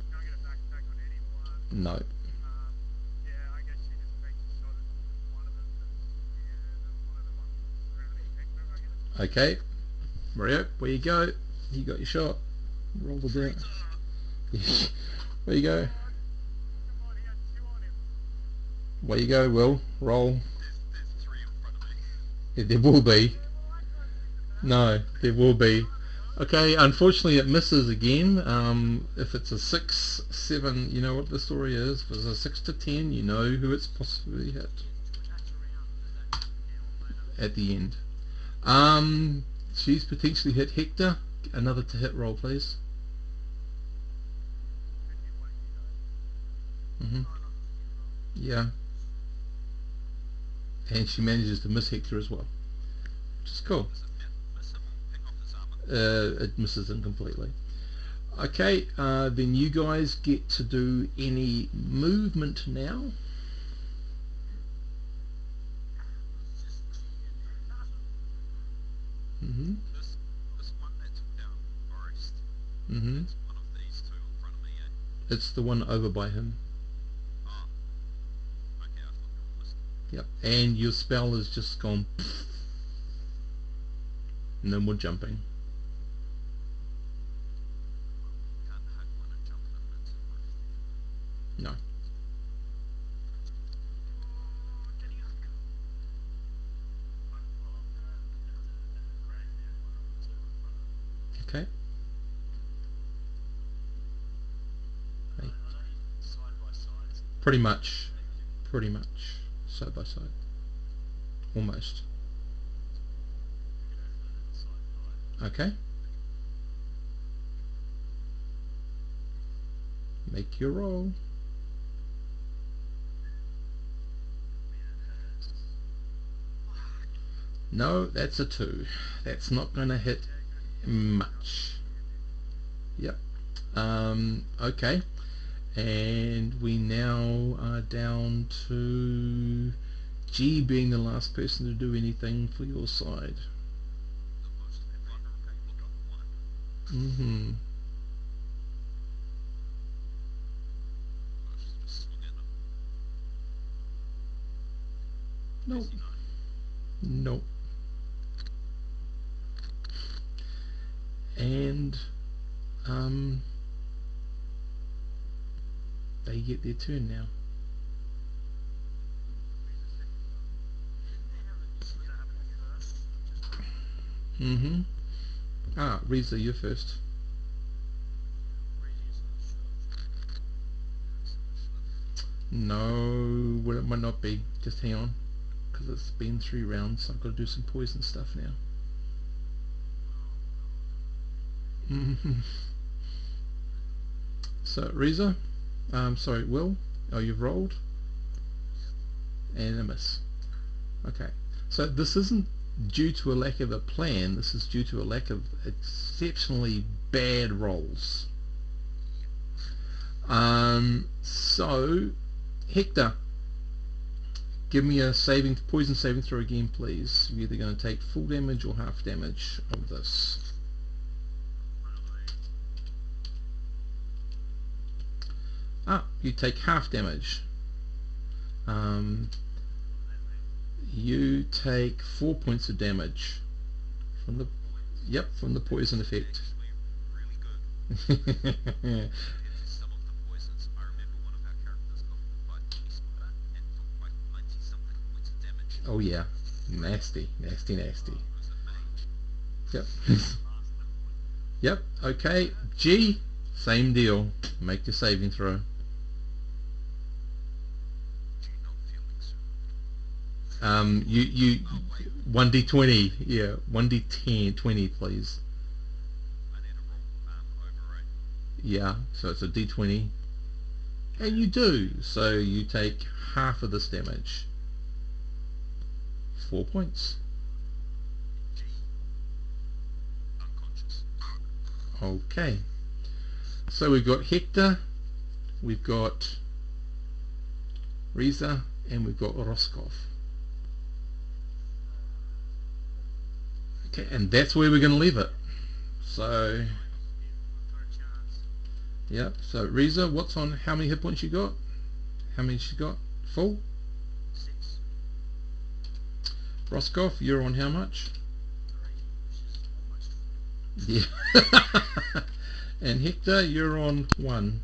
C: Can I get a back attack on anyone?
A: No.
C: Yeah, I guess she just takes a shot at one of them. One of the ones surrounding Hector, I guess.
A: Okay. Mario, where you go? You got your shot. Roll the die. Where you go?
C: Come on, he had 2 on him.
A: Where you go, Will? Roll.
E: There's 3 in front of me.
A: Yeah, there will be.
C: Well, I can't see the back.
A: No, there will be. Okay, unfortunately it misses again. If it's a 6, 7, you know what the story is. If it's a 6 to 10, you know who it's possibly hit
B: Attacks around. Does that count later?
A: at the end. She's potentially hit Hector. Another to hit roll, please.
B: Oh,
A: hmm
B: not the hit roll.
A: Yeah. And she manages to miss Hector as well, which is cool.
E: Does it miss him or ping off his armor?
A: It misses him completely. Okay, then you guys get to do any movement now.
B: It's just G and Hector.
A: hmm
E: This one that took down Forest.
A: hmm
E: It's one of these 2 in front of me, eh?
A: It's the one over by him.
E: Oh. Okay, I thought you were missed.
A: Yep. And your spell has just gone. No more jumping.
E: Can't hug one and jump them into one.
A: No. Okay. Hey. Pretty much. Pretty much. Side by side. Almost. Okay. Make your roll. No, that's a 2. That's not going to hit much. Yep. Okay. And we now are down to G being the last person to do anything for your side.
E: The most
A: Mm-hmm.
E: I've just swung at him.
A: Nope.
E: DC 9.
A: Nope. And they get their turn now.
C: Reason seconds up.
B: Didn't they have initiative?
C: Was that happening first? Just quickly.
A: Mm-hmm. Ah, Reza, you're first.
B: Radius of the shove.
A: No, well, it might not be. Just hang on, because it's been 3 rounds. I've got to do some poison stuff now. Mm-hmm. So, Reza, sorry, Will, oh, you've rolled, and a miss. Okay, so this isn't due to a lack of a plan. This is due to a lack of exceptionally bad rolls. So, Hector, give me a poison saving throw again, please. You're either going to take full damage or half damage of this. Ah, you take half damage. You take 4 points of damage from the from the poison effect.
E: Actually, really good. Into some of the poisons. I remember one of our characters got bit by a tea spider and took like 90 something points of damage.
A: Oh yeah, nasty, nasty, nasty.
E: It was a mage.
A: Yep.
C: Last level one.
A: Yep. Okay. G, same deal. Make your saving throw.
E: Do you not feel exuberant?
A: You
E: Oh wait,
A: 1d20. Yeah, 1d10, 20, please.
E: I need to roll over 8.
A: Yeah. So it's a d20, and you do. So you take half of this damage. 4 points.
E: G. Unconscious.
A: Okay. So we've got Hector, we've got Reza, and we've got Roscoff. Okay, and that's where we're going to leave it. So,
B: We've got a chance.
A: yep. So Reza, what's on? How many hit points you got? How many she got? Full.
B: 6.
A: Roscoff, you're on how much?
B: 3, which is almost full.
A: Yeah. And Hector, you're on 1.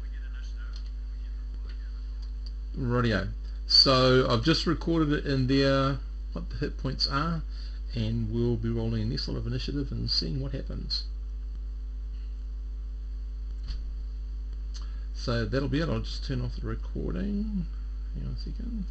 C: We get initiative. We get the roll again, I thought.
A: Rightio. So I've just recorded it in there, what the hit points are, and we'll be rolling this sort of initiative and seeing what happens. So that'll be it. I'll just turn off the recording. Hang on a second.